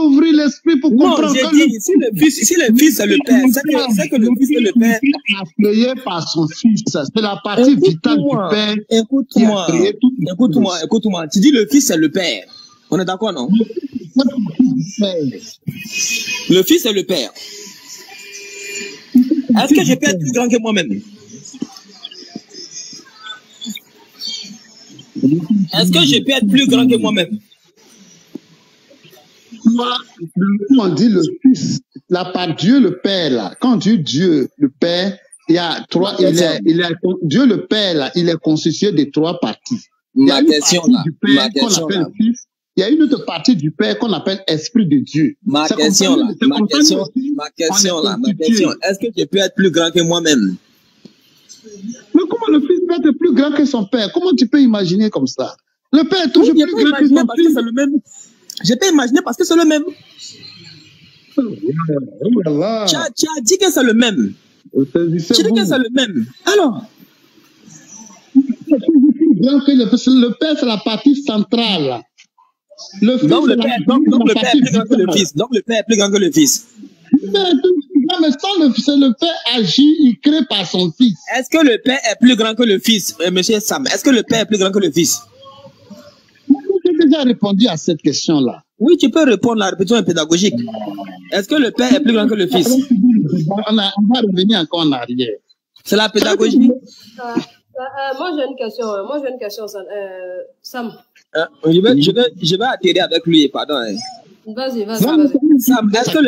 ouvrir l'esprit pour comprendre j'ai que dit, si le fils est le père, c'est que le fils est le père. A créé par son fils. C'est la partie vitale du père. Écoute-moi. Tu dis le fils est le père. On est d'accord, non? Le fils est le père. Est-ce que je peux être plus grand que moi-même? Est-ce que je peux être plus grand que moi-même? On dit le fils, là par Dieu le Père, là. Quand on dit Dieu le Père, il y a trois, Dieu le Père, là, il est constitué de trois parties. Il y a une partie du Père qu'on appelle le Fils. Il y a une autre partie du Père qu'on appelle Esprit de Dieu. Ma question, est-ce que je peux être plus grand que moi-même? Mais comment le Fils peut être plus grand que son Père? Comment tu peux imaginer comme ça? Le Père est toujours plus grand que son Fils. C'est le même. Je peux imaginer parce que c'est le même. Tu as dit que c'est le même. Tu dis que c'est le même. Alors. Le Père, c'est la partie centrale. Donc le Père est plus grand que le Fils. Donc le Père est plus grand que le Fils. Mais quand le Père agit, il crée par son Fils. Est-ce que le Père est plus grand que le Fils, monsieur Sam? Est-ce que le Père est plus grand que le Fils? J'ai déjà répondu à cette question-là. Oui, tu peux répondre, la répétition est pédagogique. Est-ce que le Père est plus grand que le Fils? On va revenir encore en arrière. C'est la pédagogie. Moi, j'ai une question, Sam. Je vais atterrir avec lui, pardon. Vas-y. Sam, est-ce que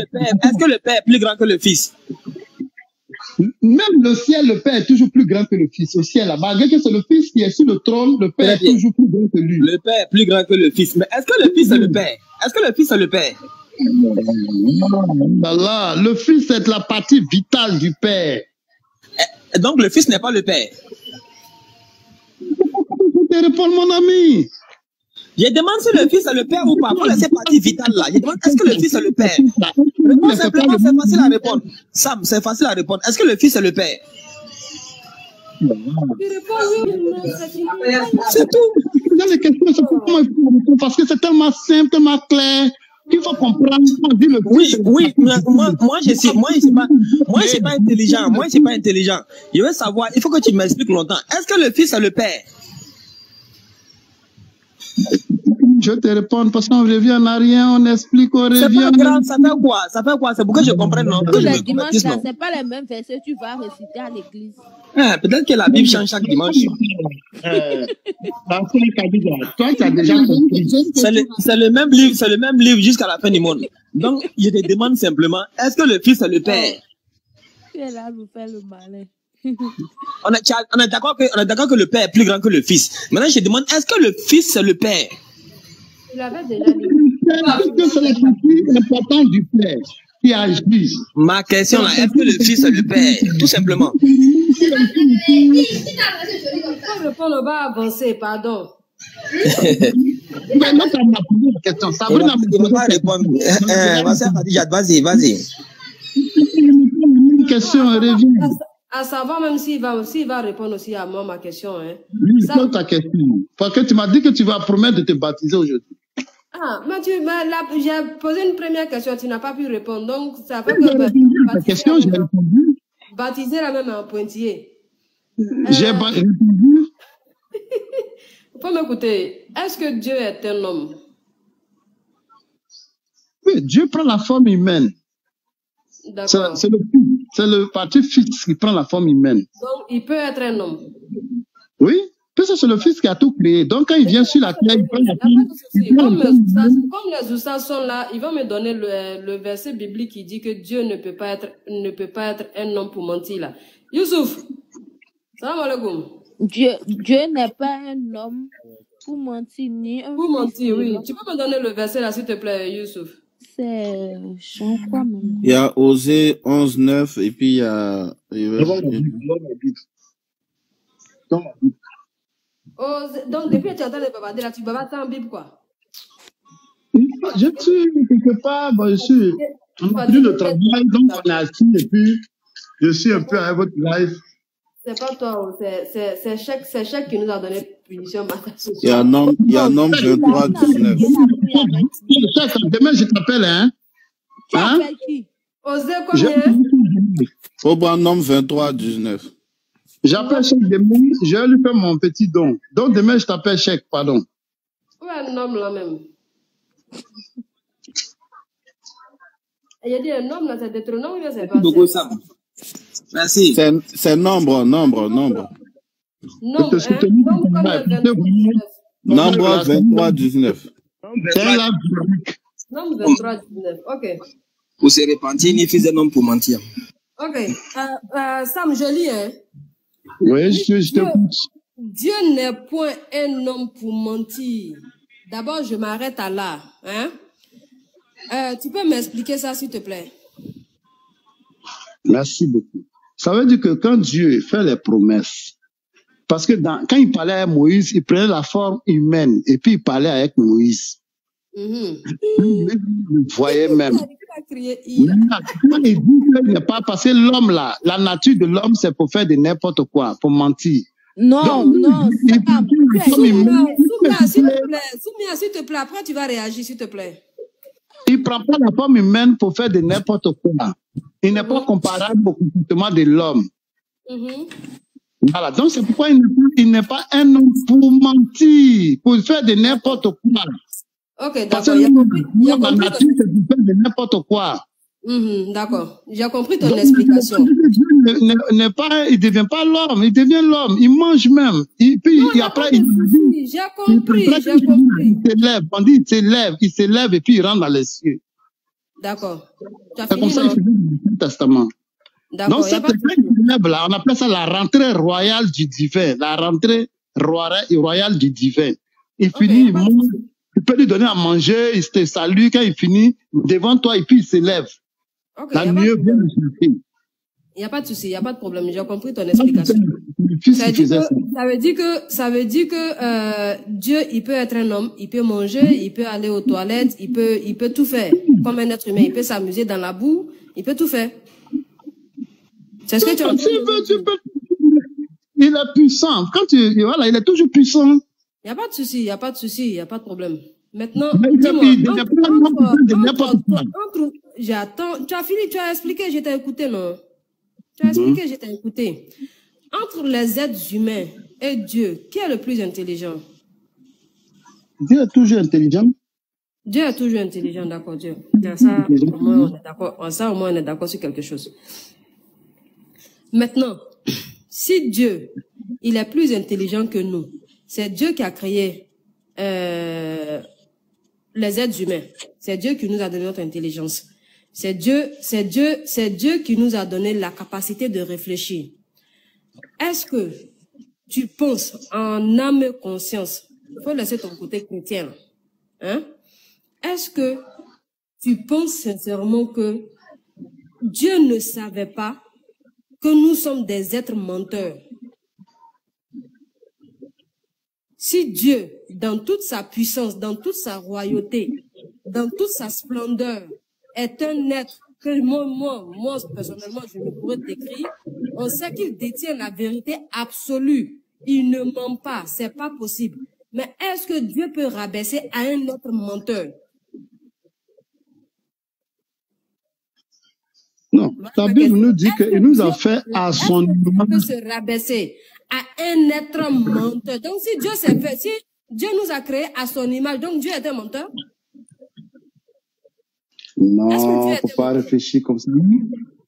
le Père est plus grand que le Fils? Même le ciel, le Père est toujours plus grand que le Fils. Au ciel, là, malgré que c'est le Fils qui est sur le trône, le Père est toujours plus grand que lui. Le Père est plus grand que le Fils. Mais est-ce que le Fils est le Père? Est-ce que le Fils est le Père? Voilà, le Fils est la partie vitale du Père. Donc le Fils n'est pas le Père. Je te réponds, mon ami. Je demande si le Fils est le Père ou pas. Pour laisser partie vitale là. Je demande est-ce que le Fils est le Père? Réponds simplement, c'est facile à répondre. Sam, c'est facile à répondre. Est-ce que le Fils est le Père? C'est tout. Dans les questions, c'est comment il faut répondre parce que c'est tellement simple, tellement clair. Il faut comprendre. Oui, moi je suis pas intelligent. Moi je suis pas intelligent. Je veux savoir, il faut que tu m'expliques longtemps. Est-ce que le Fils est le Père? Je te réponds parce qu'on revient en arrière, on explique, on revient. C'est pas grave, ça fait quoi? C'est pour que je comprenne, non? Tous les dimanches, là, c'est pas les mêmes versets que tu vas réciter à l'église. Peut-être que la Bible change chaque dimanche. Toi, tu as déjà compris. C'est le même livre jusqu'à la fin du monde. Donc, je te demande simplement, est-ce que le Fils est le Père? Tu es là pour faire le malin. On est d'accord que le Père est plus grand que le Fils. Maintenant, je te demande, est-ce que le Fils est le Père? Il avait déjà dit. C'est la partie importante du Père qui agit. Ma question là, est-ce que le Fils est le Père? Tout simplement. On va avancer, pardon. Mais non, ça m'a posé la question. Ça il va pas répondre. Vas-y. Une question, revient. À savoir même s'il va répondre aussi à moi, ma question. Hein. Oui, c'est ta question. Parce que tu m'as dit que tu vas promettre de te baptiser aujourd'hui. Ah, mais j'ai posé une première question, tu n'as pas pu répondre. Donc, ça fait que la question, j'ai répondu. Baptiser la même en pointillé. J'ai répondu. Il faut m'écouter. Est-ce que Dieu est un homme? Oui, Dieu prend la forme humaine. C'est le parti fixe qui prend la forme humaine. Donc, il peut être un homme. Oui, parce que c'est le Fils qui a tout créé. Donc, quand il vient sur la terre, il prend la forme. Comme les Oussas sont là, ils vont me donner le verset biblique qui dit que Dieu ne peut pas être un homme pour mentir là. Youssouf, salam alaikum. Dieu n'est pas un homme pour mentir ni un. Pour mentir, oui. Tu peux me donner le verset là, s'il te plaît, Youssouf? C'est Jean quoi même? Il y a Osée 11:9 et puis il y a. Donc, depuis que tu entends les bavarder là, tu bavardes en Bible quoi? Je suis quelque part, bon, je suis. On a plus de travail, donc on est assis et puis je suis un peu à votre live. C'est pas toi, oh, c'est Chèque qui nous a donné punition matin ce Il y a soir. Nombre 23, 19. Demain, je t'appelle, hein? Tu Hein? appelles qui? Osez Je- combien? Faut prendre Nombre 23, 19. J'appelle Chèque demain, je vais lui faire mon petit don. Donc demain, je t'appelle Chèque, pardon. Où est un homme là même? Il y a dit un homme là, c'est Deutéronome ou bien c'est Merci pas beaucoup, ça? Sam. Merci. C'est Nombre. Non, Je te soutiens. non, combien? 23, 19. Nombre 23, 19. C'est un lave. Non, 23, 19. Ok. Pour se repentir, ni fils d'un homme pour mentir. Ok. Sam, je lis, hein. Oui, je t'écoute. Dieu n'est point un homme pour mentir. D'abord, je m'arrête à là. Hein? Tu peux m'expliquer ça, s'il te plaît? Merci beaucoup. Ça veut dire que quand Dieu fait les promesses, parce que quand il parlait à Moïse, il prenait la forme humaine et puis il parlait avec Moïse. Mhm. Vous voyez même. Il a crié, il- Il dit qu'il n'est pas parce que l'homme là, la nature de l'homme, c'est pour faire de n'importe quoi, pour mentir. Non, Donc, non, il Sam, dit tu es- comme il Soumia, s'il te plaît. Soumia, s'il te plaît. Après, tu vas réagir, s'il te plaît. il prend pas la forme humaine pour faire de n'importe quoi. Il n'est pas comparable au comportement de l'homme. Mhm. Voilà. Donc, c'est pourquoi il n'est pas un homme pour mentir, pour faire de n'importe quoi. Ok, Parce d'accord. que J'ai compris. J'ai la compris nature, ton- c'est pour faire de n'importe quoi. Mhm, d'accord. J'ai compris ton explication. Il devient pas l'homme, il devient l'homme, il mange même. Puis Non, il n'y a après, pas de souci. J'ai compris, j'ai compris. il s'élève, on dit il s'élève et puis il rentre dans les cieux. D'accord. Tu as C'est comme fini, ça qu'il non? faisait dans l'Ancien Testament. D'accord, Donc, il n'y a cette pas de épreuve souci. qui s'élève là, on appelle ça la rentrée royale du divin, la rentrée royale du divin. Il Ok, il finit, n'y a il pas de mange, souci. tu peux lui donner à manger, il te salue, quand il finit, devant toi, et puis il s'élève. Ok, La il n'y a pas de nuée vient problème. le chercher. Il n'y a pas de souci, il n'y a pas de problème. J'ai compris ton Donc, explication. c'est le fils qui faisait ça. Ça veut dire que Dieu, il peut être un homme, il peut manger, il peut aller aux toilettes, il peut tout faire. Comme un être humain, il peut s'amuser dans la boue, il peut tout faire. C'est ce que tu as Il est puissant. Voilà, il est toujours puissant. Il n'y a pas de souci, il n'y a pas de souci, il n'y a pas de problème. Maintenant, Mais dis-moi, il devient pas un homme pour faire de n'importe quoi. j'attends, tu as fini, tu as expliqué, je t'ai écouté, non? Tu as expliqué, je t'ai écouté. Entre les êtres humains et Dieu, qui est le plus intelligent? Dieu est toujours intelligent. Dieu est toujours intelligent, d'accord, Dieu. Ça, au moins, on est d'accord. Ça, au moins, on est d'accord sur quelque chose. Maintenant, si Dieu, il est plus intelligent que nous, c'est Dieu qui a créé les êtres humains. C'est Dieu qui nous a donné notre intelligence. C'est Dieu qui nous a donné la capacité de réfléchir. Est-ce que tu penses en âme et conscience, il faut laisser ton côté chrétien, là, hein? Est-ce que tu penses sincèrement que Dieu ne savait pas que nous sommes des êtres menteurs? Si Dieu, dans toute sa puissance, dans toute sa royauté, dans toute sa splendeur, est un être que moi, personnellement, je ne pourrais décrire, on sait qu'il détient la vérité absolue. Il ne ment pas, c'est pas possible. Mais est-ce que Dieu peut rabaisser à un autre menteur? Non, la Bible nous dit qu'il nous a fait à son Dieu image. peut se rabaisser à un être menteur. Donc, si Dieu s'est fait, si Dieu nous a créés à son image, donc Dieu est un menteur? Est-ce que Dieu Non, est faut un pas menteur? réfléchir comme ça.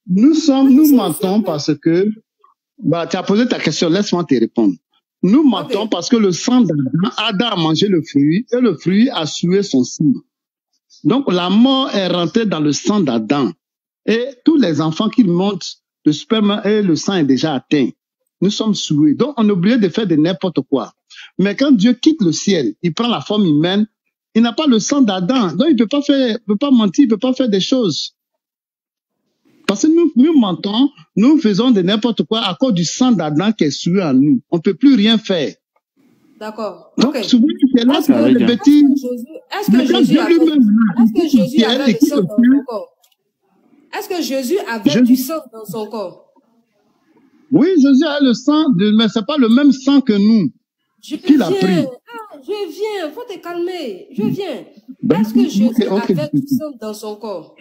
Nous mentons parce que, tu as posé ta question, laisse-moi te répondre. Nous mentons parce que le sang d'Adam, Adam a mangé le fruit et le fruit a sué son sang. Donc, la mort est rentrée dans le sang d'Adam. Et tous les enfants qui montent, le sperme et le sang est déjà atteint. Nous sommes souillés. Donc, on est obligé de faire de n'importe quoi. Mais quand Dieu quitte le ciel, il prend la forme humaine, il n'a pas le sang d'Adam. Donc, il peut pas mentir, il peut pas faire des choses. Parce que nous mentons, nous faisons de n'importe quoi à cause du sang d'Adam qui est souillé en nous. On peut plus rien faire. D'accord. Donc, Ok. souvent, c'est là que le petit... Est-ce que Jésus avait du sang dans son corps? Est-ce que Jésus avait du sang dans son corps? Est-ce que Jésus avait du sang dans son corps? Oui, Jésus a le sang, mais ce n'est pas le même sang que nous qu'il a pris. Je viens, faut te calmer, je viens. Est-ce que Jésus avait du sang dans son corps?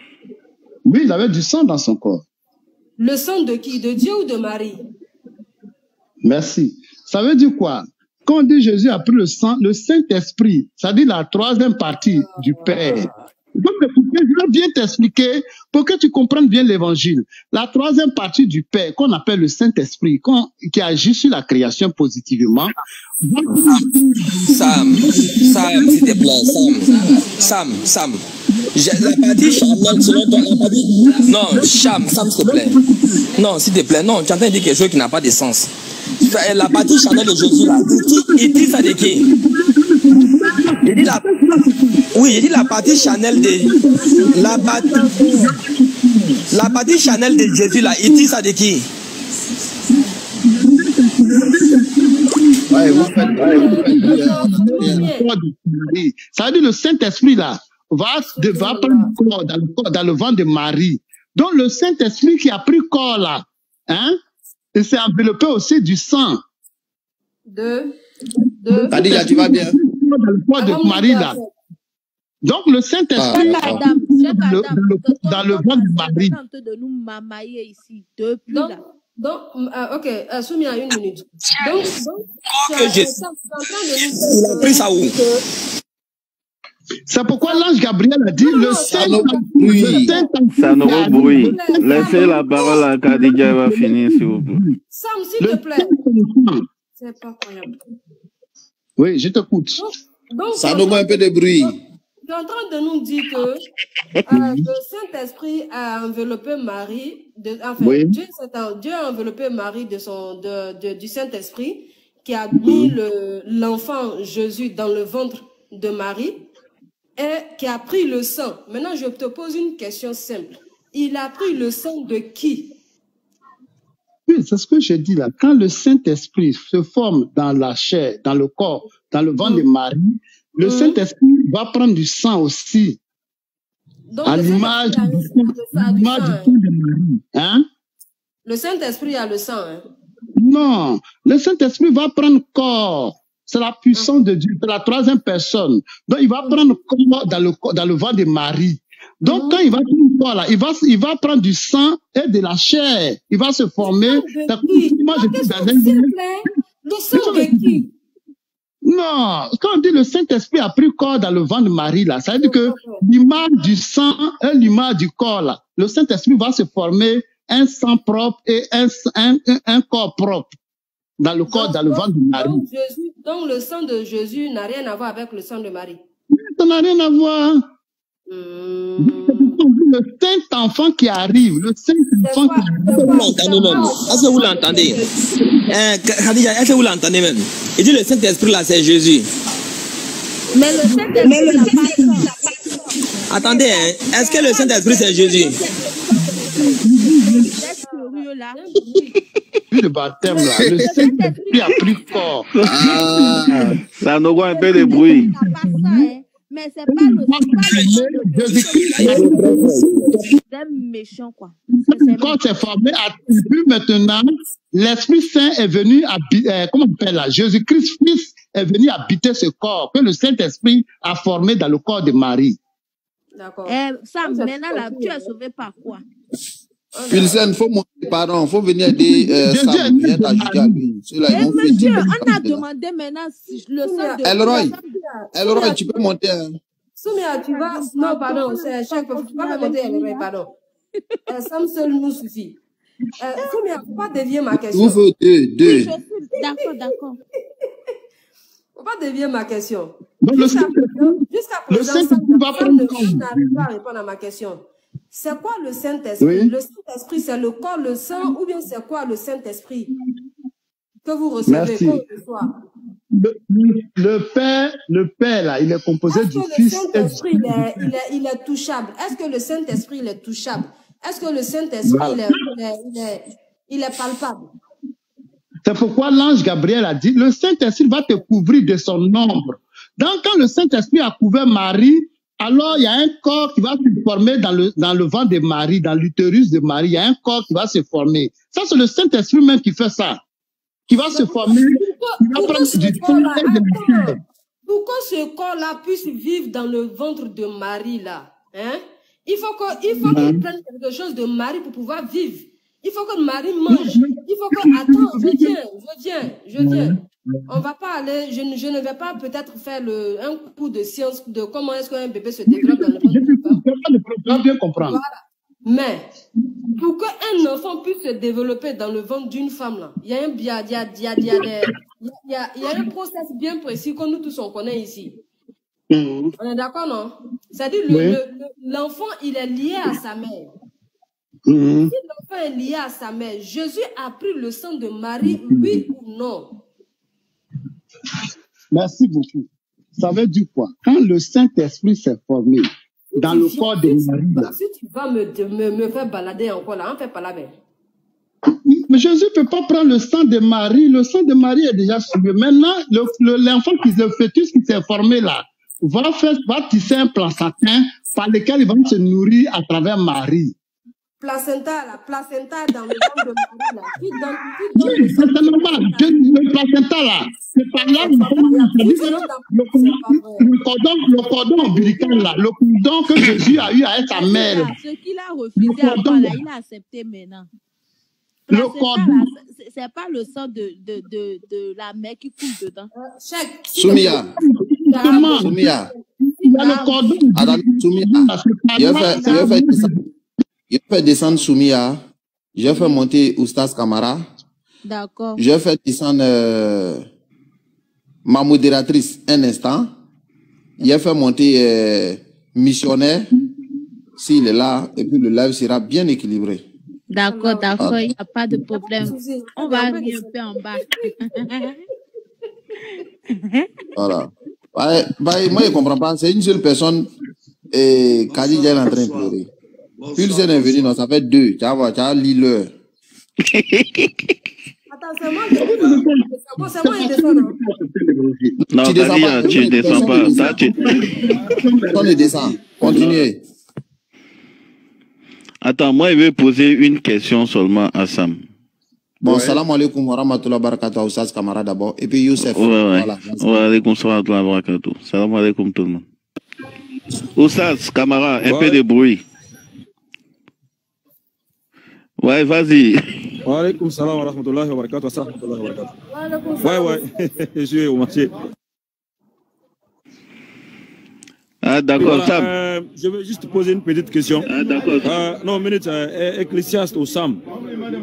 Oui, il avait du sang dans son corps. Le sang de qui? De Dieu ou de Marie? Merci. Ça veut dire quoi? Quand on dit Jésus a pris le sang, le Saint-Esprit, ça dit la troisième partie du Père. Donc, je vais bien t'expliquer pour que tu comprennes bien l'évangile. La troisième partie du Père, qu'on appelle le Saint-Esprit, qui agit sur la création positivement. Sam, s'il te plaît, Sam. La partie charnelle, selon toi, la partie... Non, Sam, s'il te plaît. Non, s'il te plaît, non, tu entends dire quelque chose qui n'a pas de sens. La partie charnelle de Jésus, là, il dit ça de qui? Il dit la... Oui, il dit la partie charnelle de... La partie charnelle de Jésus, là, il dit ça de qui? Ça veut dire le Saint-Esprit, là, va prendre corps dans le ventre de Marie. Donc, le Saint-Esprit qui a pris corps, là, hein, il s'est enveloppé aussi du sang. Khadija, tu vas bien? Dans le corps de Marie, là. Donc, le Saint-Esprit dans le ventre de Marie. De nous mamailler ici depuis là. Donc, ok, Soumia, une minute. Donc, il a pris ça où? C'est pourquoi l'ange Gabriel a dit le Saint-Esprit. Ça ne rebrouille. Laissez la parole à Khadija, elle va finir, s'il vous plaît. Sam, s'il te plaît. C'est pas croyable. Oui, je t'écoute. Ça nous met un peu de bruit. Tu es en train de nous dire que le Saint-Esprit a enveloppé Marie, oui. Dieu a enveloppé Marie du Saint-Esprit qui a mis l'enfant Jésus dans le ventre de Marie et qui a pris le sang. Maintenant, je te pose une question simple. Il a pris le sang de qui? Oui, c'est ce que j'ai dit là. Quand le Saint-Esprit se forme dans la chair, dans le corps, dans le ventre de Marie, le Saint-Esprit va prendre du sang aussi. Donc, à l'image du sang de Marie. Hein? Le Saint-Esprit a le sang. Hein? Non, le Saint-Esprit va prendre corps. C'est la puissance de Dieu, c'est la troisième personne. Donc, il va prendre corps dans le ventre de Marie. Donc, quand il va prendre corps là, il va prendre du sang et de la chair. Il va se former. Le sang de qui? Non, quand on dit le Saint-Esprit a pris corps dans le ventre de Marie, là, ça veut dire que l'image du sang et l'image du corps, là, le Saint-Esprit va se former un sang propre et un corps propre dans le corps, dans le ventre de Marie. Donc le sang de Jésus n'a rien à voir avec le sang de Marie. Ça n'a rien à voir. Le Saint-Enfant qui arrive, le Saint-Enfant qui arrive. Est-ce que vous l'entendez? Khadija, est-ce que vous l'entendez même? Il dit le Saint-Esprit là, c'est Jésus. Mais le Saint-Esprit n'a pas. Attendez, est-ce que le Saint-Esprit c'est Jésus? Le baptême là, le Saint-Esprit a pris corps. Ça nous voit un peu de bruit. Mais c'est pas le méchant, quoi. Quand c'est formé, attribut maintenant, l'Esprit Saint est venu habiter, comment on appelle là, Jésus-Christ, Fils, est venu habiter ce corps, que le Saint-Esprit a formé dans le corps de Marie. D'accord. Ça, maintenant, là, tu es sauvé par quoi? Pilsen, faut monter, pardon, faut venir aider Sam, viens t'ajouter à lui. Monsieur, on a demandé maintenant si le sang de... Elroy, tu peux monter. Soumia, tu vas... Non, pardon, c'est chaque fois, tu vas monter Elroy, pardon. Sam seul nous suffit. Soumia, faut pas dévier ma question. Vous faites deux. D'accord. Faut pas dévier ma question. Jusqu'à présent, Sam n'arrive pas à répondre à ma question. C'est quoi le Saint-Esprit? Oui. Le Saint-Esprit, c'est le corps, le sang, ou bien c'est quoi le Saint-Esprit que vous recevez? Le Père, là, il est composé du Fils et du Saint-Esprit. Il est touchable. Est-ce que le Saint-Esprit, il est touchable? Est-ce que le Saint-Esprit, il est palpable? C'est pourquoi l'ange Gabriel a dit, le Saint-Esprit va te couvrir de son ombre. Donc, quand le Saint-Esprit a couvert Marie, alors il y a un corps qui va se former dans le ventre de Marie, dans l'utérus de Marie. Il y a un corps qui va se former. Ça, c'est le Saint-Esprit même qui fait ça. Qui va se former. Pourquoi ce corps-là puisse vivre dans le ventre de Marie, là, hein? Il faut qu'il prenne quelque chose de Marie pour pouvoir vivre. Il faut que Marie mange. Il faut que... Attends, je viens. On va pas aller... Je ne vais pas peut-être faire un coup de science de comment est-ce qu'un bébé se développe dans le ventre de femme. Je bien comprendre. Voilà. Mais, pour qu'un enfant puisse se développer dans le ventre d'une femme, là, il y a un process bien précis que nous tous on connaît ici. On est d'accord, non? C'est-à-dire, l'enfant, il est lié à sa mère. Si l'enfant est lié à sa mère, Jésus a pris le sang de Marie, oui ou non? Merci beaucoup. Ça veut dire quoi? Quand le Saint-Esprit s'est formé dans le corps de Marie... Si tu vas me faire balader encore là, on fait pas la même. Mais Jésus ne peut pas prendre le sang de Marie. Le sang de Marie est déjà suivi. Maintenant, l'enfant, le fœtus qui s'est formé là, va tisser un placentin par lequel il va se nourrir à travers Marie. Placenta dans le ventre de Marie là. Oui, c'est normal. Le placenta là, c'est par là le cordon ombilical là, le cordon que Jésus a eu avec sa mère. Ce qu'il a refusé avant là, il a accepté maintenant. Le cordon. C'est pas le sang de la mère qui coule dedans. Soumia. Il y a le cordon. Je vais descendre Soumia. Je vais faire monter Oustaz Kamara. D'accord. Je vais faire descendre ma modératrice un instant. Je vais faire monter missionnaire s'il est là. Et puis le live sera bien équilibré. D'accord, il n'y a pas de problème. On va arriver un peu en bas. Voilà. Moi, je ne comprends pas. C'est une seule personne et Khadija est en train de pleurer. Pulse est venu, non, ça fait 2. Tu as lu l'heure. Attends, c'est moi qui descends. Non, tu ne descends pas. On ne descend. Continuez. Attends, moi, je vais poser une question seulement à Sam. Bon, salam alaikum wa rahmatullahi wa barakatuh, Oustaz Kamara d'abord. Et puis Youssef. Voilà. Wa alaikum salam wa barakatuh. Salam alaikum tout le monde. Oustaz Kamara, un peu de bruit. Ouais, vas-y. Wa alaikum salam wa rahmatullahi wa barakatuh. Ouais, je suis au marché. Ah, d'accord, voilà, Sam. je vais juste poser une petite question. Ah, d'accord. Non, minute, Ecclésiaste au Sam.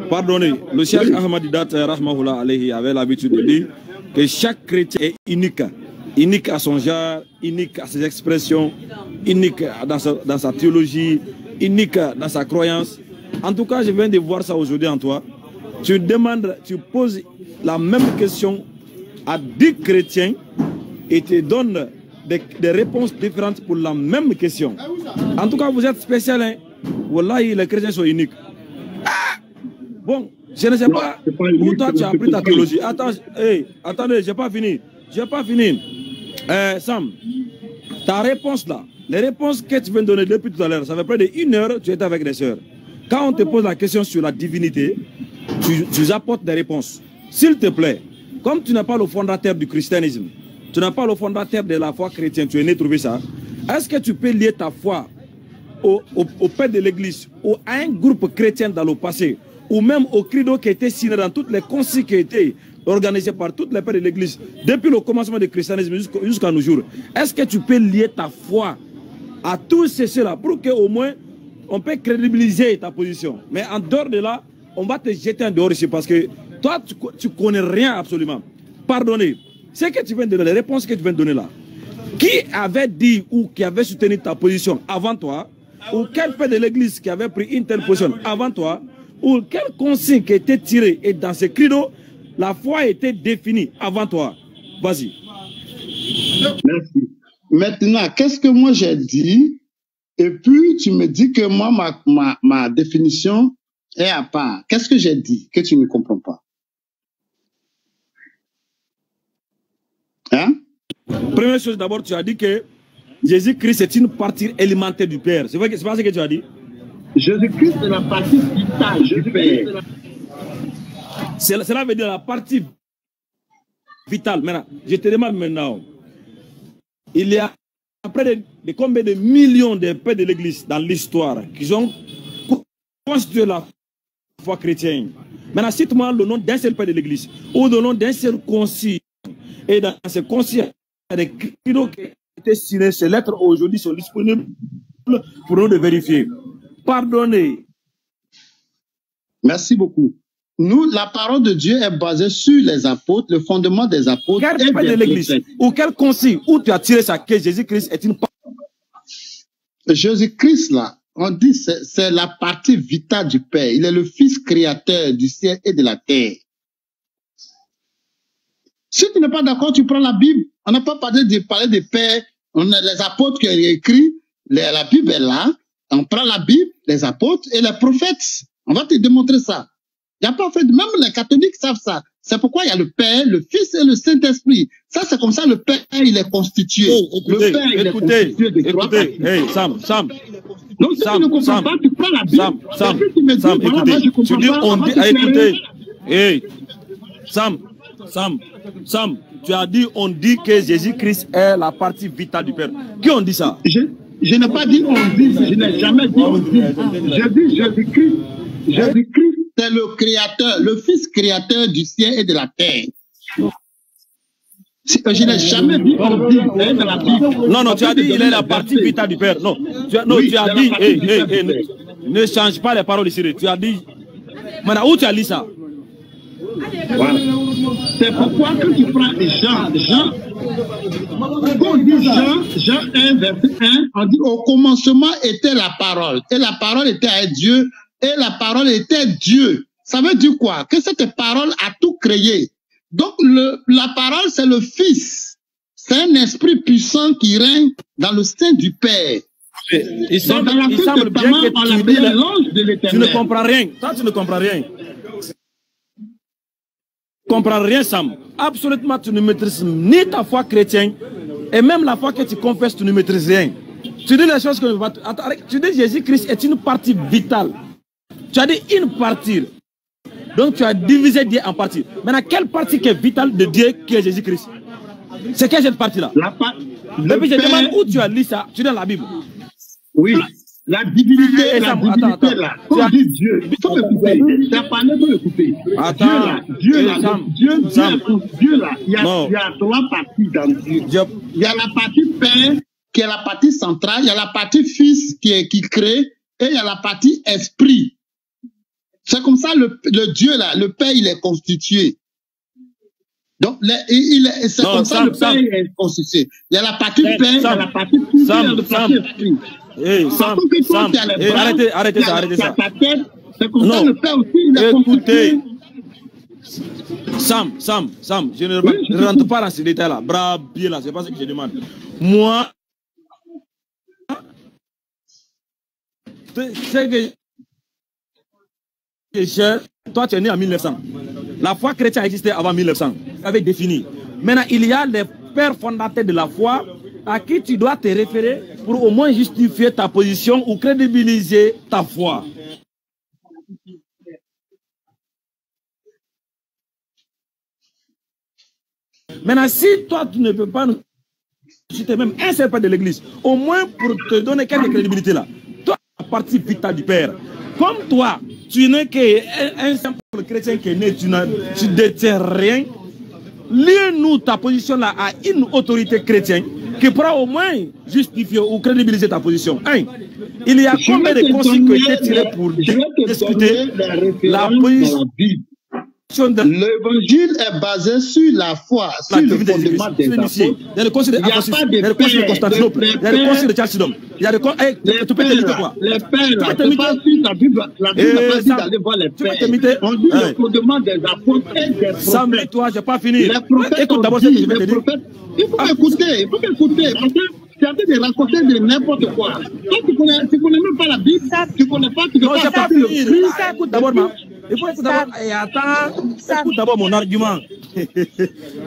Pardonnez, le Cheikh Ahmadidat Rahmahullah alayhi avait l'habitude de dire que chaque chrétien est unique. Unique à son genre, unique à ses expressions, unique dans sa théologie, unique dans sa croyance. En tout cas, je viens de voir ça aujourd'hui en toi. Tu poses la même question à 10 chrétiens et te donnes des réponses différentes pour la même question. En tout cas, vous êtes spécial, hein? Wallahi, les chrétiens sont uniques. Ah! Bon, je ne sais pas où toi tu as appris ta théologie. Attends, attendez, je n'ai pas fini. Sam, ta réponse là, les réponses que tu viens de donner depuis tout à l'heure, ça fait près d'1 heure, tu étais avec des sœurs. Quand on te pose la question sur la divinité, tu apportes des réponses. S'il te plaît, comme tu n'es pas le fondateur du christianisme, tu n'es pas le fondateur de la foi chrétienne, tu es né trouver ça, est-ce que tu peux lier ta foi au père de l'église, ou à un groupe chrétien dans le passé, ou même au credo qui a été signé dans toutes les conciles qui ont été organisés par toutes les pères de l'église, depuis le commencement du christianisme jusqu'à nos jours? Est-ce que tu peux lier ta foi à tous ceux-là pour qu'au moins on peut crédibiliser ta position? Mais en dehors de là, on va te jeter en dehors ici parce que toi, tu connais rien absolument. Pardonnez. Ce que tu viens de donner, les réponses que tu viens de donner là, qui avait dit ou qui avait soutenu ta position avant toi, ou quel père de l'église qui avait pris une telle position avant toi, ou quelle consigne qui était tirée et dans ce credo, la foi était définie avant toi. Vas-y. Merci. Maintenant, qu'est-ce que moi j'ai dit? Et puis, tu me dis que moi, ma définition est à part. Qu'est-ce que j'ai dit que tu ne comprends pas? Première chose, d'abord, tu as dit que Jésus-Christ est une partie élémentaire du Père. C'est vrai que c'est pas ce que tu as dit? Jésus-Christ est la partie vitale du Père. Cela veut dire la partie vitale. Maintenant, je te demande maintenant, il y a près de combien de millions de pères de l'Église dans l'histoire qui ont constitué la foi chrétienne? Maintenant, cite-moi le nom d'un seul père de l'Église ou le nom d'un seul concile. Et dans ce concile, il y a des credos qui ont été signés. Ces lettres aujourd'hui sont disponibles pour nous de vérifier. Pardonnez. Merci beaucoup. Nous, la parole de Dieu est basée sur les apôtres, le fondement des apôtres. Quel père de l'Église ou quel concile où tu as tiré ça que Jésus-Christ est une partie? Jésus-Christ, là, on dit c'est la partie vitale du Père. Il est le Fils créateur du ciel et de la terre. Si tu n'es pas d'accord, tu prends la Bible. On n'a pas parlé des pères. On a les apôtres qui ont écrit. La Bible est là. On prend la Bible, les apôtres et les prophètes. On va te démontrer ça. Il n'y a pas fait, même les catholiques savent ça. C'est pourquoi il y a le Père, le Fils et le Saint-Esprit. Ça, c'est comme ça, le Père, il est constitué. Le Père, il est constitué de trois parties. Hey, Sam. Donc, si tu ne comprends pas, tu prends la Bible. Sam, tu me dis, Sam, voilà, écoutez. moi, je comprends Tu dis, pas, on va dit, te écoutez. clairer. Hey, Sam, tu as dit, on dit que Jésus-Christ est la partie vitale du Père. Qui ont dit ça? Je n'ai pas dit on dit, je n'ai jamais dit on dit. Je dis Jésus-Christ. Jésus-Christ, c'est le créateur, le Fils créateur du ciel et de la terre. Je n'ai jamais dit on dit, dans la Bible. Non, tu as dit il est la partie vitale du Père. Non, tu as dit, ne change pas les paroles ici. Tu as dit, maintenant, où tu as lu ça? Voilà. C'est pourquoi que tu prends Jean, quand on dit Jean 1, verset 1, on dit au commencement était la parole, et la parole était avec Dieu, et la parole était Dieu. Ça veut dire quoi? Que cette parole a tout créé. Donc la parole, c'est le Fils. C'est un esprit puissant qui règne dans le sein du Père. Il semble bien que tu ne comprends rien. Toi, tu ne comprends rien. Tu ne comprends rien, Sam. Absolument, tu ne maîtrises ni ta foi chrétienne et même la foi que tu confesses, tu ne maîtrises rien. Tu dis les choses que... Tu dis Jésus-Christ est une partie vitale. Tu as dit une partie. Donc tu as divisé Dieu en parties. Maintenant, quelle partie qui est vitale de Dieu qui est Jésus-Christ? C'est quelle cette partie-là? Et puis je demande où tu as lu ça. Tu es dans la Bible. Oui. La divinité, là. Quand on dit Dieu, il faut m'écouter. T'as parlé, il faut m'écouter. Dieu là, il y a trois parties dans Dieu. Il y a la partie Père, qui est la partie centrale, il y a la partie Fils qui crée, et il y a la partie Esprit. C'est comme ça, le Dieu là, le Père, il est constitué. Donc, c'est comme ça, le Père est constitué. Il y a la partie Père, il y a la partie Fils, il y a la partie Esprit. Sam, arrêtez ça. C'est comme ça, le Père aussi, il est constitué. Sam, je ne rentre pas dans ces détails-là. Bravo, là, c'est pas ce que je demande. Moi, c'est que toi, tu es né en 1900. La foi chrétienne existait avant 1900. Avait défini. Maintenant, il y a les pères fondateurs de la foi à qui tu dois te référer pour au moins justifier ta position ou crédibiliser ta foi. Maintenant, si toi, tu ne peux pas nous citer même un seul père de l'église, au moins pour te donner quelque crédibilité là, toi, la partie vitale du Père, comme toi, tu n'es qu'un simple chrétien qui est né, tu ne détiens rien, lis-nous ta position là à une autorité chrétienne qui pourra au moins justifier ou crédibiliser ta position. Il y a combien de consignes qui ont été tirées pour discuter la position? L'évangile est basé sur la foi, sur le fondement des apôtres. Il y a le concile de Constantinople, il y a le concile de Chalcédoine, il y a le concile... Tu peux t'imiter quoi? Les pères, là, c'est pas sur la Bible n'a pas dit d'aller voir les pères. On dit le fondement des apôtres et des prophètes. Sam, toi, je n'ai pas fini. Écoute d'abord ce que je vais te dire. Il faut m'écouter, parce que tu as de raconter de n'importe quoi. Toi, tu connais même pas la Bible, tu ne connais pas, tu ne peux pas fini. Écoute d'abord, il faut écouter d'abord. Attends, écoute d'abord mon argument.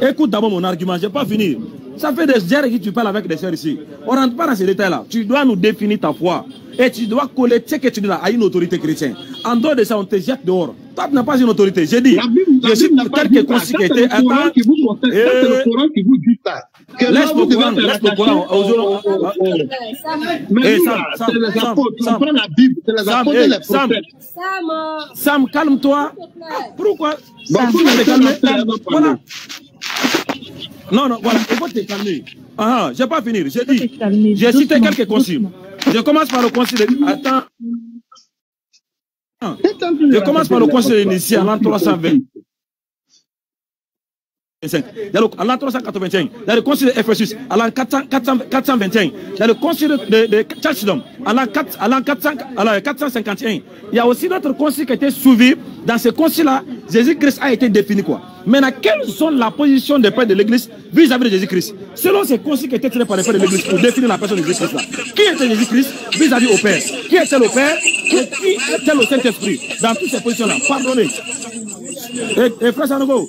Écoute d'abord mon argument, je n'ai pas fini. Ça fait des heures que tu parles avec des sœurs ici. On ne rentre pas dans ces détails-là. Tu dois nous définir ta foi. Et tu dois coller ce que tu dis là à une autorité chrétienne. En dehors de ça, on te jette dehors. Toi, tu n'as pas une autorité. J'ai dit, je suis quelques conséquences. C'est le Coran qui vous dit ça. Laisse le Coran, laisse le Coran. Mais c'est les apôtres. On prend la Bible, c'est les apôtres et les prophètes. Sam, calme-toi. Pourquoi Sam, tu vas te calmer. Voilà. Non, voilà, il faut te calmer. Je ne vais pas finir. J'ai dit, j'ai cité quelques conciles. Je commence par le concile. Attends. Je commence par le concile initié en l'an 320. À l'an 385, il y a le concile d'Ephésus à l'an 421, il y a le concile de Chalcédon à l'an 451. Il y a aussi d'autres conciles qui étaient suivis. Dans ce concile-là, Jésus-Christ a été défini quoi. Maintenant, quelles sont la position des pères de l'Église vis-à-vis de Jésus-Christ? Selon ces conciles qui étaient tirés par les pères de l'Église pour définir la personne de Jésus-Christ là. Qui était Jésus-Christ vis-à-vis au Père? Qui était le Père? Et qui était le Saint-Esprit? Dans toutes ces positions-là. Pardonnez. Et frère Sanogo.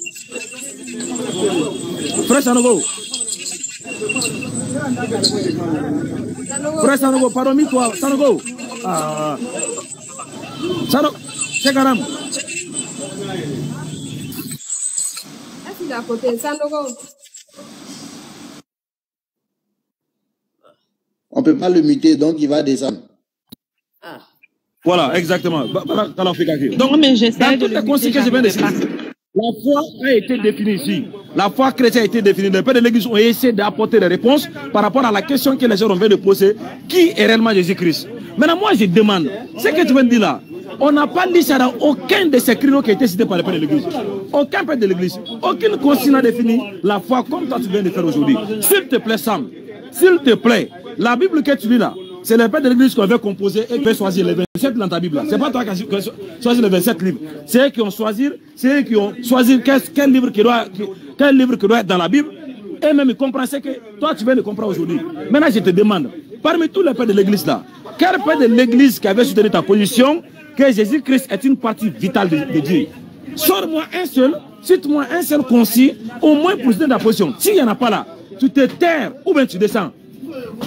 Frère Sanogo. Frère Sanogo, pardonne-moi, Sanogo. Sanogo, c'est Garam. Est-ce à côté, Sanogo? On ne peut pas le muter, donc il va descendre. Voilà, exactement. Donc, mais j'essaie de le muter. La foi a été définie ici. La foi chrétienne a été définie. Les pères de l'Église ont essayé d'apporter des réponses par rapport à la question que les gens ont fait de poser. Qui est réellement Jésus-Christ? Maintenant, moi, je demande, ce que tu viens de dire là, on n'a pas dit ça dans aucun de ces créneaux qui a été cité par les pères de l'Église. Aucun père de l'Église. Aucune consigne n'a défini la foi comme toi tu viens de faire aujourd'hui. S'il te plaît, Sam, s'il te plaît, la Bible que tu lis là, c'est les pères de l'Église qu'on avait composé et qui ont choisi les 27 dans ta Bible. Ce n'est pas toi qui as choisi les 27 livres. C'est eux qui ont choisi, quel livre qui doit être dans la Bible. Et même ils comprennent ce que toi tu viens de comprendre aujourd'hui. Maintenant je te demande, parmi tous les pères de l'Église là, quel père de l'Église qui avait soutenu ta position que Jésus-Christ est une partie vitale de Dieu? Sors-moi un seul, cite-moi un seul concis, au moins pour soutenir ta position. S'il n'y en a pas là, tu te terres ou bien tu descends.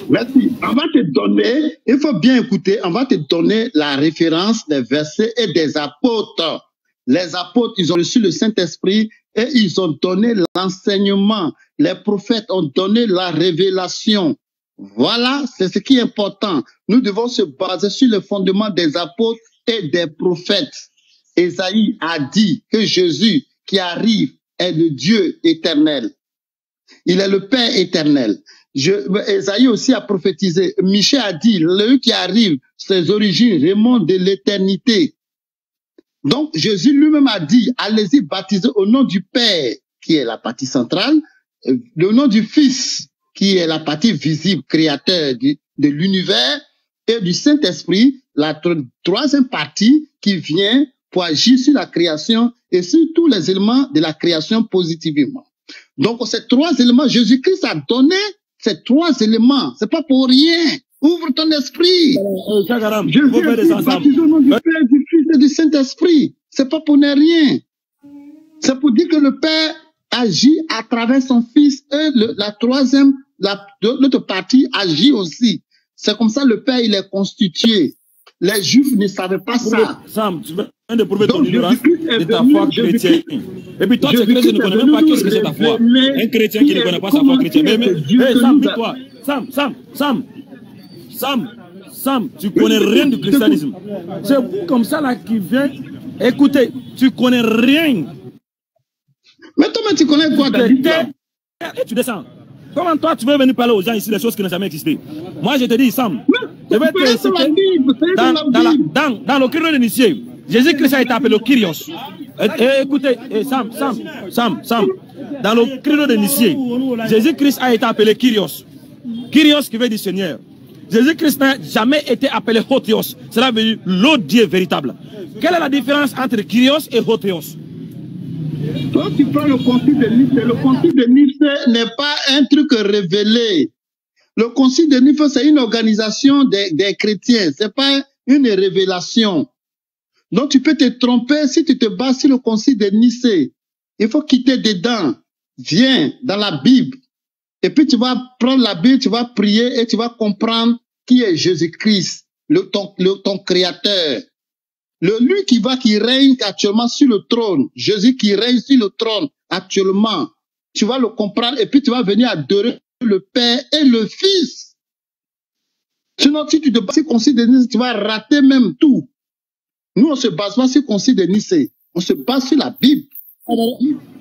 Merci. On va te donner, il faut bien écouter, on va te donner la référence des versets et des apôtres. Les apôtres, ils ont reçu le Saint-Esprit et ils ont donné l'enseignement. Les prophètes ont donné la révélation. Voilà, c'est ce qui est important. Nous devons se baser sur le fondement des apôtres et des prophètes. Ésaïe a dit que Jésus qui arrive est le Dieu éternel. Il est le Père éternel. Ésaïe aussi a prophétisé. Michée a dit, le qui arrive, ses origines remontent de l'éternité. Donc, Jésus lui-même a dit, allez-y baptiser au nom du Père, qui est la partie centrale, le nom du Fils, qui est la partie visible, créateur de l'univers, et du Saint-Esprit, la troisième partie qui vient pour agir sur la création et sur tous les éléments de la création positivement. Donc, ces trois éléments, Jésus-Christ a donné ces trois éléments. C'est pas pour rien. Ouvre ton esprit. Jésus est baptisé au nom du Père, du Fils et du Saint-Esprit. C'est pas pour ne rien. C'est pour dire que le Père agit à travers son Fils et l'autre partie agit aussi. C'est comme ça le Père, il est constitué. Les Juifs ne savaient pas ça. Sam, tu viens de prouver ton ignorance de ta foi chrétienne. Et puis toi, tu es chrétien, tu ne connais même pas qu'est-ce que c'est ta foi. Un chrétien qui ne connaît pas sa foi chrétienne. Mais Sam, dis-toi. Sam, tu connais rien du christianisme. C'est vous comme ça là qui vient. Écoutez, tu connais rien. Mais toi, tu connais quoi de l'Islam? Et tu descends. Comment toi, tu veux venir parler aux gens ici des choses qui n'ont jamais existé? Moi, je te dis, Sam, je vais te citer dans le credo d'initié. Jésus-Christ a été appelé le Kyrios. Écoutez, Sam, dans le credo d'initié, Jésus-Christ a été appelé Kyrios. Kyrios qui veut dire Seigneur. Jésus-Christ n'a jamais été appelé Hotheos. Cela veut dire l'autre Dieu véritable. Quelle est la différence entre Kyrios et Hotheos? Quand tu prends le concile de Nice, le concile de Nice n'est pas un truc révélé. Le concile de Nice, c'est une organisation des chrétiens. C'est pas une révélation. Donc tu peux te tromper si tu te bases sur le concile de Nice. Il faut quitter dedans. Viens dans la Bible Et puis tu vas prendre la Bible, tu vas prier et tu vas comprendre qui est Jésus-Christ, ton créateur. Lui qui règne actuellement sur le trône. Jésus qui règne sur le trône actuellement. Tu vas le comprendre et puis tu vas venir adorer le Père et le Fils. Sinon, si tu te bases sur le Concile de Nicée, tu vas rater même tout. Nous, on se base pas sur le Concile de Nicée. On se base sur la Bible.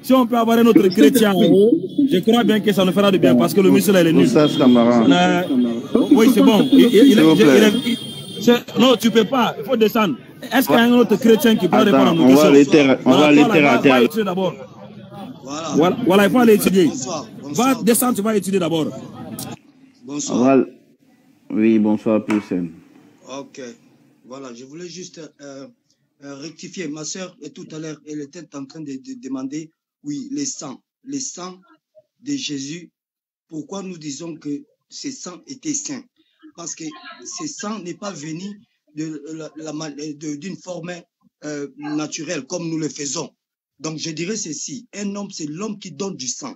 Si on peut avoir un autre chrétien en haut, je crois bien que ça nous fera du bien parce que le monsieur là, il est nul. Oui, c'est bon. Non, tu peux pas. Il faut descendre. Est-ce qu'il y a un autre chrétien qui peut répondre à nos questions? On va littéralement d'abord. Voilà, il faut aller étudier. Va descendre, tu vas étudier d'abord. Bonsoir. Oui, bonsoir, Pilsen. Ok. Voilà, je voulais juste rectifier. Ma soeur, tout à l'heure, elle était en train de demander, oui, les sangs de Jésus. Pourquoi nous disons que ces sangs étaient saints? Parce que ces sangs n'est pas venu d'une forme naturelle, comme nous le faisons. Donc, je dirais ceci. Un homme, c'est l'homme qui donne du sang.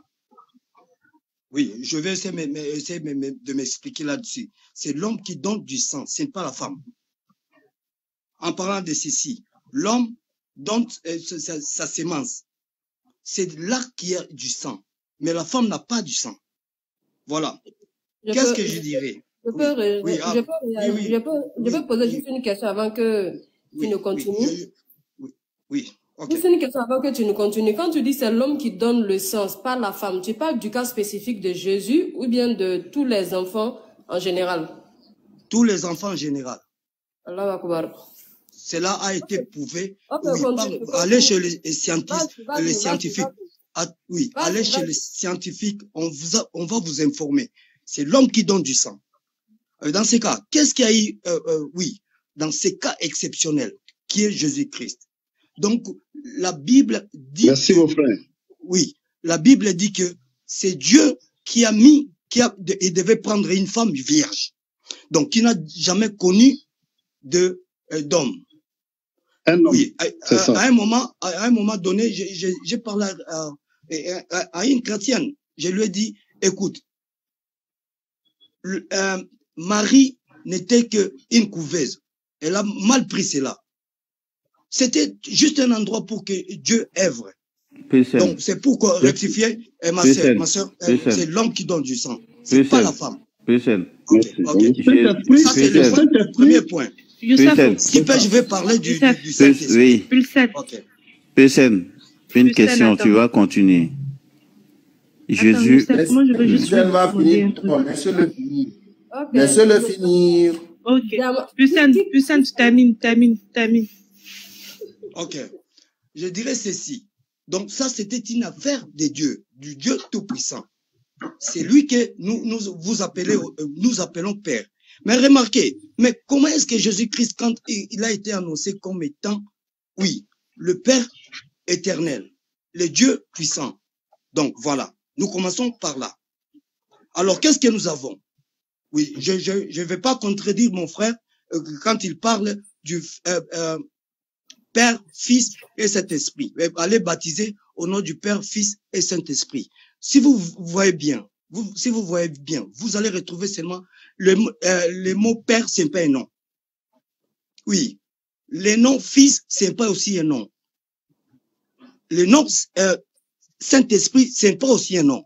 Oui, je vais essayer de m'expliquer là-dessus. C'est l'homme qui donne du sang, ce n'est pas la femme. En parlant de ceci, l'homme donne sa sémence. C'est là qu'il y a du sang. Mais la femme n'a pas du sang. Voilà. Qu'est-ce que je dirais? Je peux poser juste une question avant que tu ne continues. Oui. Okay. Juste une question avant que tu ne continues. Quand tu dis c'est l'homme qui donne le sens, pas la femme, tu parles du cas spécifique de Jésus ou bien de tous les enfants en général? Tous les enfants en général. Allah Akbar. Cela a été prouvé. Allez chez les scientifiques. Allez chez les scientifiques, on va vous informer. C'est l'homme qui donne du sang. Dans ces cas, qu'est-ce qu'il y a eu, dans ces cas exceptionnels, qui est Jésus-Christ. Donc, la Bible dit... Merci, mon frère. Oui, la Bible dit que c'est Dieu qui il devait prendre une femme vierge. Donc, qui n'a jamais connu d'homme. Oui, à un moment donné, j'ai parlé à une chrétienne. Je lui ai dit, écoute, Marie n'était qu'une couveuse. Elle a mal pris cela. C'était juste un endroit pour que Dieu œuvre. Donc, c'est pourquoi rectifier, ma soeur, c'est l'homme qui donne du sang. C'est pas la femme. Okay. Ça, c'est le premier point. Je vais parler du Saint-Esprit. Pilsen, une question, tu vas continuer. Jésus... Pilsen va finir. Laissez-le finir. Ok. Pilsen, tu termines. Ok. Je dirais ceci. Donc ça, c'était une affaire de Dieu, du Dieu Tout-Puissant. C'est lui que nous appelons Père. Mais remarquez, mais comment est-ce que Jésus-Christ, quand il a été annoncé comme étant, oui, le Père éternel, le Dieu puissant. Donc voilà, nous commençons par là. Alors qu'est-ce que nous avons? Oui, je ne vais pas contredire mon frère quand il parle du Père, Fils et Saint-Esprit. Allez baptiser au nom du Père, Fils et Saint-Esprit. Si vous voyez bien, vous allez retrouver seulement le mot Père, c'est pas un nom. Oui. Le nom Fils, c'est pas aussi un nom. Le nom Saint-Esprit, c'est pas aussi un nom.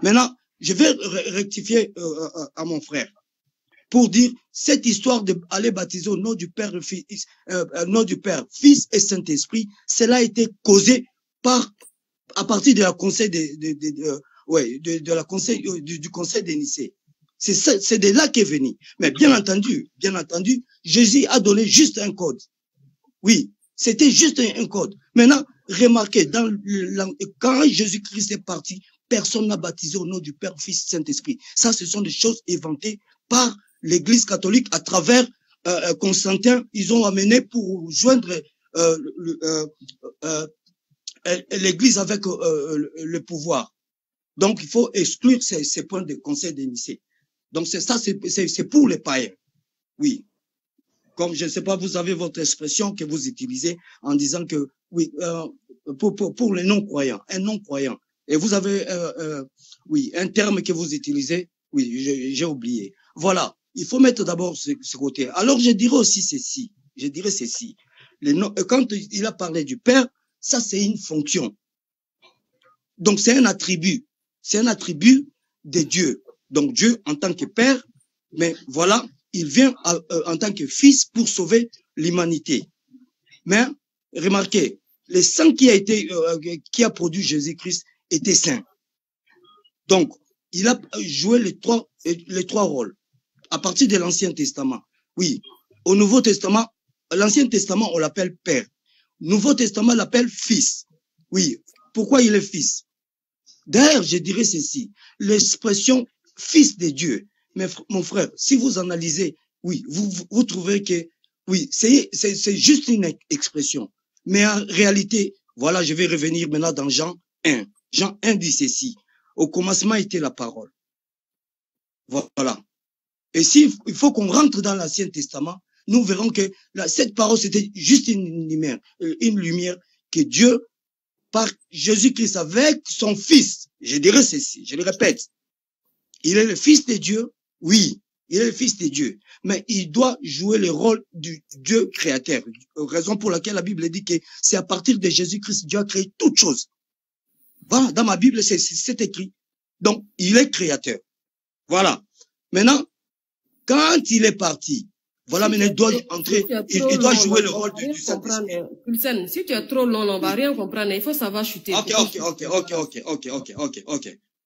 Maintenant, je vais rectifier à mon frère pour dire cette histoire d'aller baptiser au nom du Père, Fils et Saint-Esprit, cela a été causé à partir de la conseil du conseil de Nicée. C'est de là qu'est venu. Mais bien entendu, Jésus a donné juste un code. Oui, c'était juste un code. Maintenant, remarquez, quand Jésus-Christ est parti, personne n'a baptisé au nom du Père, Fils et Saint-Esprit. Ça, ce sont des choses inventées par l'Église catholique à travers Constantin. Ils ont amené pour joindre l'Église avec le pouvoir. Donc, il faut exclure ces points de conseil de Nicée. Donc, c'est pour les païens. Oui. Comme, je ne sais pas, vous avez votre expression que vous utilisez en disant que, oui, pour les non-croyants, un non-croyant, Et vous avez, oui, un terme que vous utilisez. Oui, j'ai oublié. Voilà. Il faut mettre d'abord ce côté. Alors, je dirais aussi ceci. Je dirais ceci. Quand il a parlé du Père, ça, c'est une fonction. Donc, c'est un attribut. C'est un attribut de Dieu. Donc, Dieu en tant que Père, mais voilà, il vient en tant que Fils pour sauver l'humanité. Mais, remarquez, le sang qui a produit Jésus-Christ était saint. Donc, il a joué les trois rôles. À partir de l'Ancien Testament. Oui, au Nouveau Testament, l'Ancien Testament, on l'appelle Père. Nouveau Testament l'appelle Fils. Oui, pourquoi il est Fils? D'ailleurs, je dirais ceci, l'expression Fils de Dieu. Mais mon frère, si vous analysez, oui, vous trouvez que, oui, c'est juste une expression. Mais en réalité, voilà, je vais revenir maintenant dans Jean 1. Jean 1 dit ceci. Au commencement était la parole. Voilà. Et s'il faut qu'on rentre dans l'Ancien Testament, nous verrons que cette parole, c'était juste une lumière que Dieu, par Jésus-Christ, avec son Fils, je dirais ceci, je le répète, il est le Fils de Dieu, oui, il est le Fils de Dieu, mais il doit jouer le rôle du Dieu créateur, raison pour laquelle la Bible dit que c'est à partir de Jésus-Christ, Dieu a créé toutes choses. Voilà, dans ma Bible, c'est écrit. Donc, il est créateur. Voilà. Maintenant, quand il est parti, voilà, mais il doit entrer, il doit jouer le rôle du Saint-Esprit. Pulsen, si tu es trop long, on va rien comprendre. Il faut savoir chuter. Ok.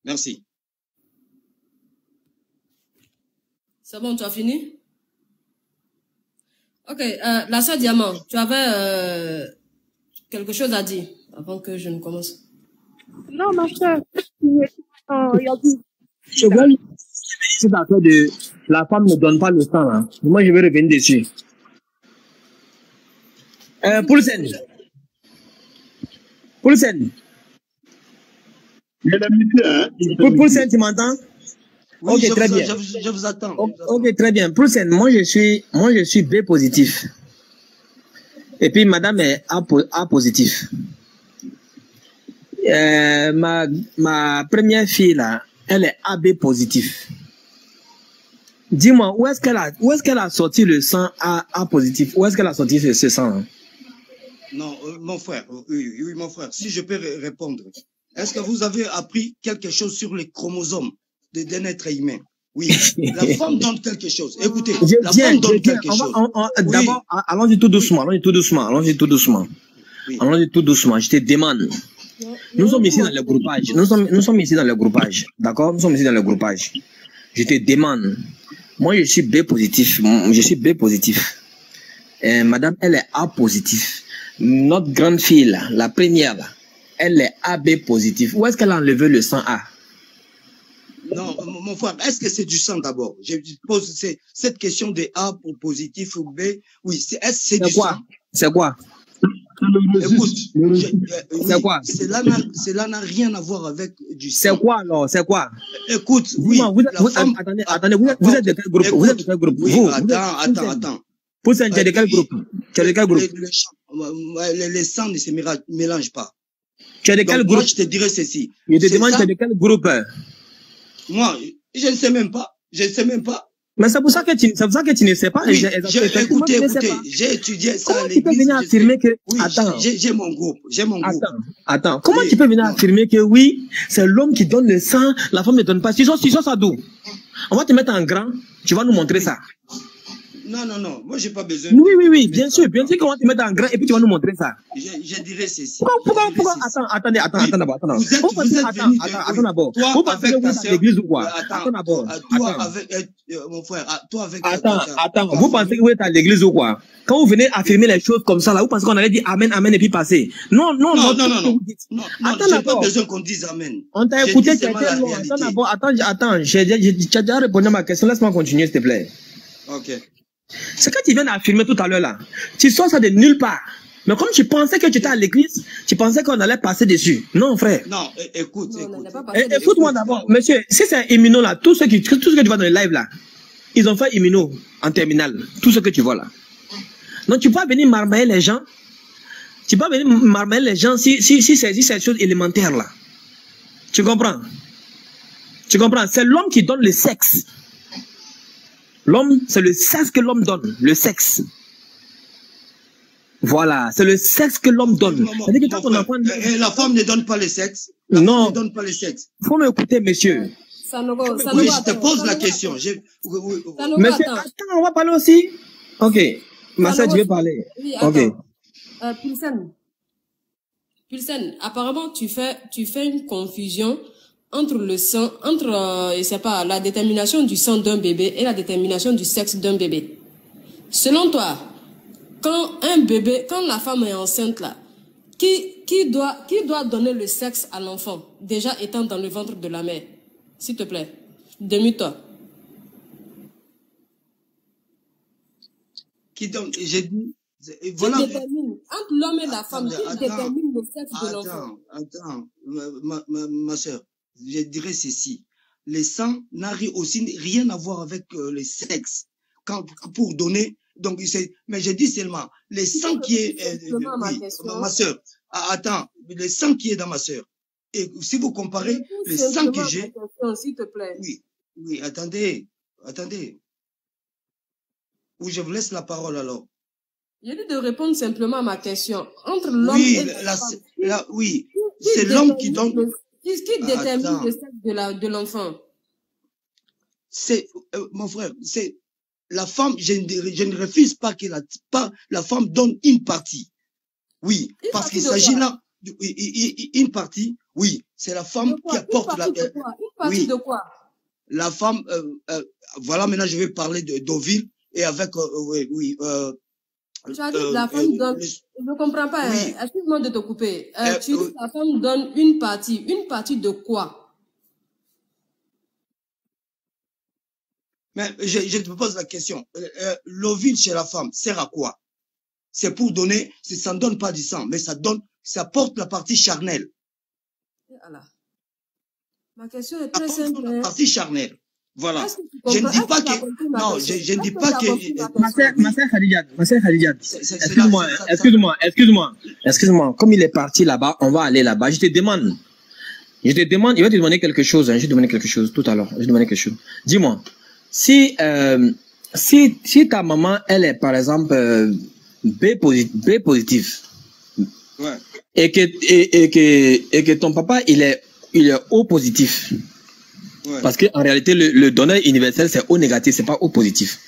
Merci. C'est bon, tu as fini? Ok, la sœur Diamant, tu avais quelque chose à dire avant que je ne commence. Non, ma soeur, cette affaire de la femme ne donne pas le sang, hein. Moi je vais revenir dessus. Pulsen. Pulsen, tu m'entends? Oui, ok, très bien. Je vous attends. Ok, très bien. Pulsen, moi je suis B positif. Et puis madame est A positif. Ma première fille là, elle est AB positif. Dis-moi, où est-ce qu'elle a sorti le sang A positif? Où est-ce qu'elle a sorti ce sang? Hein? Non, mon frère, oui, mon frère, si je peux répondre. Est-ce que vous avez appris quelque chose sur les chromosomes d'un être humain? Oui, la femme donne quelque chose. Écoutez, la femme donne quelque chose. D'abord, allons-y tout doucement. Oui. Allons-y tout doucement. Je te demande. Nous sommes ici dans le groupage. Nous sommes ici dans le groupage. D'accord? Nous sommes ici dans le groupage. Je te demande. Moi, je suis B positif. Madame, elle est A positif. Notre grande fille, là, la première, là, elle est AB positif. Où est-ce qu'elle a enlevé le sang A? Non, mon frère, est-ce que c'est du sang d'abord? Je pose cette question de A pour positif ou B. Oui, c'est du sang. C'est quoi? Écoute, c'est quoi? Cela n'a rien à voir avec du sang. C'est quoi alors? C'est quoi? Écoute, oui. Attendez, vous êtes de quel groupe? Vous êtes de quel groupe? Oui, attends. Pour ça, tu es de quel groupe? Les sangs ne se mélangent pas. Tu es de quel groupe? Moi, je te dirais ceci. Je te demande, tu es de quel groupe? Moi, je ne sais même pas. Mais c'est pour ça que tu ne sais pas. Oui, écoutez, j'ai étudié ça à l'église. Tu peux venir affirmer que... Oui, attends. J'ai mon groupe. Attends. Comment tu peux venir affirmer que oui, c'est l'homme qui donne le sang, la femme ne donne pas? Tu sors ça d'où? On va te mettre en grand, tu vas nous montrer ça. Non, moi j'ai pas besoin. Oui, bien sûr qu'on va te mettre en grand et puis tu vas nous montrer ça. Je dirais ceci. Pourquoi? Attendez. Attends d'abord. Vous pensez que vous êtes à l'église ou quoi? Attends d'abord. Mon frère, toi avec... Attends. Vous pensez que vous êtes à l'église ou quoi? Quand vous venez affirmer les choses comme ça, là, vous pensez qu'on allait dire amen et puis passer? Non. J'ai pas besoin qu'on dise amen. On t'a écouté, attends, j'ai déjà répondu à ma question, laisse-moi continuer s'il te plaît. Ok. C'est quand tu viens d'affirmer tout à l'heure là, tu sors ça de nulle part. Mais comme tu pensais que tu étais à l'église, tu pensais qu'on allait passer dessus. Non, frère. Non, écoute. Écoute-moi d'abord. Monsieur, si c'est immuno là, tout ce que tu vois dans le live là, ils ont fait immuno en terminale. Tout ce que tu vois là. Donc tu peux pas venir marmailler les gens. Si c'est des choses élémentaires là. Tu comprends? Tu comprends? C'est l'homme qui donne le sexe. L'homme, c'est le sexe que l'homme donne, le sexe. Voilà, c'est le sexe que l'homme donne. Et la femme ne donne pas le sexe. Non. Ne donne pas le sexe. Faut m'écouter, monsieur. Sanogo, oui, je te pose la question. Monsieur, attends, on va parler aussi. Ok. Massa, tu veux parler? Oui, ok. Pulsen, apparemment, tu fais une confusion entre le sang, entre, je sais pas, la détermination du sang d'un bébé et la détermination du sexe d'un bébé. Selon toi, quand la femme est enceinte là, qui doit donner le sexe à l'enfant, déjà étant dans le ventre de la mère? S'il te plaît, demie-toi. Qui donne, j'ai dit, voilà. Qui détermine, entre l'homme et la femme, qui détermine le sexe de l'enfant? Attends, ma soeur, je dirais ceci. Le sang n'a aussi rien à voir avec le sexe. Pour donner, donc, mais je dis seulement, le sang qui est, ma soeur, attends, le sang qui est dans ma soeur. Et si vous comparez le sang que j'ai, s'il te plaît. Oui, attendez. Ou je vous laisse la parole alors. J'ai dit de répondre simplement à ma question. Entre l'homme et la femme. Oui, c'est l'homme qui donne. Qui détermine le sexe de l'enfant? C'est, mon frère, c'est la femme, je ne refuse pas que la femme donne une partie. Oui, parce qu'il s'agit là une partie, oui, c'est la femme qui apporte la... Une partie de quoi? La femme, voilà, maintenant je vais parler d'Ovile et avec, tu as dit que la femme donne, je ne comprends pas, oui. Excuse-moi de te couper. Tu dis que la femme donne une partie de quoi? Mais je te pose la question. L'ovule chez la femme sert à quoi? C'est pour donner, ça ne donne pas du sang, mais ça porte la partie charnelle. Voilà. Ma question est très simple. La partie charnelle. Voilà. Je ne dis pas que... Non, je ne dis pas que... Ma sœur Khadija, excuse-moi. Comme il est parti là-bas, on va aller là-bas. Je te demande, il va te demander quelque chose. Je vais te demander quelque chose tout à l'heure. Je vais te demander quelque chose. Dis-moi, si ta maman, elle est par exemple B positive, ouais. et que ton papa il est O positif, ouais. Parce que en réalité le donneur universel c'est O négatif, c'est pas O positif,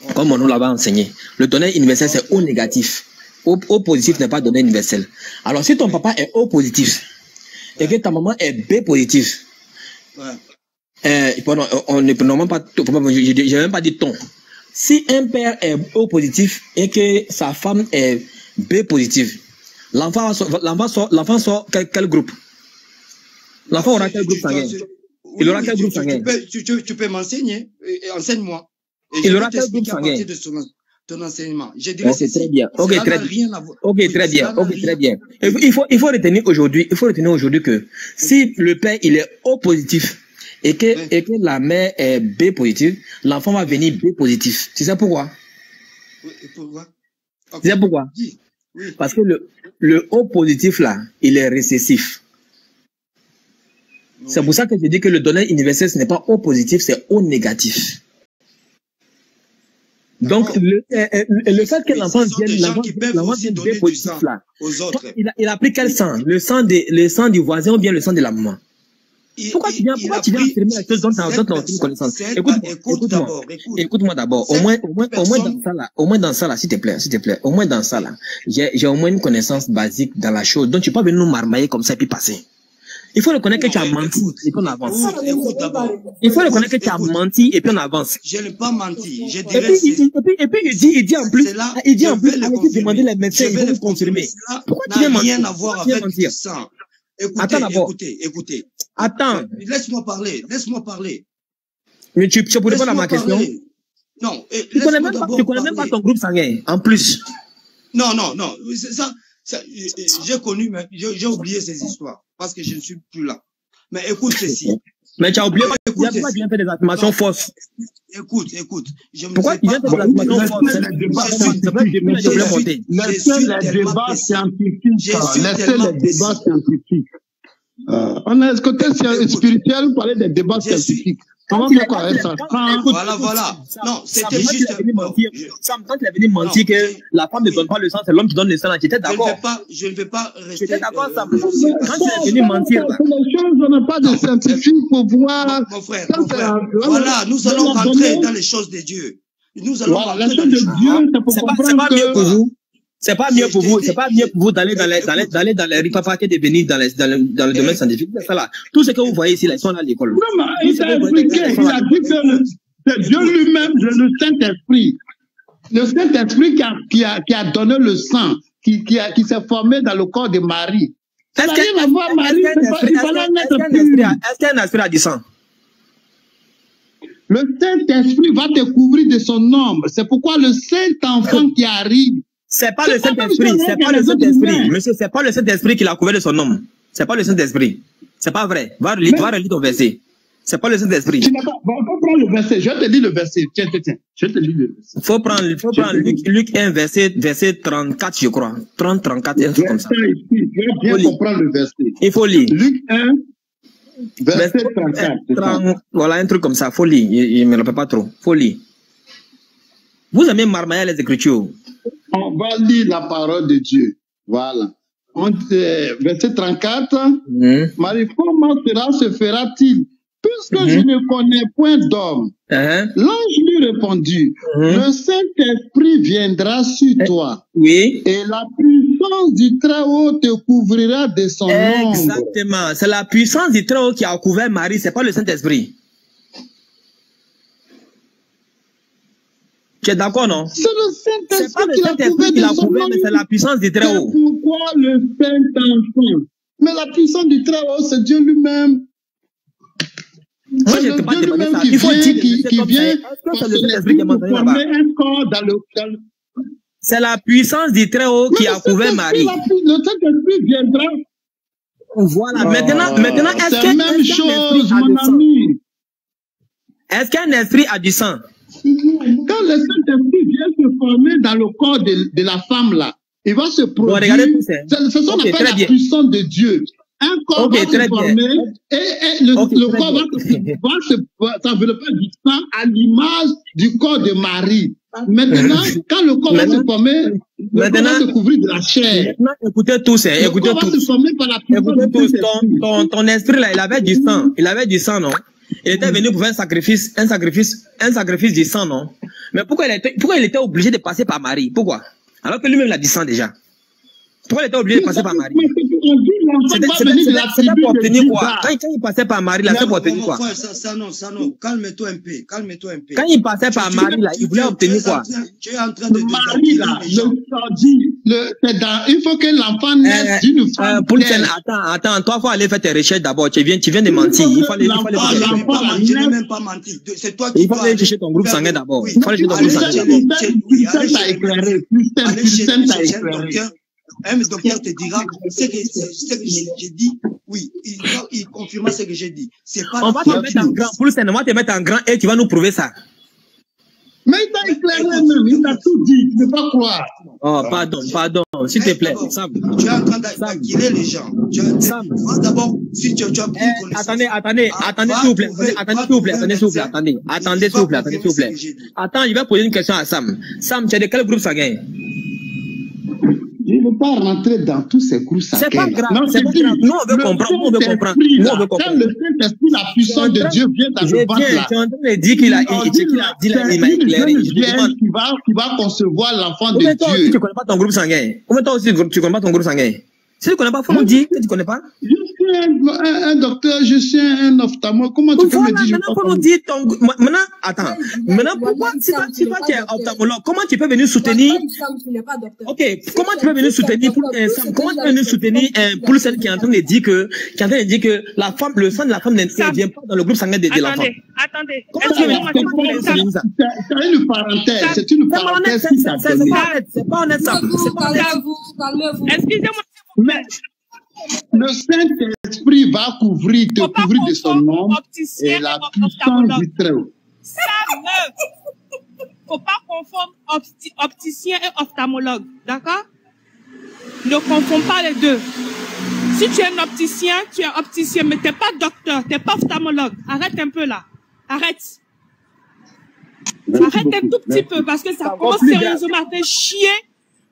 ouais. Comme on nous l'avait enseigné. Le donneur universel c'est O négatif, O positif n'est pas donneur universel. Alors si ton papa est O positif, ouais. Et que ta maman est B positif, ouais. Pardon, on ne prononce pas, j'ai même pas dit ton. Si un père est O positif et que sa femme est B positive, l'enfant sort quel groupe? L'enfant aura quel groupe sanguin? Il aura quel groupe sanguin? Tu peux m'enseigner, enseigne-moi. Il aura quel groupe sanguin? Ton enseignement. Je dirais c'est très bien. Ok, très bien. Il faut retenir aujourd'hui que si le père il est O positif et que la mère est B positive, l'enfant va venir B positif. Tu sais pourquoi? Oui, pourquoi? Tu sais pourquoi? Oui. Parce que le O positif là, il est récessif. Oui. C'est pour ça que je dis que le donneur universel, ce n'est pas O positif, c'est O négatif. Donc, le fait que l'enfant vienne B positif là, il a pris quel sang? Le sang du voisin ou bien le sang de la maman? Pourquoi tu viens affirmer la chose dont tu as aucune connaissance? Écoute-moi d'abord. Au moins dans ça là, s'il te plaît. Au moins dans ça là, j'ai au moins une connaissance basique dans la chose. Donc tu peux pas venir nous marmailler comme ça et puis passer. Il faut reconnaître que tu as menti et puis on avance. Il faut reconnaître que tu as menti et puis on avance. Je n'ai pas menti. Et puis il dit en plus, allez demander les médecins, ils vont vous confirmer. Pourquoi tu viens mentir? Rien à voir avec le sang. Écoutez. Attends. Laisse-moi parler. Mais tu peux répondre à ma question? Non. Tu connais même pas ton groupe sanguin, en plus. Non. Ça, j'ai connu, mais j'ai oublié ces histoires parce que je ne suis plus là. Mais écoute ceci. Mais tu as oublié pourquoi tu viens faire des affirmations fausses? Écoute. Pourquoi tu viens faire des affirmations fausses? Laissez les débats scientifiques. On a ce côté spirituel, on parlait des débats scientifiques. Comment faire quoi avec ça? Voilà. Non, c'était juste... Sam, quand il est venu mentir que la femme ne donne pas le sang, c'est l'homme qui donne le sang, j'étais d'accord. Je ne vais pas rester... J'étais d'accord, Sam. Quand il est venu mentir, là... Les choses, on n'a pas de scientifique pour voir... Mon frère, voilà, nous allons rentrer dans les choses de Dieu. Nous allons rentrer dans les choses de Dieu. C'est pas mieux pour vous. C'est pas mieux pour vous, c'est pas mieux pour vous d'aller dans les ripapa que de venir dans le domaine scientifique. C'est ça là. Tout ce que vous voyez ici, là, ils sont là à l'école. Non, mais il t'a expliqué, il a dit que c'est Dieu lui-même, le Saint-Esprit. Le Saint-Esprit qui a donné le sang, qui s'est formé dans le corps de Marie. Est-ce qu'un esprit a du sang? Le Saint-Esprit va te couvrir de son ombre. C'est pourquoi le Saint-Enfant qui arrive. C'est pas le Saint-Esprit, c'est pas le Saint-Esprit. Monsieur, c'est pas le Saint-Esprit qui l'a couvert de son nom. C'est pas le Saint-Esprit. C'est pas vrai. Va relire ton verset. C'est pas le Saint-Esprit. On peut prendre le verset. Je te lis le verset. Tiens. Je te lis le verset. Faut prendre Luc 1, verset 34, je crois. 30, 34, un truc comme ça. Tu vas bien comprendre le verset. Il faut lire. Luc 1, verset 34. Voilà, un truc comme ça. Faut lire. Il me rappelle pas trop. Faut lire. Vous aimez marmailler les Écritures. On va lire la parole de Dieu. Voilà. Verset 34. Marie, comment cela se fera-t-il? Puisque je ne connais point d'homme. L'ange lui répondit, le Saint-Esprit viendra sur toi. Oui. Et la puissance du Très-Haut te couvrira de son ombre. Exactement. C'est la puissance du Très-Haut qui a couvert Marie. C'est pas le Saint-Esprit. Tu es d'accord, non? C'est le Saint-Esprit qui l'a couvert, mais c'est la puissance du Très-Haut. Pourquoi le Saint-Enfant? Mais la puissance du Très-Haut, c'est Dieu lui-même. Moi, je ne sais pas demander ça. Il faut dire qui vient c'est la puissance du Très-Haut qui a couvert Marie. Le Saint-Esprit viendra. Voilà. Maintenant, est-ce que même chose, mon ami. Est-ce qu'un esprit a du sang? Quand le Saint-Esprit vient se former dans le corps de la femme là, il va se produire. C'est ce qu'on appelle la puissance de Dieu. Un corps va se former et le corps va s'envelopper du sang à l'image du corps de Marie. Maintenant, quand le corps va se former, le corps va se couvrir de la chair. Maintenant, écoutez tous, écoutez tous. Va se former par la puissance ton esprit là, il avait du sang. Il avait du sang, non? Il était venu pour faire un sacrifice du sang, non? Mais pourquoi il était obligé de passer par Marie? Pourquoi? Alors que lui-même il a du sang déjà. Pourquoi il était obligé de passer par Marie? C'était pour obtenir quoi? Quand il passait par Marie, là, c'était pour obtenir quoi? Ça non, calme-toi un peu, Quand il passait par Marie, là, il voulait obtenir quoi? Tu es en train de Marie, là, il faut que l'enfant naisse d'une femme. Attends, toi, il faut aller faire tes recherches d'abord. Tu viens de mentir. Il faut aller je n'ai même pas menti. C'est toi qui il faut aller chercher ton groupe sanguin d'abord. Il faut aller chercher ton groupe sanguin. Un docteur te dira ce que j'ai dit. Oui, il confirme ce que j'ai dit. C'est pas. On va te mettre en grand. On va te mettre en grand et tu vas nous prouver ça. Mais il t'a éclairé même, il t'a tout dit, tu ne peux pas croire. Oh, pardon, s'il te plaît. Sam, tu es en train d'acquérir les gens. Sam, d'abord, si tu as pris connaissance. Attendez, s'il vous plaît. Attendez, s'il vous plaît. Attends, je vais poser une question à Sam. Sam, tu es de quel groupe sanguin? Je ne veux pas rentrer dans tous ces groupes sanguins. C'est pas grave, c'est pas grave. Nous, on veut comprendre. Quand le Saint-Esprit, la puissance de Dieu vient dans le ventre là. Tu es en train de dire qu'il m'a éclairé. Qui va concevoir l'enfant de Dieu. Dieu. Tu ne connais pas ton groupe sanguin. Comment toi aussi, tu ne connais pas ton groupe sanguin? Si tu ne connais pas, il faut nous dire que tu ne connais pas. Je suis un docteur, je suis un ophtalmologue. Comment tu peux me dire? Maintenant, faut nous dire ton... Maintenant, attends. Maintenant, pourquoi, si toi tu es ophtalmologue, comment tu peux venir soutenir... Ok, comment tu peux venir soutenir pour celle qui est en train de dire que la femme, le sang de la femme n'intervient pas dans le groupe sanguin de l'enfant? Attendez. Comment tu peux venir soutenir ça? C'est une parenthèse. C'est une parenthèse qui t'a donné. C'est pas honnête, ça. Calmez-vous. Excusez-moi. Mais le Saint-Esprit va te couvrir de son nom et la puissance du Très-Haut. Faut pas confondre opticien et ophtalmologue, d'accord? Ne confonds pas les deux. Si tu es un opticien, tu es opticien, mais tu n'es pas docteur, tu n'es pas ophtalmologue. Arrête un peu là. Arrête. Arrête un tout petit peu parce que ça commence sérieusement à faire chier.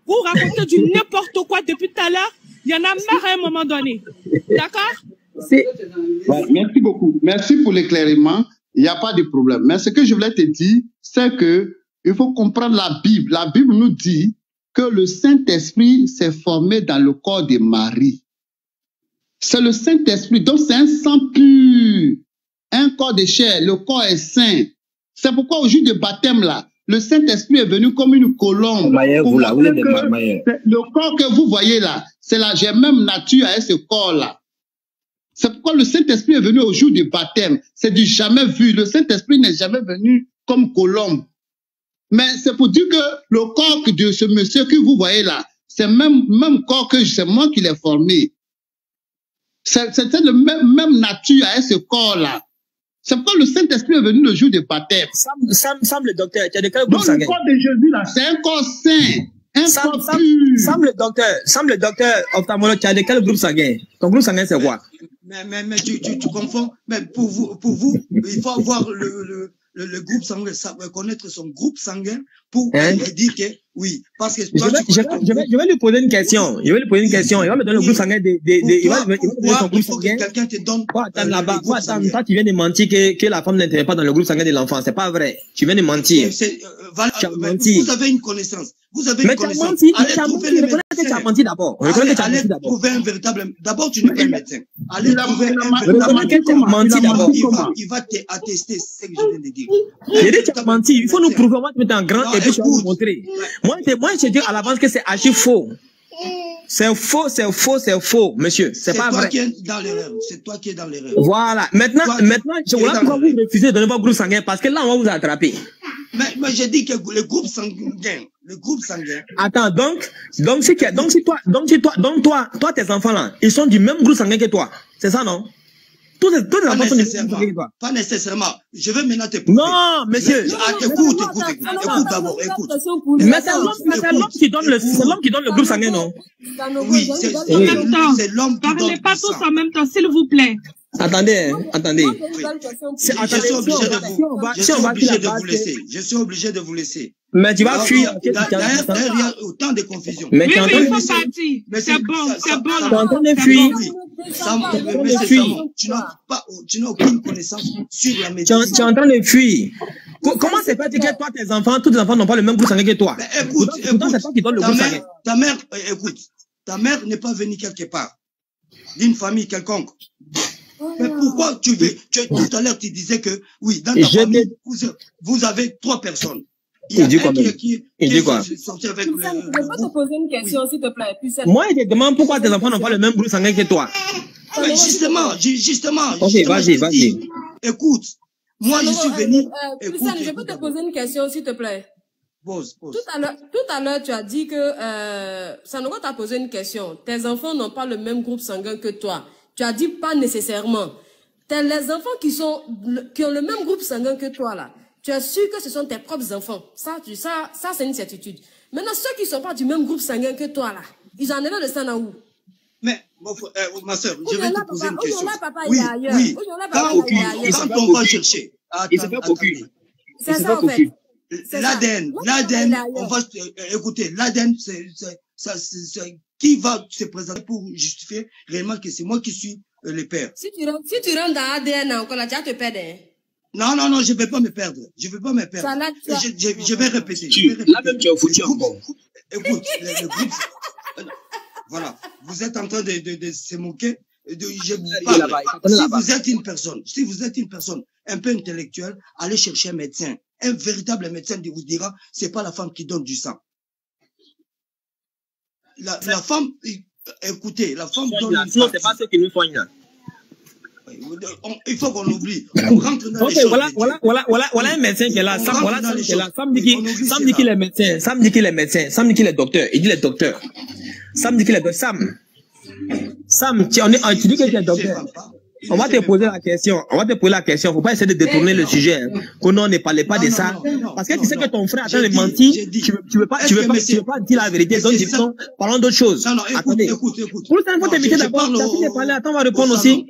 Vous racontez du n'importe quoi depuis tout à l'heure. Il y en a marre à un moment donné. D'accord? Ouais, merci beaucoup. Merci pour l'éclairement. Il n'y a pas de problème. Mais ce que je voulais te dire, c'est que il faut comprendre la Bible. La Bible nous dit que le Saint-Esprit s'est formé dans le corps de Marie. C'est le Saint-Esprit. Donc, c'est un sang pur. Un corps de chair. Le corps est saint. C'est pourquoi au jour du baptême, là, le Saint-Esprit est venu comme une colombe. Le corps que vous voyez là, c'est la même nature avec ce corps-là. C'est pourquoi le Saint-Esprit est venu au jour du baptême. C'est du jamais vu. Le Saint-Esprit n'est jamais venu comme colombe. Mais c'est pour dire que le corps de ce monsieur que vous voyez là, c'est même corps que c'est moi qui l'ai formé. C'était le même nature avec ce corps-là. C'est pourquoi le Saint-Esprit est venu le jour du baptême. Sam le docteur, tu as de quel groupe sanguin? Le corps de Jésus là, c'est un corps saint. Sam le docteur ophtalmologue, tu as de quel groupe sanguin? Ton groupe sanguin c'est quoi? Mais tu confonds. Mais pour vous, il faut avoir le groupe sanguin, connaître son groupe sanguin pour dire que oui. Parce que toi, je vais lui poser une question. Il va me donner le groupe sanguin il va me donner son groupe sanguin. Quelqu'un te donne. Toi, tu viens de mentir que la femme n'intéresse pas dans le groupe sanguin de l'enfant. C'est pas vrai. Tu viens de mentir. Vous avez une connaissance. Vous avez une connaissance. Allez trouver le médecin. Tu as menti d'abord. Allez trouver un véritable. D'abord, tu n'es pas un médecin. Allez trouver un véritable. Il va t'attester ce que je viens de dire. J'ai dit tu as menti. Il faut nous prouver. On va te mettre en grand et puis je vais vous montrer. Moi, je dis à l'avance que c'est archi faux. C'est faux, monsieur. C'est pas vrai. C'est toi qui es dans l'erreur. Voilà. Maintenant, je vois pourquoi vous refusez de donner votre groupe sanguin parce que là, on va vous attraper. Mais j'ai dit que le groupe sanguin. Attends, donc toi, tes enfants là, ils sont du même groupe sanguin que toi. C'est ça, non? Tous les enfants sont du même groupe sanguin que toi. Pas nécessairement. Je vais maintenant te prouver. Non, monsieur. Écoute d'abord, écoute. Mais c'est l'homme qui donne le groupe sanguin, non? Oui, c'est l'homme qui donne. Parlez pas tous en même temps, s'il vous plaît. Attendez. Je suis obligé de vous laisser. Mais tu vas fuir. D'ailleurs, il y a autant de confusion. Mais tu es en train de fuir. C'est bon. Tu es en train de fuir. Tu n'as aucune connaissance sur la médecine. Tu es en train de fuir. Comment c'est pas que toi, tes enfants, tous tes enfants n'ont pas le même groupe sanguin que toi? Écoute, c'est toi qui donne le groupe sanguin. Ta mère, écoute, ta mère n'est pas venue quelque part, d'une famille quelconque. Mais pourquoi tout à l'heure, tu disais que, oui, dans ta famille, vous avez 3 personnes. Il dit quoi? Il dit quoi? Je peux te poser une question, s'il te plaît. Moi, je te demande pourquoi tes enfants n'ont pas le même groupe sanguin que toi. Justement. Ok, vas-y. Écoute, moi, je suis venu. Je peux te poser une question, s'il te plaît. Pose. Tout à l'heure, tu as dit que, Sanogo t'a posé une question. Tes enfants n'ont pas le même groupe sanguin que toi. Tu as dit pas nécessairement. Les enfants qui ont le même groupe sanguin que toi, là, tu es sûr que ce sont tes propres enfants. Ça c'est une certitude. Maintenant, ceux qui ne sont pas du même groupe sanguin que toi, là, ils en ont le sang où? Mais, ma soeur, je vais te poser une question. Oui. Quand on va chercher. Il se fait cocu. C'est ça, en fait. L'ADN, on va écouter, l'ADN, c'est qui va se présenter pour justifier réellement que c'est moi qui suis le père. Si tu rentres dans l'ADN encore là, tu vas te perdre. Non, je ne vais pas me perdre. Je vais répéter. Là même tu es foutu encore. Écoute, le groupe. Voilà, vous êtes en train de se moquer. Je vous parle. Si vous êtes une personne un peu intellectuelle, allez chercher un médecin. Un véritable médecin vous dira, c'est pas la femme qui donne du sang. La femme, écoutez, la femme donne du sang. C'est pas ce qui nous soigne là. Il faut qu'on oublie. On rentre dans les choses. Voilà un médecin qui est là. Sam dit qu'il est médecin. Sam dit qu'il est médecin. Sam dit qu'il est docteur. Il dit le docteur. Sam dit qu'il est docteur. Sam, tu dis que tu es docteur. On va te poser la question. On va te poser la question. Faut pas essayer de détourner le sujet. Hein. Que non, ne parlait pas de ça. Parce que tu sais que ton frère a train de mentir. Tu veux pas dire la vérité. Donc, parlons d'autre chose. Attendez. Écoute. Pour le temps, il faut t'inviter d'abord. Tu as fini de parler. Attends, on va répondre aussi.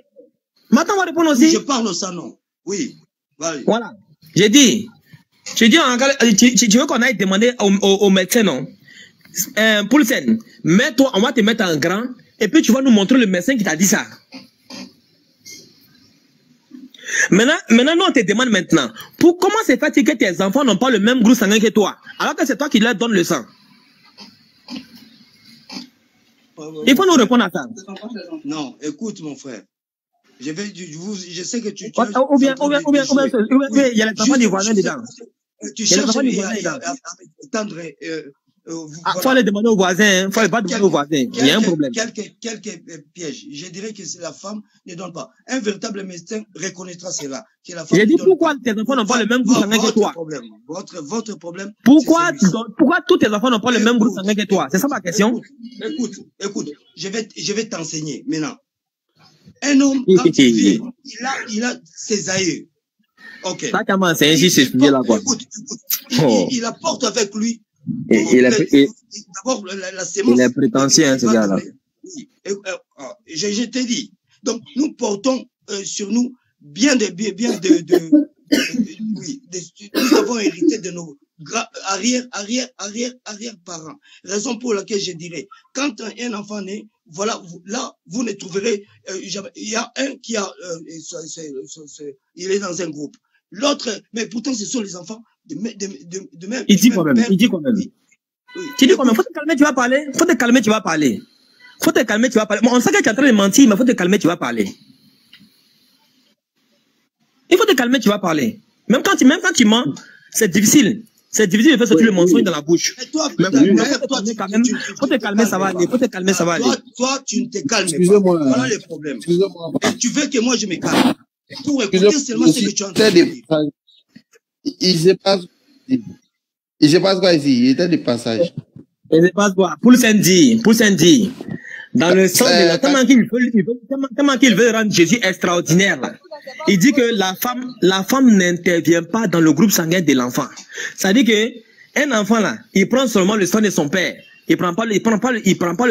Maintenant, on va répondre aussi. Je parle au salon. Oui. Voilà. J'ai dit, tu veux qu'on aille demander au médecin, non? Pour le scène, mets-toi, on va te mettre en grand, et puis tu vas nous montrer le médecin qui t'a dit ça. Maintenant, nous on te demande maintenant, comment c'est fait que tes enfants n'ont pas le même groupe sanguin que toi, alors que c'est toi qui leur donne le sang? Il faut nous répondre à ça. Non, écoute mon frère. Je sais que tu ou bien, il y a les enfants du voisin dedans. Tu cherches à étendre. Faut aller demander au voisin, faut pas demander au voisin. Il y a un problème. Quelques pièges. Je dirais que la femme ne donne pas. Un véritable médecin reconnaîtra cela. J'ai dit pourquoi tes enfants n'ont pas le même groupe sanguin que toi. Votre problème. Pourquoi tous tes enfants n'ont pas le même groupe sanguin que toi? C'est ça ma question. Écoute, je vais t'enseigner maintenant. Un homme, quand il vit, il a ses aïeux. Ok. Ça commence, c'est ainsi, c'est sujet là, quoi. Écoute. Il apporte avec lui. D'abord, la sémence. Il est prétentieux, hein, ce gars-là. Je t'ai dit. Donc, nous portons sur nous nous avons hérité de nos arrière-parents. Raison pour laquelle je dirais, quand un enfant naît, voilà, là, vous ne trouverez, il y a un qui a, il est dans un groupe. L'autre, mais pourtant, ce sont les enfants de même. Il dit quand même. Tu dis quand même. Faut te calmer, tu vas parler. Faut te calmer, tu vas parler. Bon, on sait que tu es en train de mentir, mais faut te calmer, tu vas parler. Il faut te calmer, tu vas parler. Même quand tu mens, c'est difficile. C'est difficile de faire sortir le mensonge dans la bouche. Faut te calmer, ça va aller. Toi, tu ne te calmes pas. Voilà le problème. Tu veux que moi je me calme. Pour écouter seulement ce que tu entends. Il se passe quoi ici? Il était de passage. Il se passe quoi? Pour Sandy. Dans le sens de tellement qu'il veut rendre Jésus extraordinaire, là. Il dit que la femme n'intervient pas dans le groupe sanguin de l'enfant. Ça dit que un enfant là, il prend seulement le sang de son père. Il prend pas le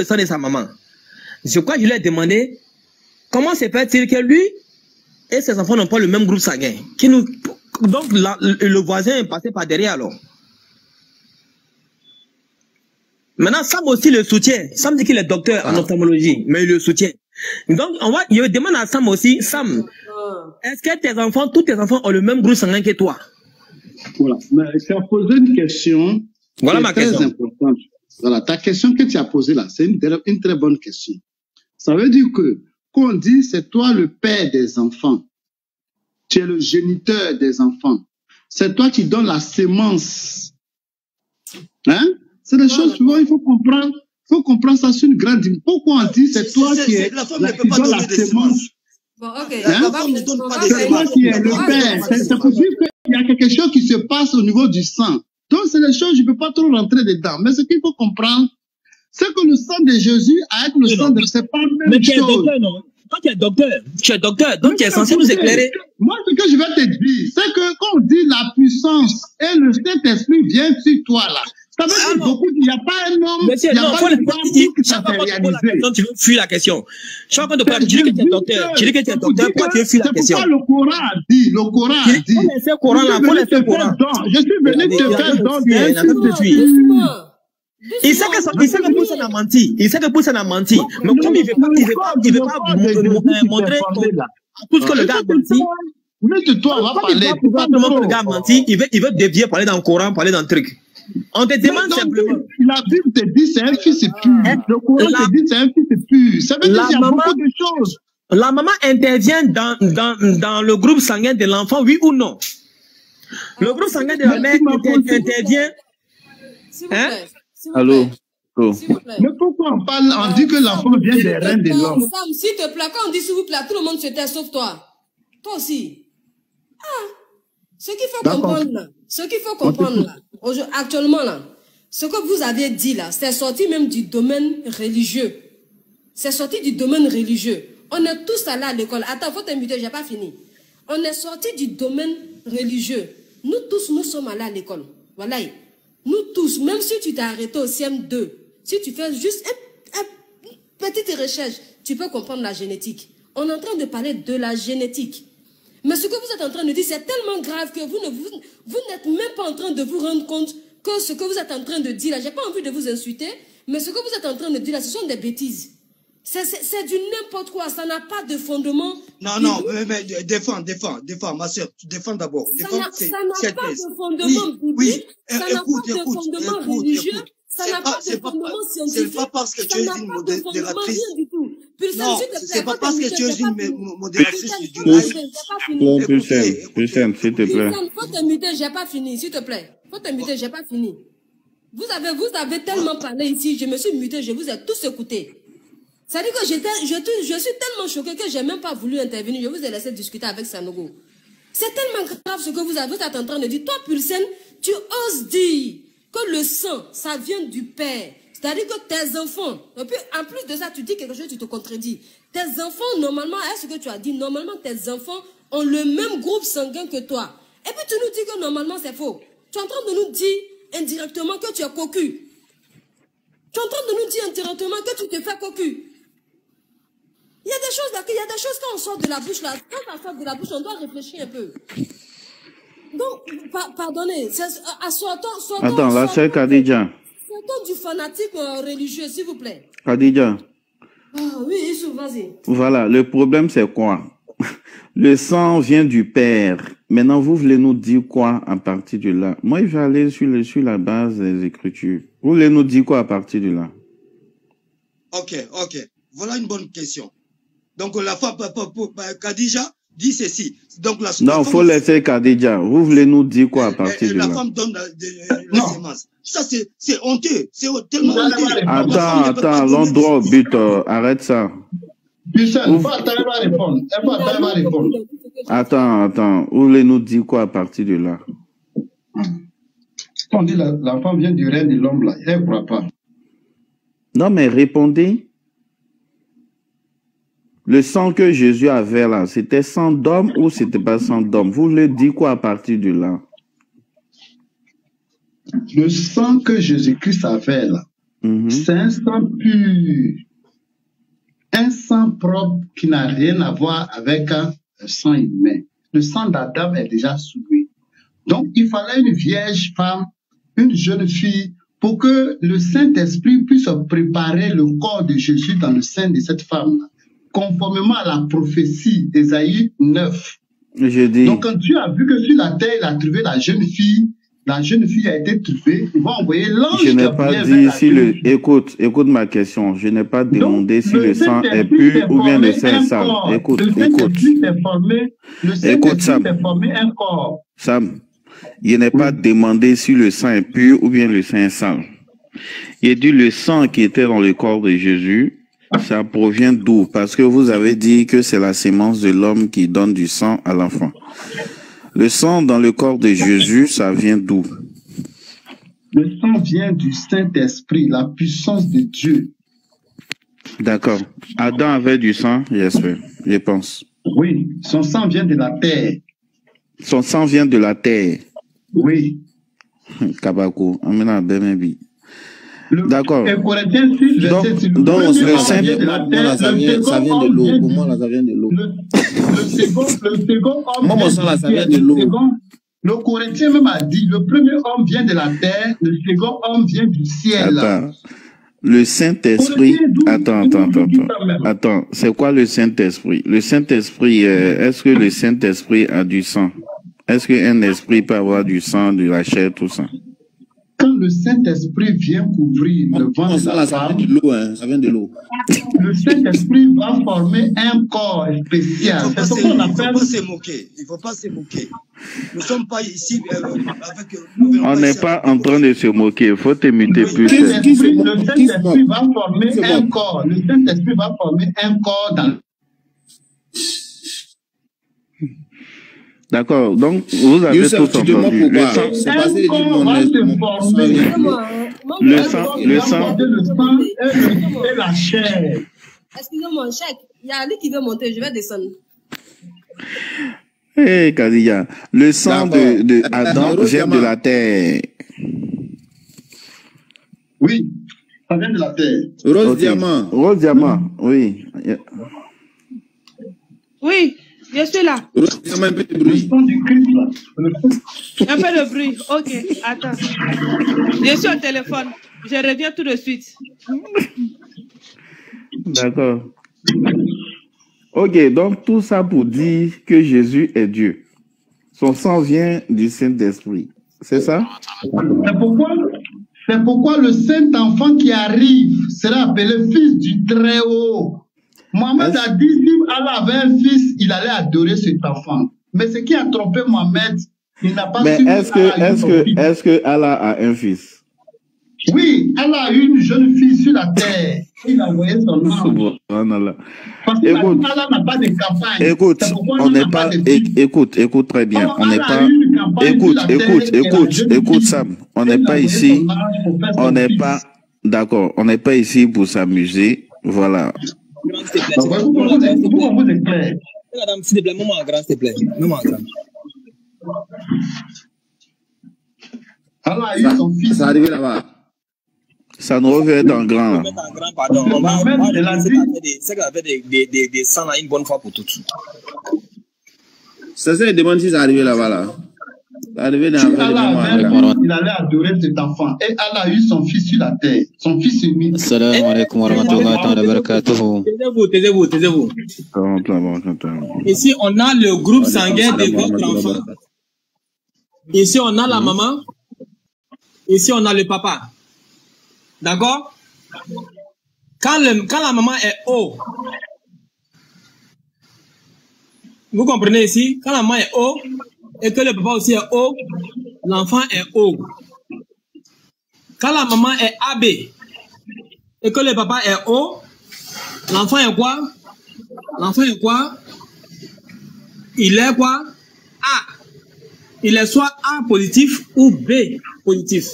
sang de sa maman. Je crois que je lui ai demandé comment se fait-il que lui et ses enfants n'ont pas le même groupe sanguin. Donc le voisin est passé par derrière alors. Maintenant, Sam aussi le soutient. Sam dit qu'il est docteur en ophtalmologie, mais il le soutient. Donc, je demande à Sam aussi, Sam, est-ce que tous tes enfants ont le même groupe sanguin que toi? Voilà. Mais tu as posé une question. Voilà ma question. Très importante. Voilà. Ta question que tu as posée là, c'est une très bonne question. Ça veut dire que, quand on dit c'est toi le père des enfants, tu es le géniteur des enfants, c'est toi qui donnes la sémence. Hein? C'est des choses, souvent, il faut comprendre ça sur une grande dimension. Pourquoi on dit c'est toi qui es la femme ne peut pas donner des sémences. Bon, ok. La femme ne donne pas des C'est toi sémences. qui es le père. C'est pour dire qu'il y a quelque chose qui se passe au niveau du sang. Donc, c'est des choses, je ne peux pas trop rentrer dedans. Mais ce qu'il faut comprendre, c'est que le sang de Jésus avec le sang de... C'est pas la même chose. Mais tu es docteur, non? Toi, tu es docteur, donc tu es censé nous éclairer. Moi, ce que je vais te dire, c'est que quand on dit la puissance et le Saint-Esprit viennent sur toi, là, ça veut dire beaucoup, il n'y a pas un homme, monsieur, il n'y a pas de femme qui chaque fois s'est qu'on te pose la réalisé. question, tu veux fuir la question. Chaque fois qu'on te pose la question, tu dis que tu es docteur. Tu dis que tu es docteur, pourquoi tu veux fuir la question? C'est pourquoi le Coran a dit, le Coran a dit. Faut laisser le Coran là, faut laisser le Coran. Je suis venu te faire don il sait que Poussin a menti. Mais comme il ne veut pas montrer tout ce que le gars a menti. Mets-toi, on va parler. Le gars a menti, il veut dévier, parler dans le Coran, parler dans le truc. On te demande simplement. La Bible te dit c'est un fils pur. Le Coran te dit c'est un fils pur. Ça veut dire qu'il y a beaucoup de choses. La maman intervient dans le groupe sanguin de l'enfant, oui ou non? Le groupe sanguin de la mère intervient. Hein? Allô? Mais pourquoi on dit que l'enfant vient des reins de l'homme? Sam, s'il te plaît, quand on dit s'il vous plaît, tout le monde se tait sauf toi. Toi aussi. Ce qu'il faut comprendre là, actuellement là, ce que vous avez dit là, c'est sorti même du domaine religieux. C'est sorti du domaine religieux. On est tous allés à l'école. Attends, faut t'inviter, j'ai pas fini. On est sortis du domaine religieux. Nous tous, nous sommes allés à l'école. Voilà. Nous tous, même si tu t'es arrêté au CM2, si tu fais juste une petite recherche, tu peux comprendre la génétique. On est en train de parler de la génétique. Mais ce que vous êtes en train de dire, c'est tellement grave que vous n'êtes même pas en train de vous rendre compte que ce que vous êtes en train de dire là, j'ai pas envie de vous insulter, mais ce que vous êtes en train de dire là, ce sont des bêtises. C'est du n'importe quoi, ça n'a pas de fondement. Non, mais défends, ma soeur, tu défends d'abord. Ça n'a pas de fondement biblique, ça n'a pas de fondement religieux, ça n'a pas de fondement scientifique. C'est pas parce que tu es une modératrice. Rien du tout. Non, c'est pas parce que tu es une modératrice du Pulsen, s'il te plaît. Faut te muter, j'ai pas fini, s'il te plaît. Faut te muter, j'ai pas fini. Vous avez tellement parlé ici, je me suis muté, je vous ai tous écouté. Ça dit que je suis tellement choqué que j'ai même pas voulu intervenir, je vous ai laissé discuter avec Sanogo. C'est tellement grave ce que vous êtes en train de dire. Toi, Pulsen, tu oses dire que le sang, ça vient du Père. C'est-à-dire que tes enfants, et puis en plus de ça, tu dis quelque chose, tu te contredis. Tes enfants, normalement, est-ce que tu as dit, normalement, tes enfants ont le même groupe sanguin que toi. Et puis tu nous dis que normalement, c'est faux. Tu es en train de nous dire indirectement que tu es cocu. Tu es en train de nous dire indirectement que tu te fais cocu. Il y a des choses là, quand on sort de la bouche là, quand on sort de la bouche, on doit réfléchir un peu. Donc, pardonnez, Attends, la sœur Khadija. Sortons du fanatisme religieux, s'il vous plaît. Khadija. Ah oui, Issou, vas-y. Voilà, le problème c'est quoi? Le sang vient du Père. Maintenant, vous voulez nous dire quoi à partir de là? Moi, je vais aller sur la base des Écritures. Vous voulez nous dire quoi à partir de là? Ok. Voilà une bonne question. Donc, la femme, Khadija dit ceci. Donc, non, il faut laisser Khadija. Vous voulez nous dire quoi à partir de là? La femme donne la sémence. Ça, c'est honteux. C'est tellement honteux. Attends, l'endroit au but, arrête ça. Attends, vous voulez nous dire quoi à partir de là? On dit la femme vient du règne de l'homme là, elle ne croit pas. Non, mais répondez. Le sang que Jésus avait là, c'était sang d'homme ou c'était pas sang d'homme? Vous voulez dire quoi à partir de là? Le sang que Jésus-Christ avait là, c'est un sang pur. Un sang propre qui n'a rien à voir avec un sang humain. Le sang d'Adam est déjà souillé. Donc, il fallait une vierge femme, une jeune fille, pour que le Saint-Esprit puisse préparer le corps de Jésus dans le sein de cette femme-là, conformément à la prophétie d'Ésaïe 9. Donc, quand Dieu a vu que sur la terre, il a trouvé la jeune fille a été trouvée, il va envoyer l'ange. Je n'ai pas dit si le... Écoute ma question. Je n'ai pas demandé si le sang est pur ou bien le sang est sale. Écoute, Sam, je n'ai pas demandé si le sang est pur ou bien le sang est sale. Il a dit le sang qui était dans le corps de Jésus, ça provient d'où? Parce que vous avez dit que c'est la sémence de l'homme qui donne du sang à l'enfant. Le sang dans le corps de Jésus, ça vient d'où? Le sang vient du Saint-Esprit, la puissance de Dieu. D'accord. Adam avait du sang, j'espère, je pense. Oui, son sang vient de la terre. Son sang vient de la terre. Oui. Kabako, amena bemebi. D'accord. Donc, le sang vient de la terre, ça vient de l'eau. Pour moi, là, ça vient de l'eau. Le second homme, le Corinthien même a dit, le premier homme vient de la terre, le second homme vient du ciel. Attends. Le Saint-Esprit, attends, c'est quoi le Saint-Esprit? Le Saint-Esprit, est-ce que le Saint-Esprit a du sang? Est-ce qu'un esprit peut avoir du sang, de la chair, tout ça? Quand le Saint-Esprit vient couvrir le ventre de la femme, ça vient de l'eau. Le Saint-Esprit va former un corps spécial. Il ne faut pas se moquer. Nous ne sommes pas ici avec... On n'est pas en train de se moquer. Il faut t'imiter plus. Le Saint-Esprit va former un corps. Le Saint-Esprit va former un corps dans... D'accord, donc vous avez tout entendu. Le sang et la chair. Excusez-moi, chèque. Il y a Ali qui veut monter, je vais descendre. Hé, Kadija, le sang de Adam vient de la terre. Oui, ça vient de la terre. Rose Diamant. Rose Diamant, oui. Oui, je suis là. Rose Diamant, un peu de bruit. Un peu de bruit. Ok, attends. Je suis au téléphone. Je reviens tout de suite. D'accord. Ok, donc tout ça pour dire que Jésus est Dieu. Son sang vient du Saint-Esprit. C'est ça? C'est pourquoi le Saint-Enfant qui arrive sera appelé Fils du Très-Haut. Mohamed a dit, si Allah avait un fils, il allait adorer cet enfant. Mais ce qui a trompé Mohamed, il n'a pas su... Mais est-ce que Allah a un fils? Oui, Allah a une jeune fille sur la terre. Il a envoyé son nom. Parce que Allah n'a pas de campagne. Écoute, on n'est pas... Écoute très bien. On n'est pas... Écoute, Sam. On n'est pas ici... On n'est pas... D'accord. On n'est pas ici pour s'amuser. Voilà. Madame, s'il te plaît, maman grand, s'il te plaît. Maman grand. Allah a eu son fils. Ça arrive là-bas. Ça nous revient en grand. Pardon. On va c'est qu'on a fait des sangs là une bonne fois pour toutes. Ça c'est demande si ça arrive là-bas là. Ça arrive dans il allait adorer cet enfant. Et Allah a eu son fils sur la terre. Son fils unique. Assalamu alaikum wa rahmatullahi wa barakatuh. Taisez-vous. Ici, on a le groupe sanguin de votre enfant. Ici, on a la maman. Ici, on a le papa. D'accord? Quand la maman est haut, vous comprenez ici? Quand la maman est haut et que le papa aussi est haut, l'enfant est haut. Quand la maman est AB et que le papa est haut, l'enfant est quoi? L'enfant est quoi? Il est quoi? A. Il est soit A positif ou B positif.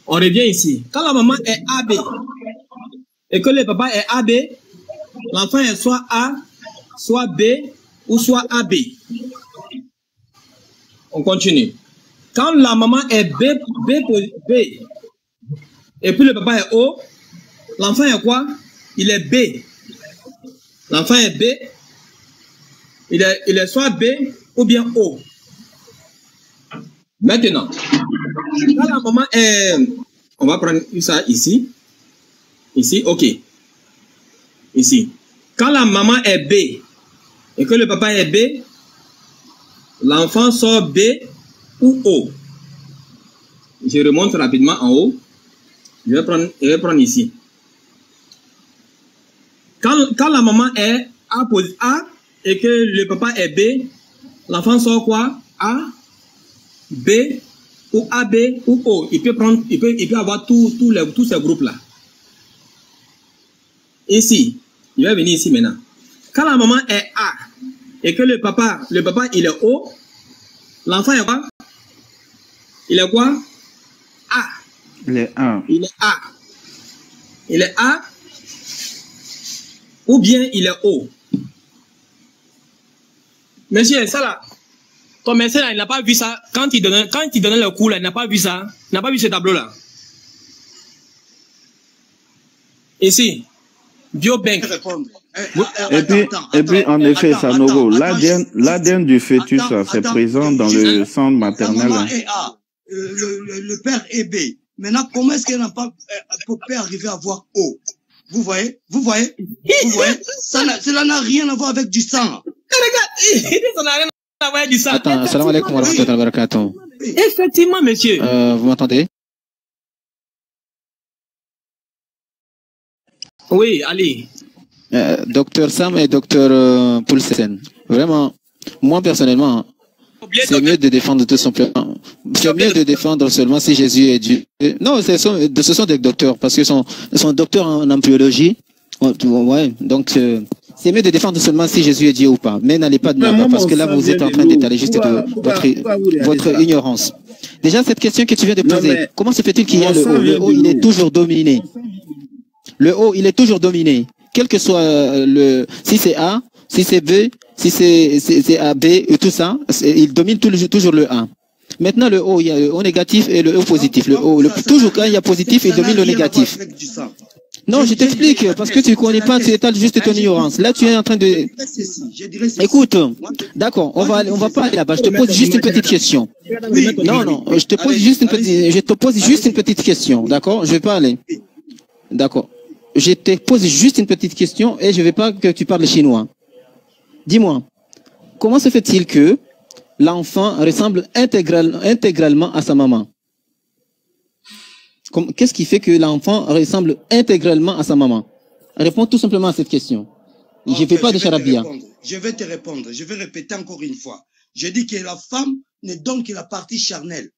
On revient ici. Quand la maman est AB et que le papa est AB, l'enfant est soit A, soit B ou soit AB. On continue. Quand la maman est B et puis le papa est O, l'enfant est quoi? Il est B. L'enfant est B. Il est soit B ou bien O. Maintenant, quand la maman est... On va prendre ça ici. Ici, ok. Ici. Quand la maman est B et que le papa est B, l'enfant sort B ou O. Je remonte rapidement en haut. Je vais prendre ici. Quand la maman est A et que le papa est B, l'enfant sort quoi? A, B ou AB ou O. Il peut avoir tous ces groupes-là. Ici, il va venir ici maintenant. Quand la maman est A et que le papa il est O, l'enfant est quoi? Il est quoi? A. Il est A. Il est A. Il est A ou bien il est O. Monsieur, ça là, ton médecin là, il n'a pas vu ça. Quand il donnait le cours là, il n'a pas vu ça. Il n'a pas vu ce tableau là. Ici, Biobank. Et puis, en effet, Sanogo, l'ADN du fœtus, c'est présent dans le sang maternel. La maman est A, le père est B. Maintenant, comment est-ce qu'elle n'a pas peut arriver à voir O? Vous voyez? Cela n'a rien à voir avec du sang. Ça n'a rien à voir avec du sang. Attends, assalamu alaikum wa rahmatullahi wa barakatuh. Effectivement, monsieur. Vous m'entendez? Oui, allez. Docteur Sam et docteur Poulsen. Vraiment, moi personnellement, c'est mieux de défendre tout simplement. C'est mieux de défendre seulement si Jésus est Dieu. Non, ce sont des docteurs, parce qu'ils sont docteurs en embryologie. Ouais, donc c'est mieux de défendre seulement si Jésus est Dieu ou pas. Mais n'allez pas de là-bas, parce que là, vous êtes en train d'étaler juste votre ignorance. Déjà, cette question que tu viens de poser, comment se fait-il qu'il y a le haut? Le haut, il est toujours dominé. Le O, il est toujours dominé. Quel que soit si c'est A, si c'est B, si c'est AB et tout ça, il domine toujours le A. Maintenant, le O, il y a le O négatif et le O positif. Le O, toujours quand il y a positif, il domine le négatif. Non, je t'explique, parce que tu ne connais pas, tu étales juste ton ignorance. Là, tu es en train de... Écoute, d'accord, on va pas aller là-bas. Je te pose juste une petite question. Non, je te pose juste une petite question, d'accord? Je vais pas aller. D'accord. Je te pose juste une petite question et je vais pas que tu parles chinois. Dis-moi, comment se fait-il que l'enfant ressemble intégralement à sa maman? Qu'est-ce qui fait que l'enfant ressemble intégralement à sa maman? Réponds tout simplement à cette question. Je ne fais pas de charabia. Je vais te répondre. Je vais répéter encore une fois. Je dis que la femme ne donne que la partie charnelle.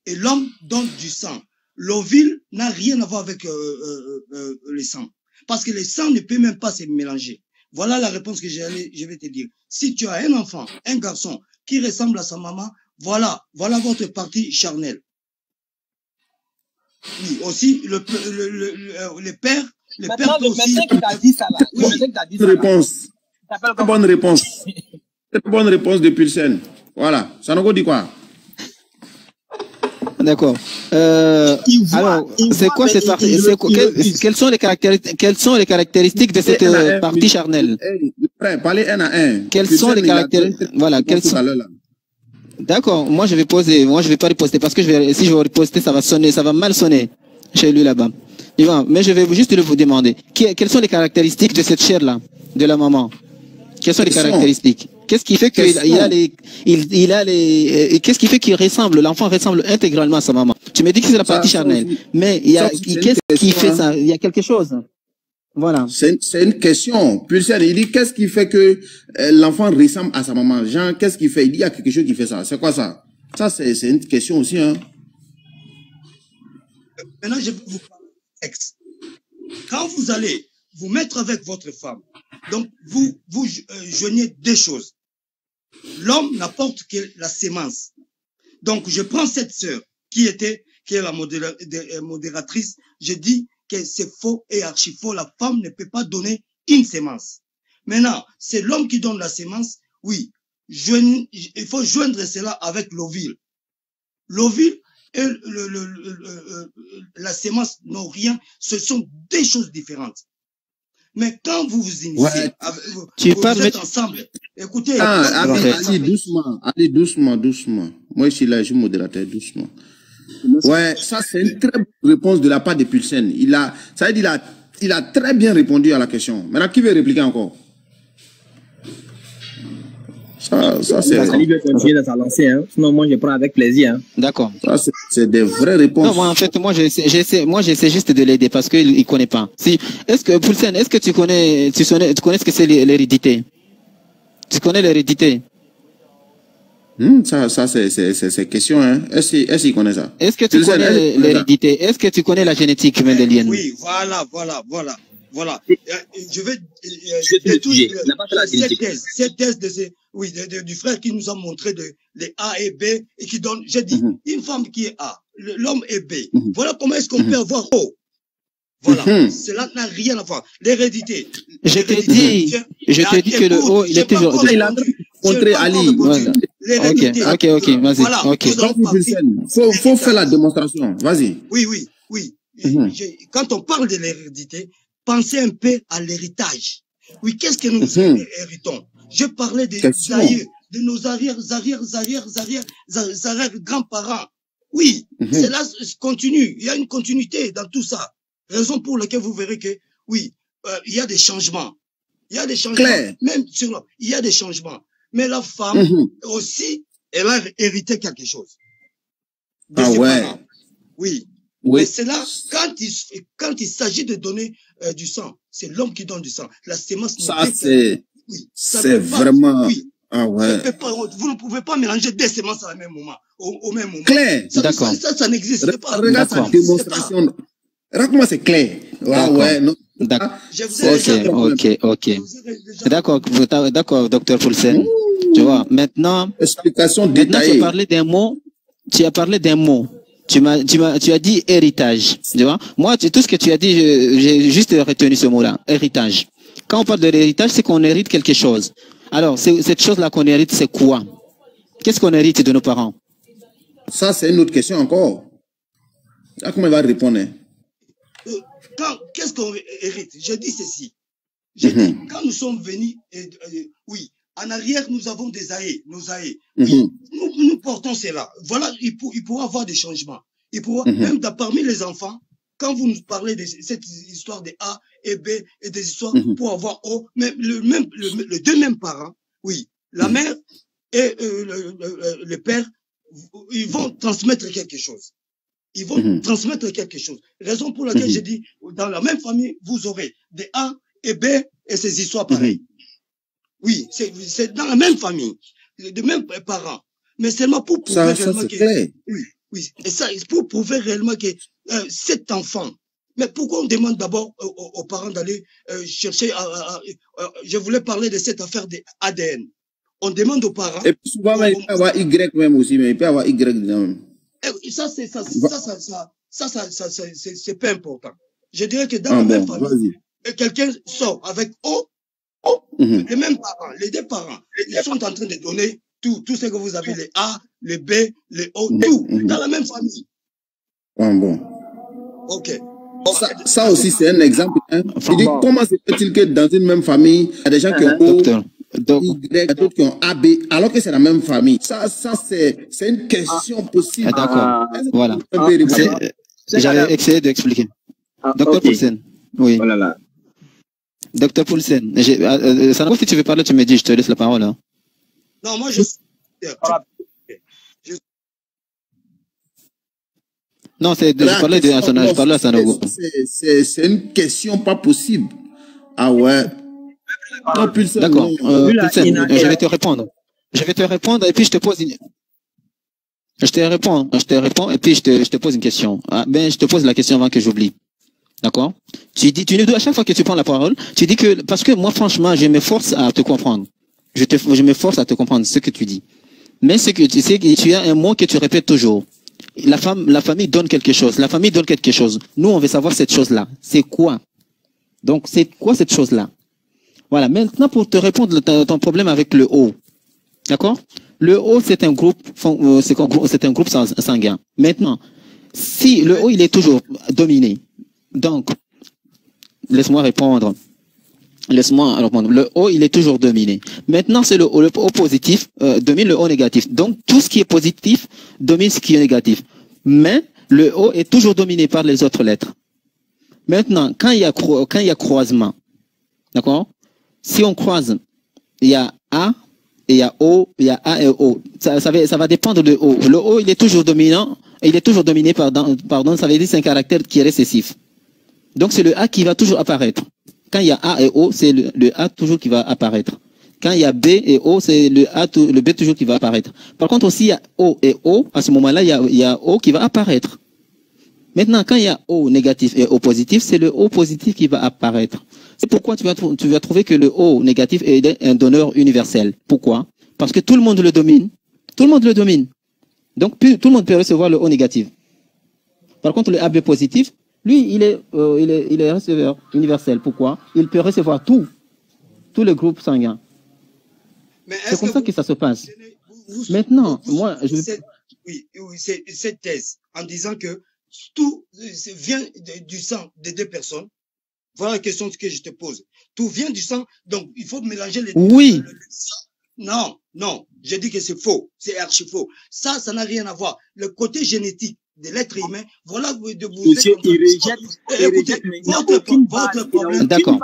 Et l'homme donne du sang. L'ovule n'a rien à voir avec le sang. Parce que le sang ne peut même pas se mélanger. Voilà la réponse que je vais te dire. Si tu as un enfant, un garçon qui ressemble à sa maman, voilà votre partie charnelle. Oui, aussi, le père aussi. Le médecin qui t'a dit ça, là. Le médecin qui t'a dit ça, réponse. Bonne réponse. Bonne réponse de Pulsen. Voilà. Ça nous dit quoi? D'accord. Alors, c'est quoi cette partie? Quelles sont les caractéristiques de cette partie charnelle? Parlez un à un. Quelles sont les caractéristiques? Voilà. D'accord. Moi, je vais pas riposter parce que si je vais riposter, ça va mal sonner chez lui là-bas. Mais je vais juste vous demander, quelles sont les caractéristiques de cette chair-là, de la maman? Quelles sont les caractéristiques? Qu'est-ce qui fait qu'est-ce qui fait qu'il ressemble, l'enfant ressemble intégralement à sa maman? Tu me dis que c'est la partie charnelle. Mais qu'est-ce qui fait ça? Il y a quelque chose. Voilà. C'est une question. Pulsar, il dit qu'est-ce qui fait que l'enfant ressemble à sa maman? Jean, qu'est-ce qui fait? Il dit il y a quelque chose qui fait ça. C'est quoi ça? Ça, c'est une question aussi, hein. Maintenant, je vais vous parler de sexe. Quand vous allez vous mettre avec votre femme, donc vous joignez deux choses. L'homme n'apporte que la sémence. Donc, je prends cette sœur qui est la modératrice. Je dis que c'est faux et archi faux. La femme ne peut pas donner une sémence. Maintenant, c'est l'homme qui donne la sémence. Oui, il faut joindre cela avec l'ovule. L'ovule et la sémence n'ont rien. Ce sont deux choses différentes. Mais quand vous vous initiez, vous êtes ensemble, écoutez. Allez doucement. Moi, je suis là, je suis modérateur, doucement. Ouais, ça, c'est une très bonne réponse de la part de Pulsen. Il a très bien répondu à la question. Maintenant, qui veut répliquer encore? Ça c'est... Il veut continuer dans sa lancée, hein. Sinon, moi, je prends avec plaisir. Hein. D'accord. Ça, c'est des vraies réponses. Non, moi, en fait, j'essaie juste de l'aider parce qu'il ne connaît pas. Pulsen, est-ce que tu connais ce que c'est l'hérédité? Tu connais l'hérédité? Ça c'est question, hein. Est-ce qu'il connaît ça? Est-ce que tu connais l'hérédité? Est-ce que tu connais la génétique mendélienne? Oui, voilà. Je vais cette thèse du frère qui nous a montré les A et B et qui donne, j'ai dit, une femme qui est A, l'homme est B. Voilà comment est-ce qu'on peut avoir O. Voilà, cela n'a rien à voir. L'hérédité. Je te dis que le O, il est toujours... Il a montré Ali. Ok, vas-y. Voilà. Okay. Faut faire la démonstration. Vas-y. Oui. Quand on parle de l'hérédité, pensez un peu à l'héritage. Oui, qu'est-ce que nous héritons? Je parlais des aïeux, de nos arrière-grands-parents. Oui, cela continue. Il y a une continuité dans tout ça. Raison pour laquelle vous verrez que, oui, il y a des changements. Il y a des changements. Claire. Même il y a des changements. Mais la femme aussi, elle a hérité quelque chose. De ses parents. Oui. Mais c'est là, quand il s'agit de donner du sang, c'est l'homme qui donne du sang. La sémence. Ça, c'est vraiment... Oui. Ah ouais. Vous ne pouvez pas mélanger deux sémences au même moment. Claire. D'accord. Ça n'existe pas. Regarde sa démonstration. Regarde-moi, c'est clair. Ouais. D'accord. Ok. D'accord, docteur Pulsen. Tu vois, maintenant... Explication détaillée. Tu as parlé d'un mot. Tu as dit héritage. Tu vois? Moi, tout ce que tu as dit, j'ai juste retenu ce mot-là, héritage. Quand on parle de l'héritage, c'est qu'on hérite quelque chose. Alors, cette chose-là qu'on hérite, c'est quoi? Qu'est-ce qu'on hérite de nos parents? Ça, c'est une autre question encore. Ah, comment il va répondre? Qu'est-ce qu'on hérite? Je dis ceci. Je dis, quand nous sommes venus, oui, en arrière, nous avons des aïeux, nos aïeux. Oui, nous portons cela. Voilà, il pourra avoir des changements. Il pourra, même parmi les enfants, quand vous nous parlez de cette histoire de A et B et des histoires pour avoir O, même les deux mêmes parents, oui, la mère et le père, ils vont transmettre quelque chose. Ils vont transmettre quelque chose. Raison pour laquelle j'ai dit, dans la même famille, vous aurez des A et B et ces histoires pareilles. Oui, c'est dans la même famille, de mêmes parents. Mais seulement pour prouver réellement que... Oui, et ça, pour prouver réellement que cet enfant... Mais pourquoi on demande d'abord aux parents d'aller chercher... je voulais parler de cette affaire de ADN. On demande aux parents... Et puis souvent, il peut y avoir Y même aussi, mais il peut y avoir Y dedans même. Ça, c'est pas important. Je dirais que dans la même famille, quelqu'un sort avec O, les mêmes parents, les deux parents, ils sont en train de donner tout ce que vous avez, les A, les B, les O, tout, dans la même famille. Bon. Ok. Ça aussi, c'est un exemple. Hein. Je dis, comment se fait-il que dans une même famille, il y a des gens qui ont O, Y, d'autres qui ont A, B, alors que c'est la même famille? Ça c'est une question possible. D'accord. Voilà. J'avais essayé d'expliquer. Docteur Poulsen. Oui. Voilà. Docteur Poulsen. Sanogo, si tu veux parler, tu me dis, je te laisse la parole. Hein. Non, moi, je... Non, je parlais à Sanogo. C'est une question pas possible. Ah ouais. D'accord. Je vais te répondre. Et puis je te pose une... Je te réponds et puis je te pose une question. Je te pose la question avant que j'oublie. D'accord? Tu nous dis à chaque fois que tu prends la parole, tu dis que, parce que moi franchement, je m'efforce à te comprendre. Je m'efforce à te comprendre ce que tu dis. Mais c'est que tu sais que tu as un mot que tu répètes toujours. La famille donne quelque chose. La famille donne quelque chose. Nous, on veut savoir cette chose-là. C'est quoi? Donc, c'est quoi cette chose-là? Voilà. Maintenant, pour te répondre ton problème avec le O. D'accord? Le O, c'est un groupe sanguin. Maintenant, si le O, il est toujours dominé, donc, laisse-moi répondre. Le O, il est toujours dominé. Maintenant, c'est le O positif domine le O négatif. Donc, tout ce qui est positif domine ce qui est négatif. Mais le O est toujours dominé par les autres lettres. Maintenant, quand il y a croisement, d'accord? Si on croise, il y a A, et il y a O, il y a A et O. Ça va dépendre de O. Le O, il est toujours dominant, et il est toujours dominé par, ça veut dire c'est un caractère qui est récessif. Donc, c'est le A qui va toujours apparaître. Quand il y a A et O, c'est le A toujours qui va apparaître. Quand il y a B et O, c'est le B toujours qui va apparaître. Par contre, aussi, il y a O et O, à ce moment-là, il y a O qui va apparaître. Maintenant, quand il y a O négatif et O positif, c'est le O positif qui va apparaître. C'est pourquoi tu vas trouver que le O négatif est un donneur universel. Pourquoi? Parce que tout le monde le domine. Tout le monde le domine. Donc, tout le monde peut recevoir le O négatif. Par contre, le AB positif, lui, il est receveur universel. Pourquoi? Il peut recevoir tous les groupes sanguins. C'est comme ça que ça se passe. Maintenant, moi, je... Oui, c'est cette thèse, en disant que tout vient du sang des deux personnes. Voilà la question que je te pose. Tout vient du sang, donc il faut mélanger les deux. Oui. Non, je dis que c'est faux, c'est archi faux. Ça n'a rien à voir. Le côté génétique de l'être humain, voilà de vous. Monsieur, il rejette. Écoutez, votre problème. D'accord.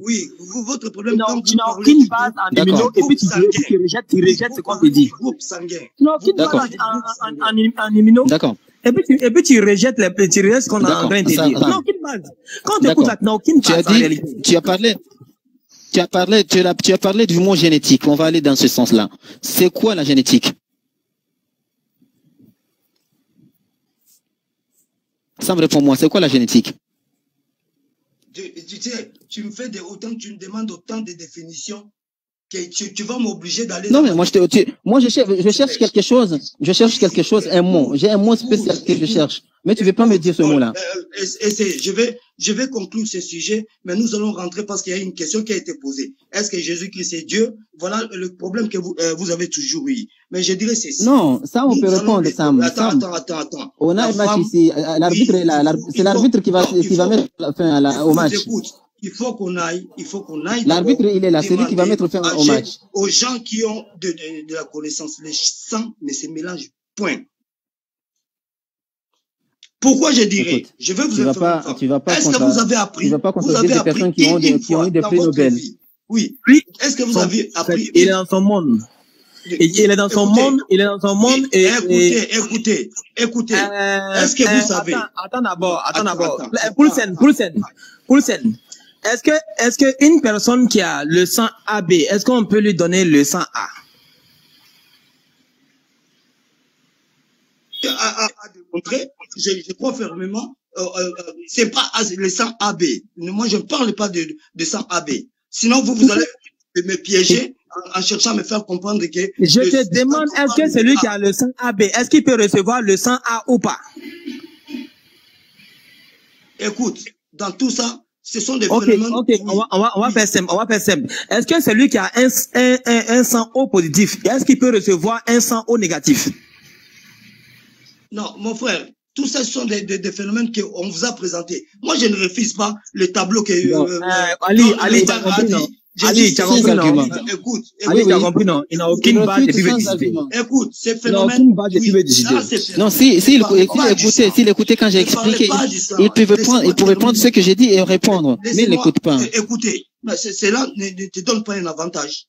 Oui, votre problème. Non, tu n'as aucune base en immuno et puis tu rejettes ce qu'on te dit. Groupe sanguin. Tu n'as aucune base en immuno. D'accord. Et puis tu rejettes ce qu'on est en train de dire. Tu n'as aucune base. Quand tu écoutes là, tu n'as aucune base en réalité. Tu as parlé du mot génétique. On va aller dans ce sens-là. C'est quoi la génétique? Sam, réponds-moi, c'est quoi la génétique? Tu sais, tu me demandes autant de définitions. Tu vas m'obliger d'aller... Non, mais moi, je cherche quelque chose. Je cherche quelque chose, un mot. J'ai un mot spécial que je cherche. Mais tu ne veux pas me dire ce mot-là. Je vais conclure ce sujet, mais nous allons rentrer parce qu'il y a une question qui a été posée. Est-ce que Jésus-Christ est Dieu? Voilà le problème que vous avez toujours eu. Mais je dirais c'est ça. Non, ça, on peut répondre, Sam. Attends. On a un match ici. L'arbitre est là. C'est l'arbitre qui va mettre fin au match. Écoute, il faut qu'on aille. L'arbitre, il est là. C'est lui qui va mettre fin au match. Aux gens qui ont de la connaissance, le sang ne se mélange point. Pourquoi je dirais? Écoute, je vais vous informer. Est-ce que vous avez appris? Tu vas pas contredire des personnes qui ont eu des prix Nobel. Oui. Est-ce que vous avez appris? Il est dans son monde. Il est dans son monde. Écoutez. Est-ce que vous savez? Attends d'abord. Poulsen. Est-ce que une personne qui a le sang AB, est-ce qu'on peut lui donner le sang A? À démontrer, je crois fermement, c'est pas le sang AB. Moi, je ne parle pas de sang AB. Sinon, vous allez me piéger en cherchant à me faire comprendre que... Je te demande, est-ce que celui qui a le sang AB, est-ce qu'il peut recevoir le sang A ou pas? Écoute, dans tout ça, ce sont des phénomènes... Ok, on va faire simple. Est-ce que celui qui a un sang O positif, est-ce qu'il peut recevoir un sang O négatif? Non, mon frère, tout ça sont des phénomènes qu'on vous a présentés. Moi, je ne refuse pas le tableau que... Ali, tu as compris, non? Ali, tu as compris, non? Écoute, Ali, tu as compris, non? Il n'a aucune base de publicité. Écoute, ces phénomènes... Non, s'il écoutait quand j'ai expliqué, il pouvait prendre ce que j'ai dit et répondre. Mais il n'écoute pas. Écoutez, cela ne te donne pas un avantage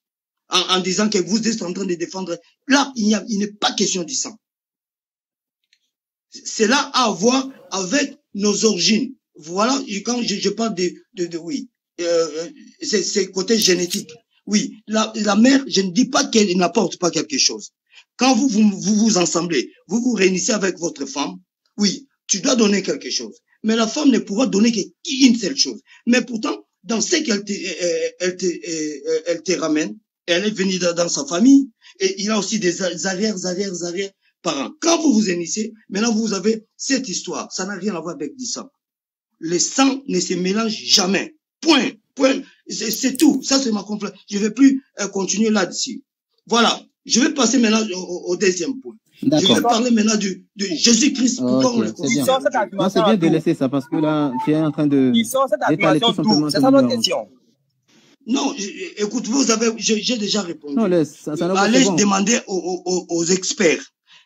en disant que vous êtes en train de défendre. Là, il n'est pas question du sang. C'est là à voir avec nos origines. Voilà, quand je parle oui, c'est côté génétique. Oui, la mère, je ne dis pas qu'elle n'apporte pas quelque chose. Quand vous ensemblez, vous vous réunissez avec votre femme, oui, tu dois donner quelque chose. Mais la femme ne pourra donner qu'une seule chose. Mais pourtant, dans ce qu'elle te ramène, elle est venue dans sa famille, et il a aussi des arrières parents. Quand vous vous unissez, maintenant vous avez cette histoire. Ça n'a rien à voir avec du sang. Le sang ne se mélange jamais. Point. C'est tout. Ça, c'est ma conclusion. Je ne vais plus continuer là-dessus. Voilà. Je vais passer maintenant au deuxième point. Je vais parler maintenant de Jésus-Christ. Pourquoi on le considère? Non, c'est bien de laisser ça parce que là, tu es en train de d'étaler tout simplement. C'est ça notre question. Non, écoute, j'ai déjà répondu. Non, allez demander aux experts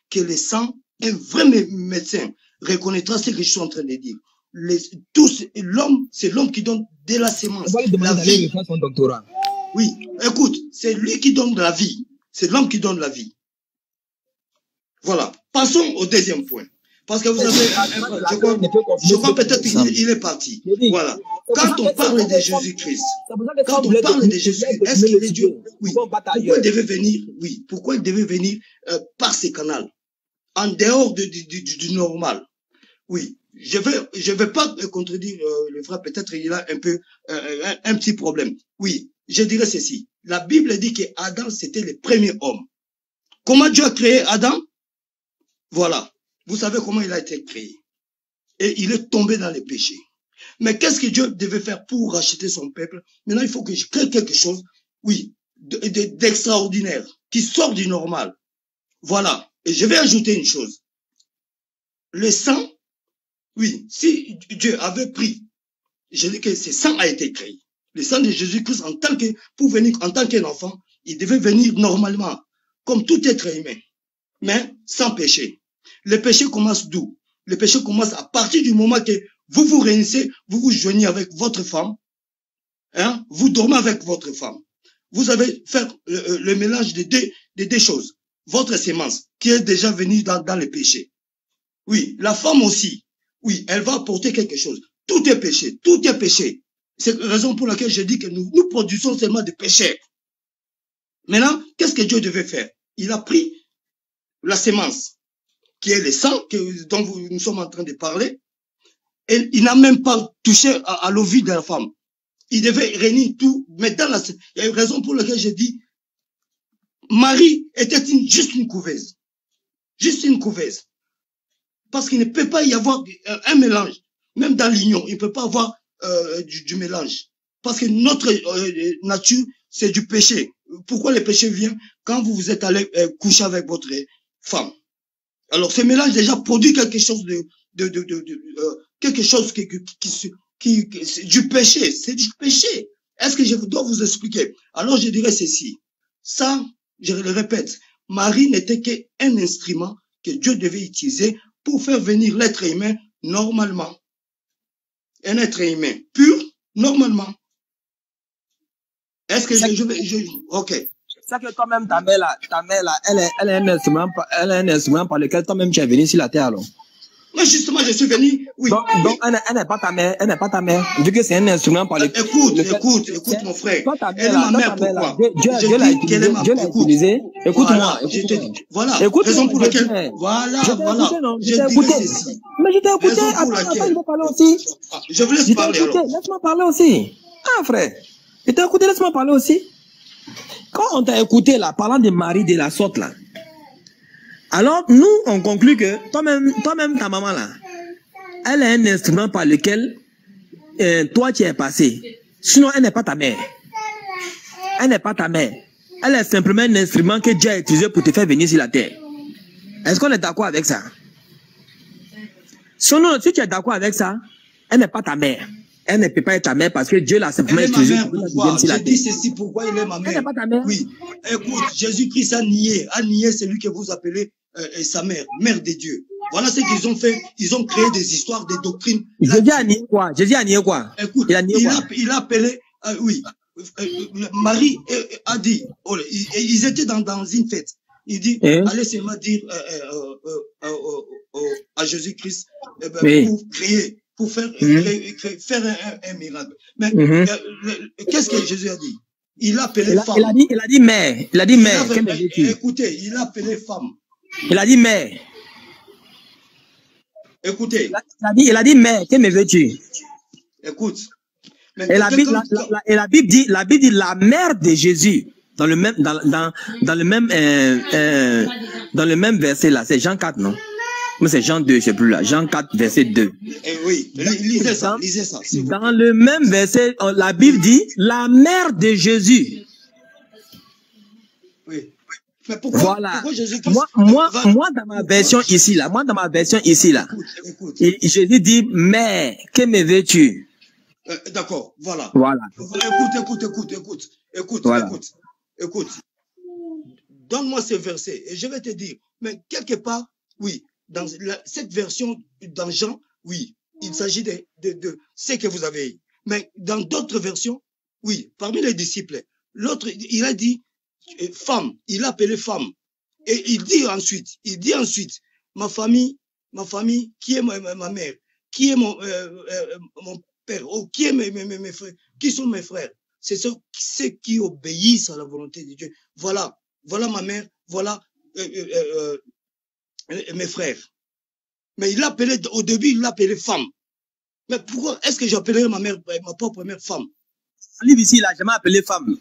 que le sang, un vrai médecin reconnaîtra ce que je suis en train de dire. L'homme, c'est l'homme qui donne de la sémence. La vie. Son doctorat. Oui, écoute, c'est lui qui donne de la vie. C'est l'homme qui donne la vie. Voilà. Passons au deuxième point. Parce que vous avez, je crois peut-être qu'il est parti. Voilà. Quand on parle de Jésus-Christ, est-ce qu'il est Dieu? Oui. Pourquoi il devait venir? Oui. Pourquoi il devait venir par ces canaux? En dehors du normal. Oui. Je vais pas contredire le frère, peut-être il a un peu un petit problème. Oui, je dirais ceci. La Bible dit que Adam c'était le premier homme. Comment Dieu a créé Adam? Voilà. Vous savez comment il a été créé. Et il est tombé dans les péchés. Mais qu'est-ce que Dieu devait faire pour racheter son peuple? Maintenant, il faut que je crée quelque chose, oui, d'extraordinaire, qui sort du normal. Voilà. Et je vais ajouter une chose. Le sang, oui, si Dieu avait pris, je dis que ce sang a été créé. Le sang de Jésus-Christ pour venir en tant qu'un enfant, il devait venir normalement, comme tout être humain, mais sans péché. Le péché commence d'où? Le péché commence à partir du moment que vous vous réunissez, vous vous joignez avec votre femme, hein, vous dormez avec votre femme. Vous avez fait le mélange de deux choses. Votre sémence, qui est déjà venue dans le péché. Oui, la femme aussi. Oui, elle va apporter quelque chose. Tout est péché. Tout est péché. C'est la raison pour laquelle je dis que nous produisons seulement des péchés. Maintenant, qu'est-ce que Dieu devait faire? Il a pris la sémence, qui est le sang dont nous sommes en train de parler, et il n'a même pas touché à l'ovule de la femme. il devait réunir tout. Mais dans il y a une raison pour laquelle j'ai dit, Marie était juste une couveuse. Juste une couveuse. Parce qu'il ne peut pas y avoir un mélange. Même dans l'union, il ne peut pas avoir du mélange. Parce que notre nature, c'est du péché. Pourquoi le péché vient? Quand vous êtes allé coucher avec votre femme. Alors, ce mélange déjà produit quelque chose quelque chose qui c'est du péché. C'est du péché. Est-ce que je dois vous expliquer? Alors, je dirais ceci. Ça, je le répète, Marie n'était qu'un instrument que Dieu devait utiliser pour faire venir l'être humain normalement. Un être humain pur, normalement. Est-ce que ok. C'est que toi-même, ta mère là, elle est un instrument par lequel toi-même tu es venu sur la terre, alors. Mais justement, je suis venu, oui. Donc elle n'est pas ta mère, vu que c'est un instrument par lequel... Écoute, mon frère. Toi, ta mère, elle est ma mère, pourquoi? Dieu l'a utilisé. Écoute-moi. Voilà. Raison pour laquelle... Voilà. Je t'ai écouté. Mais je t'ai écouté. Attends, je vais parler aussi. Je vous laisse parler, alors. Laisse-moi parler aussi. Ah, frère. Je t'ai écouté, laisse-moi parler aussi. Quand on t'a écouté, là, parlant de Marie de la sorte, là, alors, nous, on conclut que toi-même, ta maman, là, elle est un instrument par lequel toi, tu es passé. Sinon, elle n'est pas ta mère. Elle n'est pas ta mère. Elle est simplement un instrument que Dieu a utilisé pour te faire venir sur la terre. Est-ce qu'on est d'accord avec ça? Sinon, si tu es d'accord avec ça, elle n'est pas ta mère. Elle ne peut pas être ta mère parce que Dieu l'a simplement utilisé pour te venir sur la terre. Je dis ceci, pourquoi il est ma mère? Elle n'est pas ta mère. Oui. Écoute, Jésus-Christ a nié celui que vous appelez sa mère, mère de Dieu. Voilà ce qu'ils ont fait. Ils ont créé des histoires, des doctrines. Jésus a nié quoi? Jésus a nié quoi? Écoute, il a appelé, oui, Marie a dit, ils étaient dans une fête. Il dit, allez seulement dire à Jésus-Christ pour créer, pour faire, faire un miracle. Mais qu'est-ce que Jésus a dit? Il a appelé femme. Il a dit mère. Il a dit mère. Écoutez, il a appelé femme. Il a dit mère. Écoutez. Il a dit mère, que me veux-tu? Écoute. Et la Bible dit la mère de Jésus dans le même verset là, c'est Jean 4, non? Mais c'est Jean 2, je sais plus là. Jean 4, verset 2. Oui, lisez ça. Dans le même verset, la Bible dit la mère de Jésus. Oui. Mais pourquoi Jésus-Christ moi dans ma version ici là, Jésus dit mère, que me veux-tu? D'accord, voilà. Écoute. Donne-moi ce verset et je vais te dire. Mais quelque part, oui, dans cette version dans Jean, oui, il s'agit de ce que vous avez. Mais dans d'autres versions, oui, parmi les disciples, l'autre, il a dit femme, il a appelé femme. Et il dit ensuite, ma famille, qui est ma mère, qui est mon père, qui est mes frères, qui sont mes frères. C'est ceux qui obéissent à la volonté de Dieu. Voilà ma mère, voilà mes frères. Mais il l'a appelé, au début, il l'a appelé femme. Mais pourquoi est-ce que j'appellerai ma propre mère femme? Lui ici, il n'a jamais appelé femme.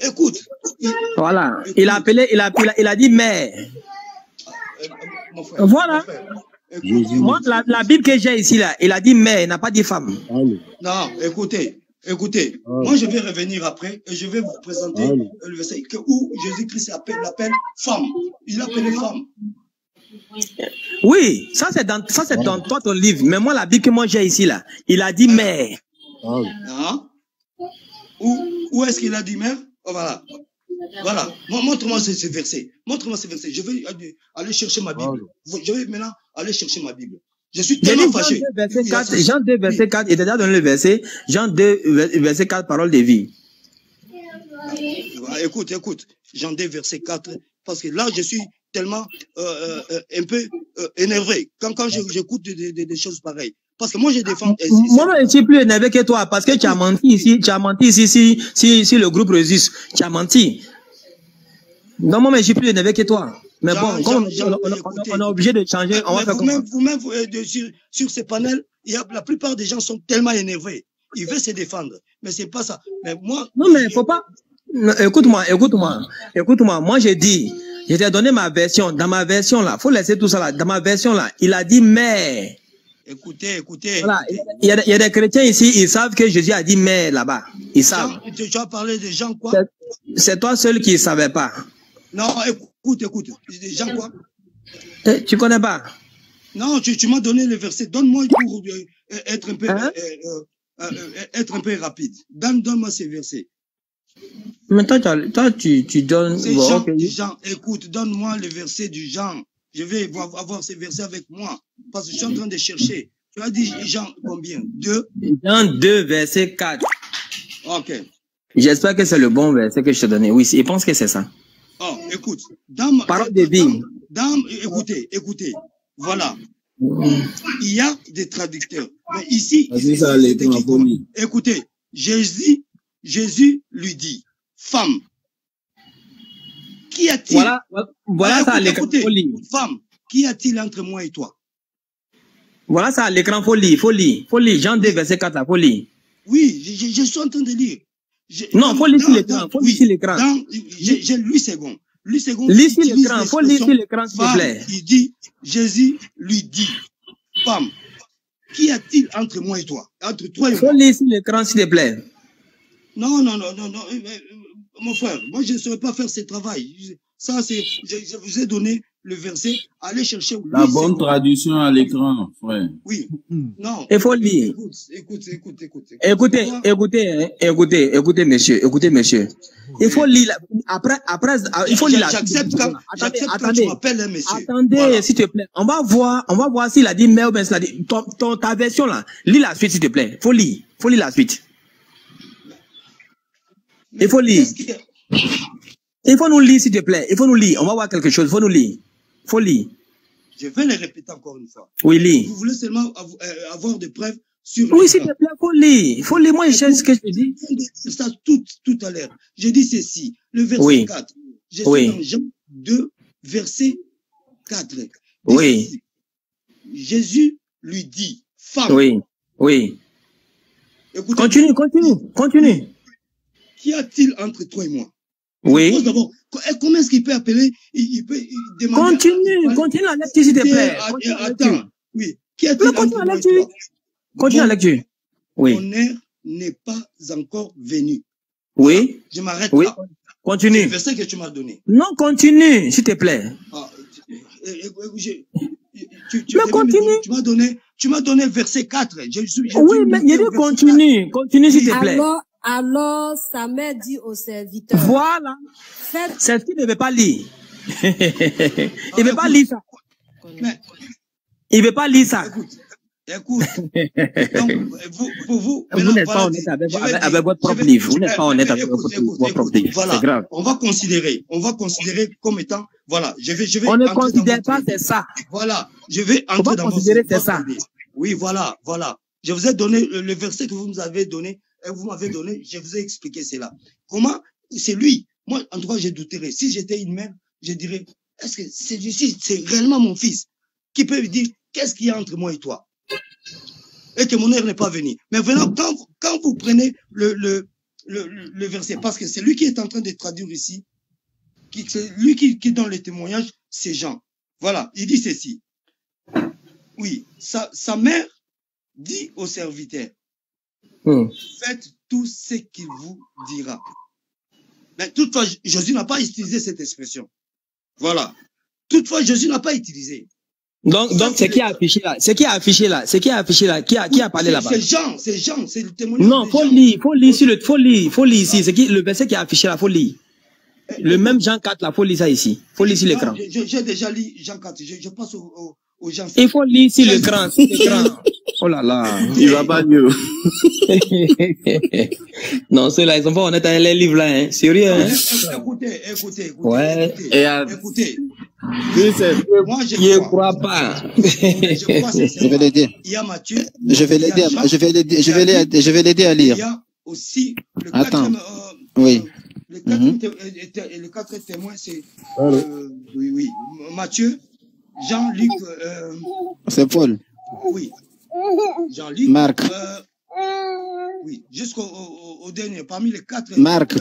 Écoute. Voilà. Il a dit mère. Voilà. Moi, la Bible que j'ai ici, là, il a dit mère, il n'a pas dit femme. Non, écoutez. Moi, je vais revenir après et je vais vous présenter le verset où Jésus-Christ l'appelle femme. Il l'appelle femme. Oui, ça c'est dans toi ton livre. Mais moi, la Bible que moi j'ai ici, là, il a dit mère. Où est-ce qu'il a dit mère? Oh, voilà. Montre-moi ce verset. Je vais aller chercher ma Bible. Je vais maintenant aller chercher ma Bible. Je suis tellement fâché. Jean 2, verset 4, il t'a déjà donné le verset. Jean 2, verset 4, parole de vie. Écoute. Jean 2, verset 4. Parce que là, je suis tellement un peu énervé quand j'écoute des choses pareilles. Parce que moi, je défends... Moi, je suis plus énervé que toi parce que tu as menti ici. Tu as menti ici si le groupe résiste. Tu as menti. Non, moi, je suis plus énervé que toi. Mais bon, comme on est obligé de changer, on va faire comment? Vous-même, sur ces panels, la plupart des gens sont tellement énervés. il veut se défendre. Mais c'est pas ça. Mais moi. Non, mais faut pas. Écoute-moi. Moi, j'ai dit, je t'ai donné ma version. Dans ma version, là, faut laisser tout ça là. Dans ma version, là, il a dit mais. Écoutez. Voilà. Il y a des chrétiens ici, ils savent que Jésus a dit mais là-bas. Ils savent. Tu as parlé de Jean quoi? C'est toi seul qui ne savais pas. Non, écoute. Jean quoi? Tu connais pas? Non, tu m'as donné le verset. Donne-moi pour être un peu, être un peu rapide. Donne-moi ces versets. Mais toi, tu donnes. C'est bon, Jean, okay. Jean, écoute, donne-moi le verset du Jean. Je vais avoir ces versets avec moi. Parce que je suis en train de chercher. Tu as dit Jean combien? 2? Jean 2, verset 4. Ok. J'espère que c'est le bon verset que je te donnais. Oui, je pense que c'est ça. Oh, écoute. Parole de vie. Écoutez. Voilà. Il y a des traducteurs. Mais ici, écoutez, Jésus lui dit, femme, qu'y a-t-il? Voilà ça à l'écran. Femme, qu'y a-t-il entre moi et toi? Voilà ça à l'écran, folie. Jean 2, verset 4, la folie. Oui, je suis en train de lire. Non, faut lire sur l'écran. J'ai 8 secondes. Lis sur l'écran, faut lire sur l'écran, s'il te plaît. Il dit, Jésus lui dit, femme, qu'y a-t-il entre moi et toi? Entre toi et moi. Faut lire sur l'écran, s'il te plaît. Non. Mon frère, moi je ne saurais pas faire ce travail. Ça, c'est, je vous ai donné le verset. Allez chercher. La bonne traduction à l'écran, frère. Oui. Non. Il faut lire. Écoutez, monsieur. Il faut lire. Après, il faut lire. J'accepte quand tu m'appelles un monsieur. Attendez, voilà. S'il te plaît. On va voir s'il a dit mais ou bien s'il a dit ta version là. Lis la suite, s'il te plaît. Faut lire la suite. Il faut lire. Il faut nous lire, s'il te plaît. Il faut nous lire. On va voir quelque chose. Il faut nous lire. Faut lire. Je vais le répéter encore une fois. Oui, lis. Vous voulez seulement avoir des preuves sur. Oui, s'il te plaît, faut lire. Faut lire. Moi, je sais ce que je dis. C'est ça tout à l'heure. J'ai dit ceci. Le verset 4. Je suis dans Jean 2, verset 4. Oui. Jésus lui dit, femme. Oui. Écoutez, continue. Qu'y a-t-il entre toi et moi? Oui. D'abord, comment est-ce qu'il peut appeler, il peut demander. Continue la lecture, s'il te plaît. Attends, oui. Qu'y a-t-il entre toi et toi? Continue la lecture. Oui. Mon heure n'est pas encore venue. Oui. Je m'arrête là. Continue. C'est le verset que tu m'as donné. Non, continue, s'il te plaît. Mais continue. Tu m'as donné verset 4. Oui, mais il dit continue. Continue, s'il te plaît. Alors, sa mère dit au serviteur. Voilà. C'est ce qu'il ne veut pas lire. Il ne veut pas lire ça. Il ne veut pas lire ça. Écoute. Donc, pour vous, vous n'êtes pas honnête avec votre propre livre. Vous n'êtes pas honnête avec votre propre livre. Voilà. C'est grave. On va considérer comme étant, voilà, je vais. On ne considère pas, c'est ça. Voilà. Je vais entrer dans considérer, c'est ça. Oui, voilà. Je vous ai donné le verset que vous nous avez donné. Vous m'avez donné, je vous ai expliqué cela. Comment? C'est lui. Moi, en tout cas, je douterais. Si j'étais une mère, je dirais, est-ce que c'est réellement mon fils qui peut lui dire, qu'est-ce qu'il y a entre moi et toi? Et que mon heure n'est pas venue. Mais vraiment, quand vous prenez le verset, parce que c'est lui qui est en train de traduire ici, c'est lui qui donne le témoignage, c'est Jean. Voilà, il dit ceci. Oui, sa mère dit au serviteur, faites tout ce qu'il vous dira. Mais toutefois, Jésus n'a pas utilisé cette expression. Voilà. Toutefois, Jésus n'a pas utilisé. Donc, c'est qui a affiché là? C'est qui a affiché là? Qui a parlé là-bas? C'est Jean, c'est le témoignage. Non, faut lire ici. C'est qui, le verset qui a affiché là, faut lire. Le même Jean 4 là, faut lire ça ici. Faut lire sur l'écran. J'ai déjà lu Jean 4, je passe aux gens. Il faut lire sur l'écran, Oh là là, il va pas mieux. Non, ceux-là, ils sont pas honnêtes avec les livres là, hein. Sérieux, hein. Écoutez. Ouais. Écoutez. Moi, je crois pas. Je vais l'aider. Il y a Matthieu. Je vais l'aider à lire. Il y a aussi le Attends. Oui. Le quatrième témoin, c'est oui. Matthieu, Jean-Luc. C'est Paul. Oui. Jean-Luc. Marc. Oui, jusqu'au dernier. Parmi les quatre, Marc.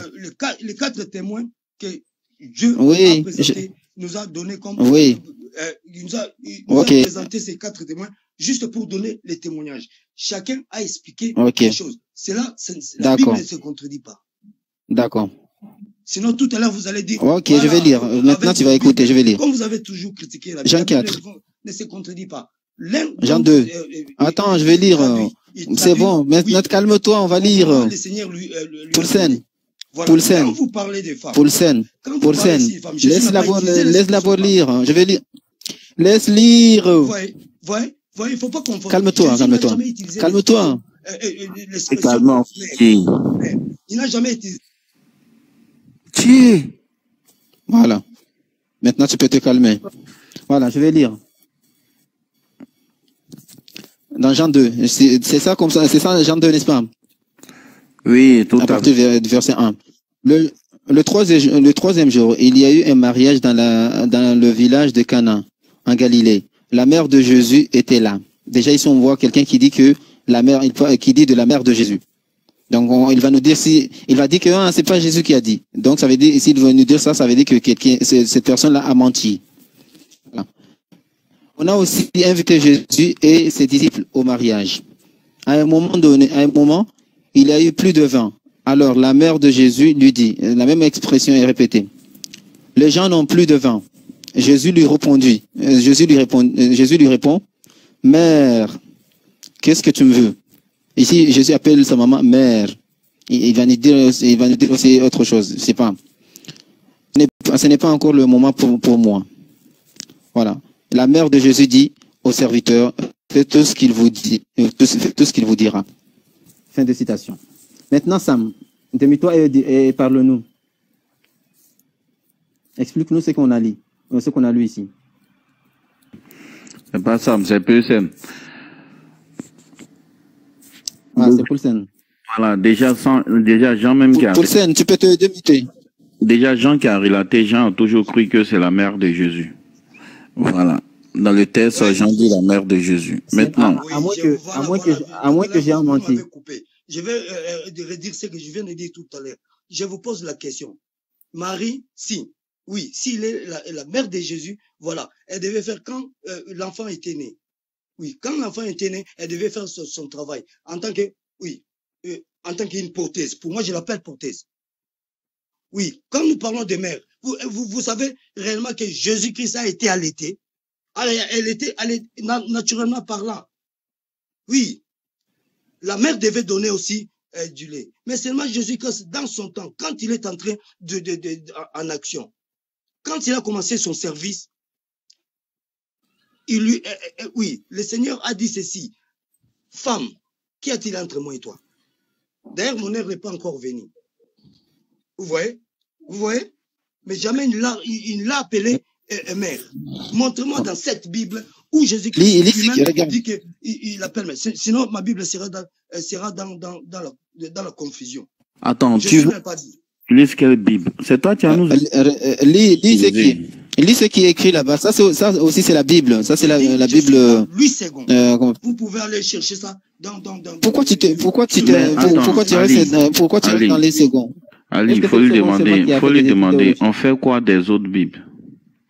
Les quatre témoins que Dieu Oui, a présentés, nous a donné comme... Oui. Il nous a présenté ces quatre témoins juste pour donner les témoignages. Chacun a expliqué les choses. C'est là, la Bible ne se contredit pas. D'accord. Sinon, tout à l'heure, vous allez dire... Ok, voilà, je vais lire. Maintenant, tu vas écouter, je vais lire. Comme vous avez toujours critiqué la Bible, Jean 4. ne se contredit pas. Jean 2. Attends, je vais lire. C'est bon, maintenant, calme-toi, on va lire. Poulsen. Voilà. Quand vous parlez des femmes, Poulsen. Laisse-la lire. Je vais lire. Laisse lire. Voyez, il ne faut pas confondre. Calme-toi. Calme-toi. Calme-toi. Il n'a jamais été... Voilà. Maintenant, tu peux te calmer. Voilà, je vais lire. Dans Jean 2. C'est ça comme ça, c'est ça Jean 2, n'est-ce pas? Oui, tout à fait. À partir du verset 1. Le troisième jour, il y a eu un mariage dans le village de Cana, en Galilée. La mère de Jésus était là. Déjà, ici, on voit quelqu'un qui dit que qui dit de la mère de Jésus. Donc, il va nous dire il va dire que c'est pas Jésus qui a dit. Donc, ça veut dire, s'il veut nous dire ça, ça veut dire que cette personne-là a menti. Voilà. On a aussi invité Jésus et ses disciples au mariage. À un moment, il y a eu plus de vin. Alors, la mère de Jésus lui dit, la même expression est répétée. Les gens n'ont plus de vin. Jésus lui répond, Mère, qu'est-ce que tu me veux? Ici, Jésus appelle sa maman mère. Il va nous dire aussi autre chose. C'est pas. Ce n'est pas encore le moment pour moi. Voilà. La mère de Jésus dit au serviteur, faites tout ce qu'il vous dit, tout ce qu'il vous dira. Fin de citation. Maintenant, Sam, demi-toi et parle-nous. Explique-nous ce qu'on a lu ici. C'est pas Sam, c'est Poulsen. C'est Poulsen. Voilà, déjà Jean même qui a... Poulsen, tu peux te débuter. Déjà Jean qui a relaté, Jean a toujours cru que c'est la mère de Jésus. Voilà. Dans le texte, Jean dit la mère de Jésus. Maintenant... À moins que j'ai menti. Je vais redire ce que je viens de dire tout à l'heure. Je vous pose la question. Marie, s'il est la mère de Jésus, voilà, elle devait faire quand l'enfant était né. Oui, quand l'enfant était né, elle devait faire son travail en tant qu'une porteuse. Pour moi, je l'appelle porteuse. Oui, quand nous parlons de mère, vous savez réellement que Jésus-Christ a été allaité. Elle était allaitée, naturellement parlant. Oui, la mère devait donner aussi du lait. Mais seulement Jésus-Christ, dans son temps, quand il est entré en action, quand il a commencé son service, le Seigneur a dit ceci. Femme, qu'y a-t-il entre moi et toi? D'ailleurs, mon heure n'est pas encore venue. Vous voyez? Mais jamais il l'a appelée mère. Montre-moi dans cette Bible où Jésus-Christ lui-même dit qu'il appelle mère. Sinon, ma Bible sera dans la confusion. Attends, tu lis quelle Bible? C'est toi qui as nous... Lis ce qui est écrit là-bas. Ça aussi, c'est la Bible. Ça, c'est la Bible... Louis II. Vous pouvez aller chercher ça Pourquoi tu restes dans les secondes? Ali, il faut lui demander, on fait quoi des autres Bibles?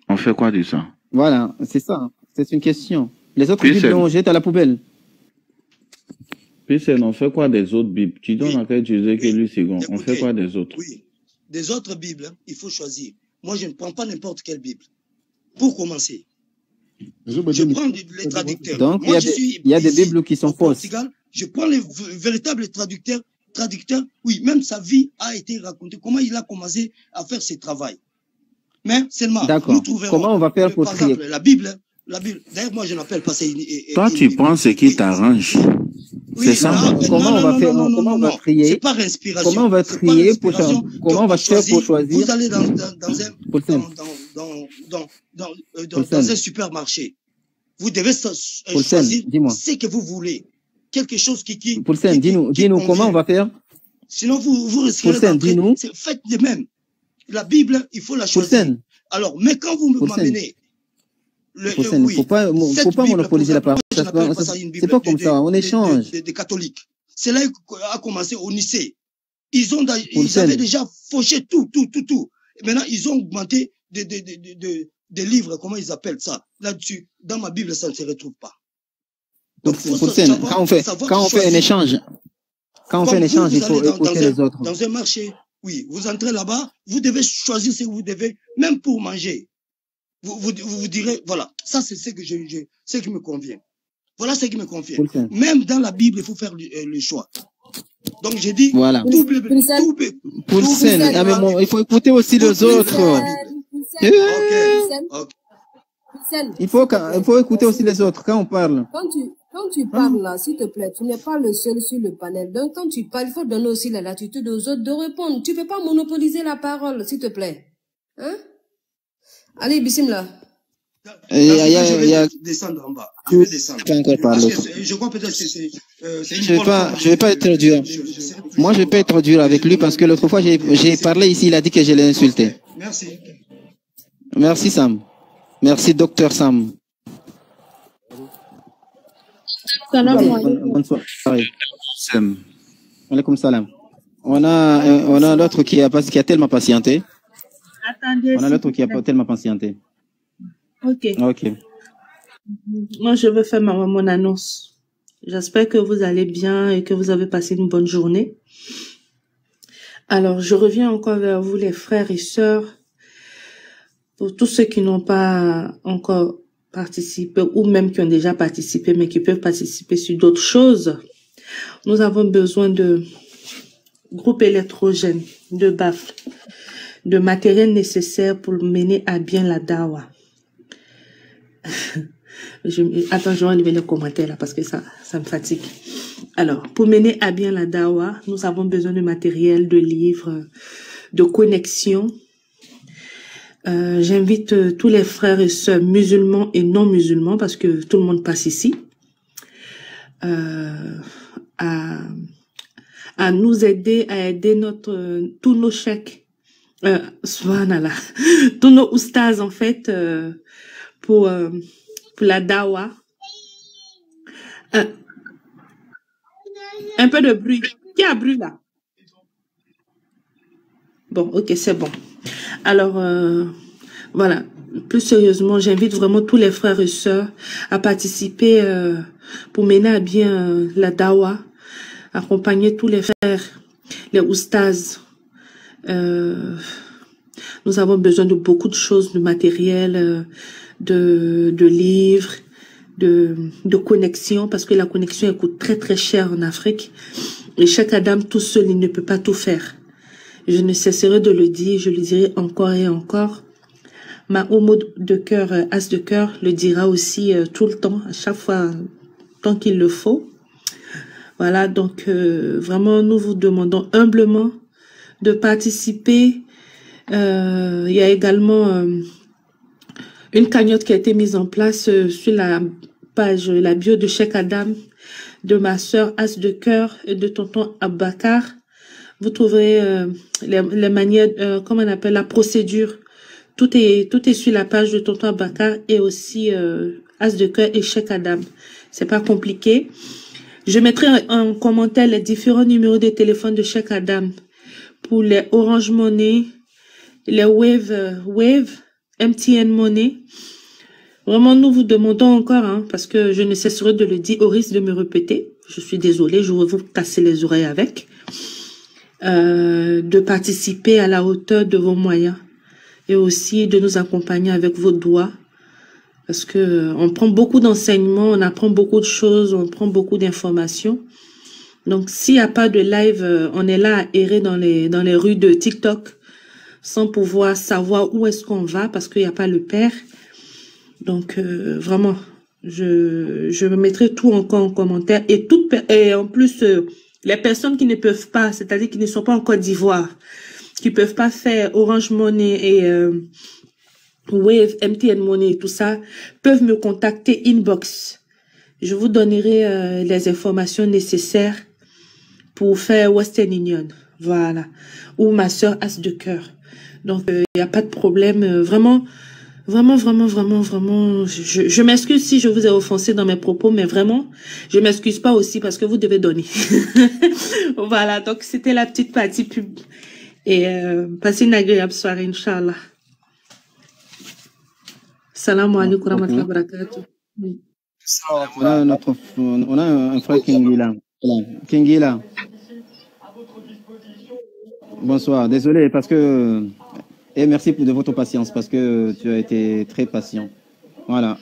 On fait quoi de ça? Voilà, c'est ça. C'est une question. Les autres Bibles, on jette à la poubelle. Puis on fait quoi des autres Bibles? Tu donnes à quel Jésus que lui second. On fait quoi des autres? Oui, des autres Bibles, il faut choisir. Moi, je ne prends pas n'importe quelle Bible. Pour commencer, je prends les traducteurs. Donc, il y a des Bibles qui sont fausses. Je prends les véritables traducteurs. Oui, même sa vie a été racontée. Comment il a commencé à faire ses travaux. Mais seulement, nous trouverons... Comment on va faire pour trier? Par exemple, la Bible. D'ailleurs, moi, je n'appelle pas ça... Toi, tu prends ce qui t'arrange. Oui, c'est ça. Comment on va trier? C'est par inspiration. Comment on va trier comment on va faire pour choisir? Vous allez dans un supermarché. Vous devez choisir ce que vous voulez. Quelque chose qui Poulsen, dis-nous comment on va faire? Sinon, vous risquerez d'entrer. Faites de même. La Bible, il faut la choisir. Poulsen. Alors, mais quand vous m'amenez... Faut pas monopoliser la parole. C'est pas comme ça, on échange. Des catholiques. cela a commencé au lycée. Ils avaient déjà fauché tout. Et maintenant, ils ont augmenté des livres, comment ils appellent ça? Là-dessus, dans ma Bible, ça ne se retrouve pas. Donc, quand on fait un échange, il faut écouter les autres. Dans un marché, oui, vous entrez là-bas, vous devez choisir ce que vous devez, même pour manger. Vous direz, voilà, ça c'est ce qui me convient. Voilà ce qui me convient. Même dans la Bible, il faut faire le choix. Donc j'ai dit, voilà. Il faut écouter aussi les autres. Il faut écouter aussi les autres quand on parle. Quand tu parles là, s'il te plaît, tu n'es pas le seul sur le panel. Donc quand tu parles, il faut donner aussi la latitude aux autres de répondre. Tu ne peux pas monopoliser la parole, s'il te plaît. Hein? Allez, Bismillah. Je vais descendre en bas. Je vais descendre. Je crois peut-être que c'est je vais pas être dur. Moi, je vais pas être dur avec lui parce que l'autre fois, j'ai parlé ici, il a dit que je l'ai insulté. Merci. Merci, Sam. Merci, docteur Sam. Bonne soirée. Alaykoum salam. On a l'autre qui a tellement patienté. Attendez. On a l'autre qui a tellement patienté. Ok. Ok. Moi, je veux faire mon annonce. J'espère que vous allez bien et que vous avez passé une bonne journée. Alors, je reviens encore vers vous, les frères et sœurs. Pour tous ceux qui n'ont pas encore participé ou même qui ont déjà participé, mais qui peuvent participer sur d'autres choses, nous avons besoin de groupes électrogènes, de baffles, de matériel nécessaire pour mener à bien la dawa. Attends, je vais enlever les commentaires là parce que ça me fatigue. Alors, pour mener à bien la dawa, nous avons besoin de matériel, de livres, de connexions. J'invite tous les frères et sœurs musulmans et non musulmans parce que tout le monde passe ici à nous aider, à aider tous nos chèques, subhanallah, tous nos oustas en fait pour la dawa. Un peu de bruit. Qui a bruit là? Bon, ok, c'est bon. Alors, voilà, plus sérieusement, j'invite vraiment tous les frères et sœurs à participer pour mener à bien la dawa, accompagner tous les frères, les oustas. Nous avons besoin de beaucoup de choses, de matériel, de livres, de connexion, parce que la connexion elle coûte très très cher en Afrique. Et chaque Adam tout seul, il ne peut pas tout faire. Je ne cesserai de le dire, je le dirai encore et encore. Ma homo de cœur, as de cœur, le dira aussi tout le temps, à chaque fois, tant qu'il le faut. Voilà, donc vraiment, nous vous demandons humblement de participer. Il y a également une cagnotte qui a été mise en place sur la page, la bio de Cheikh Adam, de ma sœur As de cœur et de tonton Abakar. Vous trouverez les manières, comment on appelle, la procédure. Tout est sur la page de tonton Abakar et aussi As de cœur et Cheikh Adam. C'est pas compliqué. Je mettrai en commentaire les différents numéros de téléphone de Cheikh Adam pour les Orange Money, les Wave, MTN Money. Vraiment, nous vous demandons encore, hein, parce que je ne cesserai de le dire au risque de me répéter. Je suis désolée, je vais vous casser les oreilles avec. De participer à la hauteur de vos moyens et aussi de nous accompagner avec vos doigts. Parce que on prend beaucoup d'enseignements, on apprend beaucoup de choses, on prend beaucoup d'informations. Donc, s'il n'y a pas de live, on est là à errer dans les rues de TikTok sans pouvoir savoir où est-ce qu'on va parce qu'il n'y a pas le Père. Donc, vraiment, je mettrai tout encore en commentaire. Et en plus, les personnes qui ne peuvent pas, c'est-à-dire qui ne sont pas en Côte d'Ivoire, qui peuvent pas faire Orange Money et Wave, MTN Money et tout ça, peuvent me contacter inbox. Je vous donnerai les informations nécessaires pour faire Western Union. Voilà. Ou ma sœur As de cœur. Donc, il n'y a pas de problème. Vraiment, Vraiment, vraiment, vraiment, vraiment, je m'excuse si je vous ai offensé dans mes propos, mais vraiment, je m'excuse pas aussi parce que vous devez donner. Voilà, donc c'était la petite partie pub. Et passez une agréable soirée, Inch'Allah. Salam alaikum wa rahmatullahi wa barakatuh. On a un frère Kingila. Kingila. Bonsoir. Désolé parce que... Et merci de votre patience parce que tu as été très patient. Voilà.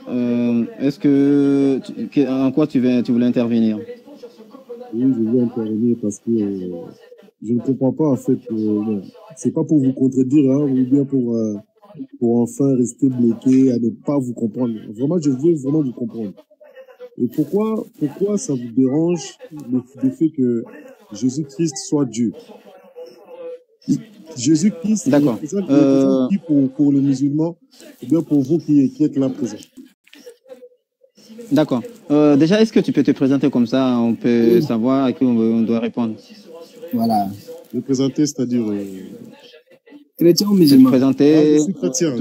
Est-ce que... En quoi tu voulais intervenir? Oui, je voulais intervenir parce que je ne comprends pas en fait. C'est pas pour vous contredire, hein, ou bien pour enfin rester bloqué à ne pas vous comprendre. Vraiment, je veux vraiment vous comprendre. Et pourquoi ça vous dérange le fait que Jésus-Christ soit Dieu? Jésus-Christ représente qui pour les musulmans, ou bien pour vous qui êtes là présent? D'accord. Déjà, est-ce que tu peux te présenter comme ça? On peut savoir à qui on doit répondre. Voilà. Me présenter, c'est-à-dire... Chrétien ou musulman? Présenter... je suis chrétien.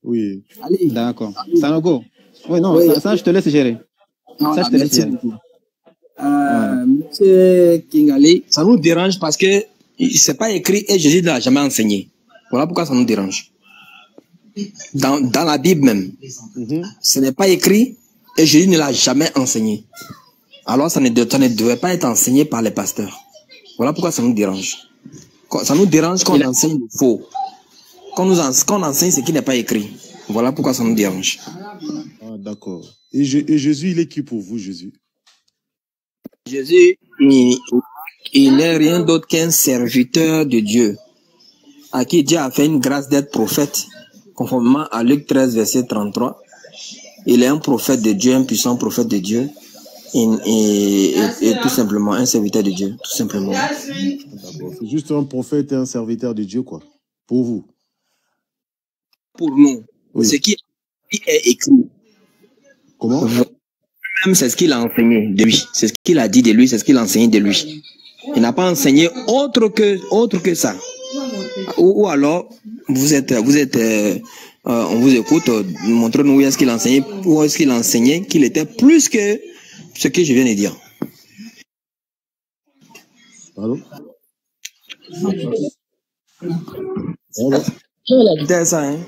Oui. Allez. D'accord. Sanogo. Oui, non, oui. Ça, je te laisse gérer. Non, ça, je te laisse gérer. Monsieur Kingali, ça nous dérange parce que c'est pas écrit et Jésus ne l'a jamais enseigné. Voilà pourquoi ça nous dérange. Dans la Bible même, ce n'est pas écrit et Jésus ne l'a jamais enseigné. Alors ça ne devait pas être enseigné par les pasteurs. Voilà pourquoi ça nous dérange. Ça nous dérange qu'on enseigne le faux. Qu'on enseigne ce qui n'est pas écrit. Voilà pourquoi ça nous dérange. Ah, d'accord. Et Jésus, il est qui pour vous, Jésus? Jésus, il n'est rien d'autre qu'un serviteur de Dieu, à qui Dieu a fait une grâce d'être prophète, conformément à Luc 13, verset 33. Il est un prophète de Dieu, un puissant prophète de Dieu, et tout simplement un serviteur de Dieu, tout simplement. D'accord. C'est juste un prophète et un serviteur de Dieu, quoi, pour vous. Pour nous, oui. Ce qui est écrit. Comment? Même c'est ce qu'il a enseigné de lui, c'est ce qu'il a dit de lui, c'est ce qu'il a enseigné de lui. Il n'a pas enseigné autre que ça. Ou alors, on vous écoute, montrez-nous où est-ce qu'il enseignait, où est-ce qu'il enseignait qu'il était plus que ce que je viens de dire. Pardon? C'était ça, hein?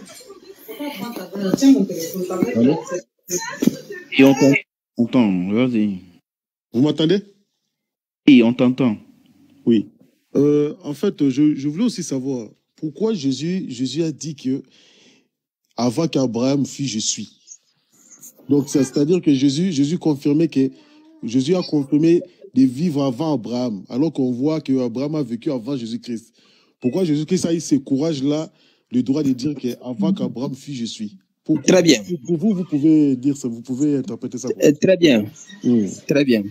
Et on t'entend, vas-y. Vous m'entendez? Oui, on t'entend. Oui. En fait, je voulais aussi savoir pourquoi Jésus a dit que avant qu'Abraham fût, je suis. Donc, c'est-à-dire que Jésus confirmait que Jésus a confirmé de vivre avant Abraham, alors qu'on voit que Abraham a vécu avant Jésus-Christ. Pourquoi Jésus-Christ a eu ce courage-là, le droit de dire qu'avant qu'Abraham fût, je suis? Très bien. Pour vous, vous pouvez dire ça, vous pouvez interpréter ça. Très bien. Très bien.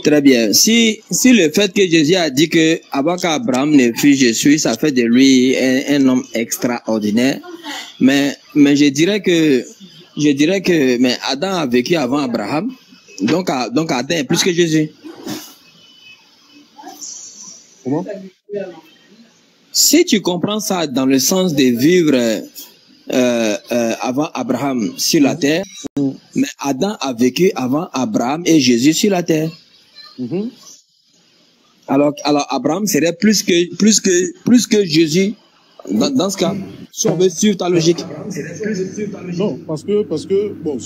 Très bien. Si le fait que Jésus a dit que avant qu'Abraham ne fût, je suis, ça fait de lui un homme extraordinaire. Mais je dirais que mais Adam a vécu avant Abraham. Donc Adam est plus que Jésus. Comment? Si tu comprends ça dans le sens de vivre avant Abraham sur la terre, mais Adam a vécu avant Abraham et Jésus sur la terre. Alors Abraham serait plus que Jésus dans ce cas, si on veut suivre ta logique. Non, parce que bon,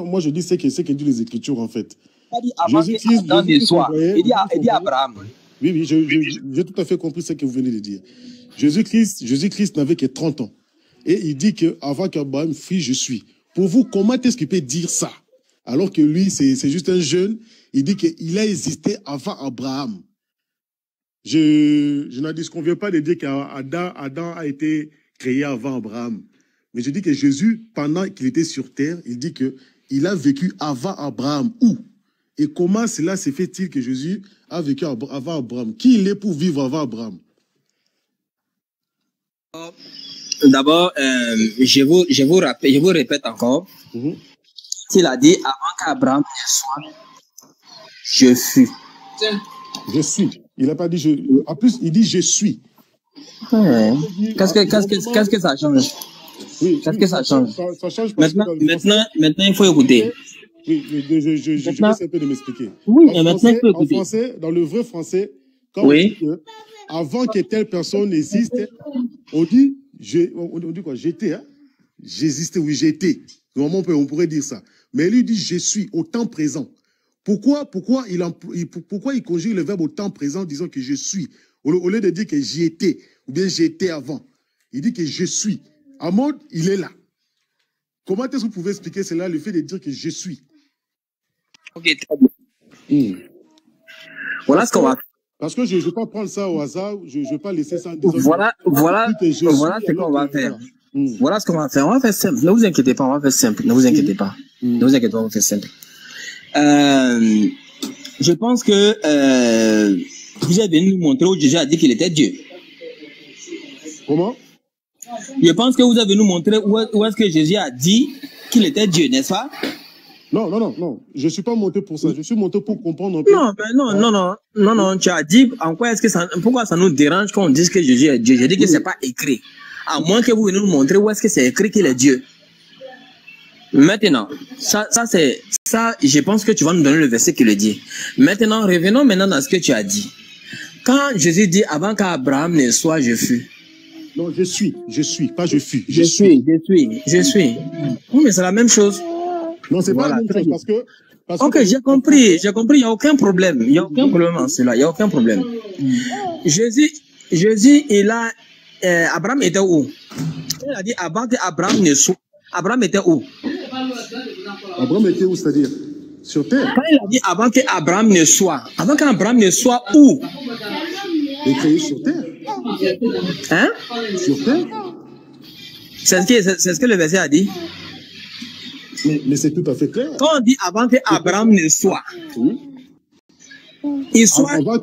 moi je dis ce que dit les Écritures en fait. Jésus-Christ, il dit Abraham. Oui, j'ai tout à fait compris ce que vous venez de dire. Jésus-Christ n'avait que 30 ans. Et il dit qu'avant qu'Abraham fût, je suis. Pour vous, comment est-ce qu'il peut dire ça? Alors que lui, c'est juste un jeune. Il dit qu'il a existé avant Abraham. Je n'en disconviens pas de dire qu'Adam a été créé avant Abraham. Mais je dis que Jésus, pendant qu'il était sur terre, il dit qu'il a vécu avant Abraham. Où? Et comment cela se fait-il que Jésus a vécu avant Abraham? Qui il est pour vivre avant Abraham? D'abord, je vous répète encore. Il a dit avant qu'Abraham ne soit, je fus. Je suis. Il n'a pas dit je. En plus, il dit je suis. Qu'est-ce que ça change? Oui, Qu'est-ce que ça change? Ça change parce que dans le français, maintenant, il faut écouter. oui, je vais essayer un peu de m'expliquer. Oui, En mais maintenant, il faut français, écouter. dans le vrai français, quand on Oui. dit que avant que telle personne existe, on dit, on dit quoi? J'étais, hein? J'existais, oui, j'étais. Normalement, on pourrait dire ça. Mais lui dit je suis au temps présent. Pourquoi il conjugue le verbe au temps présent, disant que je suis, au lieu de dire que j'y étais, ou bien j'étais avant. Il dit que je suis. En mode, il est là. Comment est-ce que vous pouvez expliquer cela, le fait de dire que je suis? Ok, très bien. Voilà ce qu'on va faire. Parce que je ne vais pas prendre ça au hasard, je ne vais pas laisser ça en disant Voilà que ce qu'on va faire. Voilà ce qu'on va faire. On va faire simple. Ne vous inquiétez pas, on va faire simple. Ne vous inquiétez pas. Ne vous inquiétez pas, on va faire simple. Je pense que vous êtes venu nous montrer où Jésus a dit qu'il était Dieu. Comment? Je pense que vous avez nous montrer où est-ce que Jésus a dit qu'il était Dieu, n'est-ce pas? Non. Je ne suis pas monté pour ça. Je suis monté pour comprendre un peu. Non. Tu as dit en quoi est-ce que pourquoi ça nous dérange quand on dit que Jésus est Dieu? J'ai dit que c'est pas écrit. À moins que vous venez nous montrer où est-ce que c'est écrit qu'il est Dieu. Maintenant, ça, je pense que tu vas nous donner le verset qui le dit. Maintenant, revenons dans ce que tu as dit. Quand Jésus dit, avant qu'Abraham ne soit, je fus. Non, je suis, pas je fus. Je suis. Oui, mais c'est la même chose. Non, c'est pas la même chose parce que... Ok, j'ai compris, il n'y a aucun problème. Il n'y a aucun problème en cela, il n'y a aucun problème. Jésus, il a... Abraham était où? Il a dit, avant qu'Abraham ne soit, Abraham était où? Abraham était où, c'est-à-dire? Sur terre. Quand il a dit avant qu'Abraham ne soit où? Il est créé sur terre. Hein? Sur terre. C'est ce que le verset a dit. Mais c'est tout à fait clair. Quand on dit avant qu'Abraham ne soit, il soit avant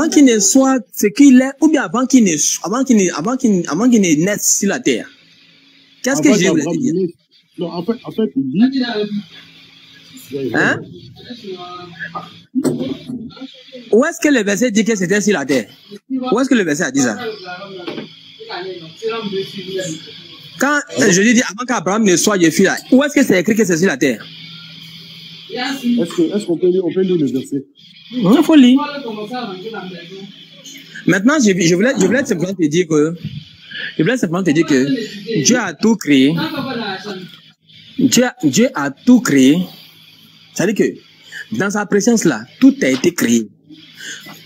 qu'il ne soit ce qu'il est, ou bien avant qu'il ne naisse sur la terre. Qu'est-ce que Jésus voulait dire? Non, en fait, il dit... Hein? Où est-ce que le verset dit que c'était sur la terre? Où est-ce que le verset a dit ça? Quand Jésus dit avant qu'Abraham ne soit, je suis là, où est-ce que c'est écrit que c'est sur la terre? Est-ce qu'on peut lire le verset? Il faut lire. Maintenant, je voulais simplement te dire que Dieu a tout créé. Dieu a tout créé. C'est-à-dire que dans sa présence là, tout a été créé.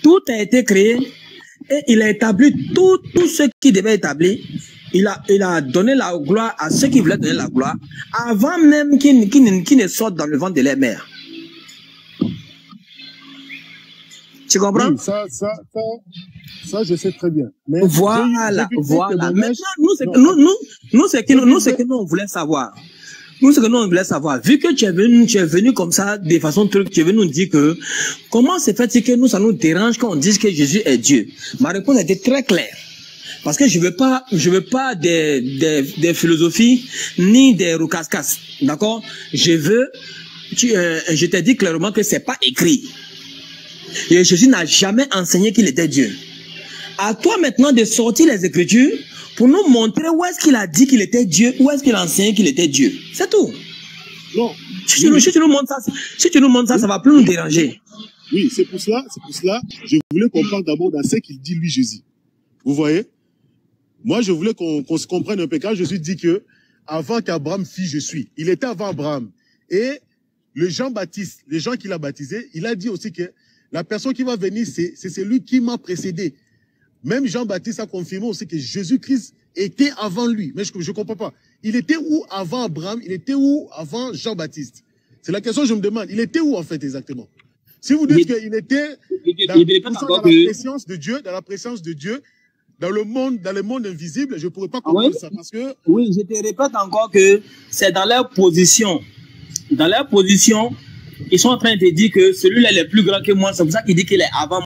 Tout a été créé et il a établi tout ce qui devait établir. Il a donné la gloire à ceux qui voulaient donner la gloire avant même qu'ils ne sortent dans le ventre de leur mère. Tu comprends? Oui, ça, je sais très bien. Mais voilà. Maintenant, nous, c'est que nous, on voulait savoir. Vu que tu es venu comme ça, de façon truc, tu es venu nous dire que, comment c'est fait que nous, ça nous dérange quand on dit que Jésus est Dieu? Ma réponse était très claire. Parce que je veux pas des philosophies, ni des roucascas. D'accord? Je t'ai dit clairement que c'est pas écrit. Et Jésus n'a jamais enseigné qu'il était Dieu. À toi maintenant de sortir les Écritures pour nous montrer où est-ce qu'il a dit qu'il était Dieu, où est-ce qu'il a enseigné qu'il était Dieu. C'est tout. Non. Si tu nous montres ça, ça va plus nous déranger. Oui, c'est pour cela, je voulais qu'on parle d'abord dans ce qu'il dit lui Jésus. Vous voyez? Moi, je voulais qu'on se comprenne un peu. Quand Jésus dit que avant qu'Abraham fît, je suis. Il était avant Abraham. Et le Jean-Baptiste, les gens qu'il a baptisés, il a dit aussi que la personne qui va venir, c'est celui qui m'a précédé. Même Jean-Baptiste a confirmé aussi que Jésus-Christ était avant lui. Mais je ne comprends pas. Il était où avant Abraham? Il était où avant Jean-Baptiste? C'est la question que je me demande. Il était où en fait exactement? Si vous dites qu'il était dans la présence de Dieu, dans le monde invisible, je ne pourrais pas comprendre ça parce que... Oui, je te répète encore que c'est dans leur position. Dans leur position, ils sont en train de dire que celui-là est plus grand que moi. C'est pour ça qu'il dit qu'il est avant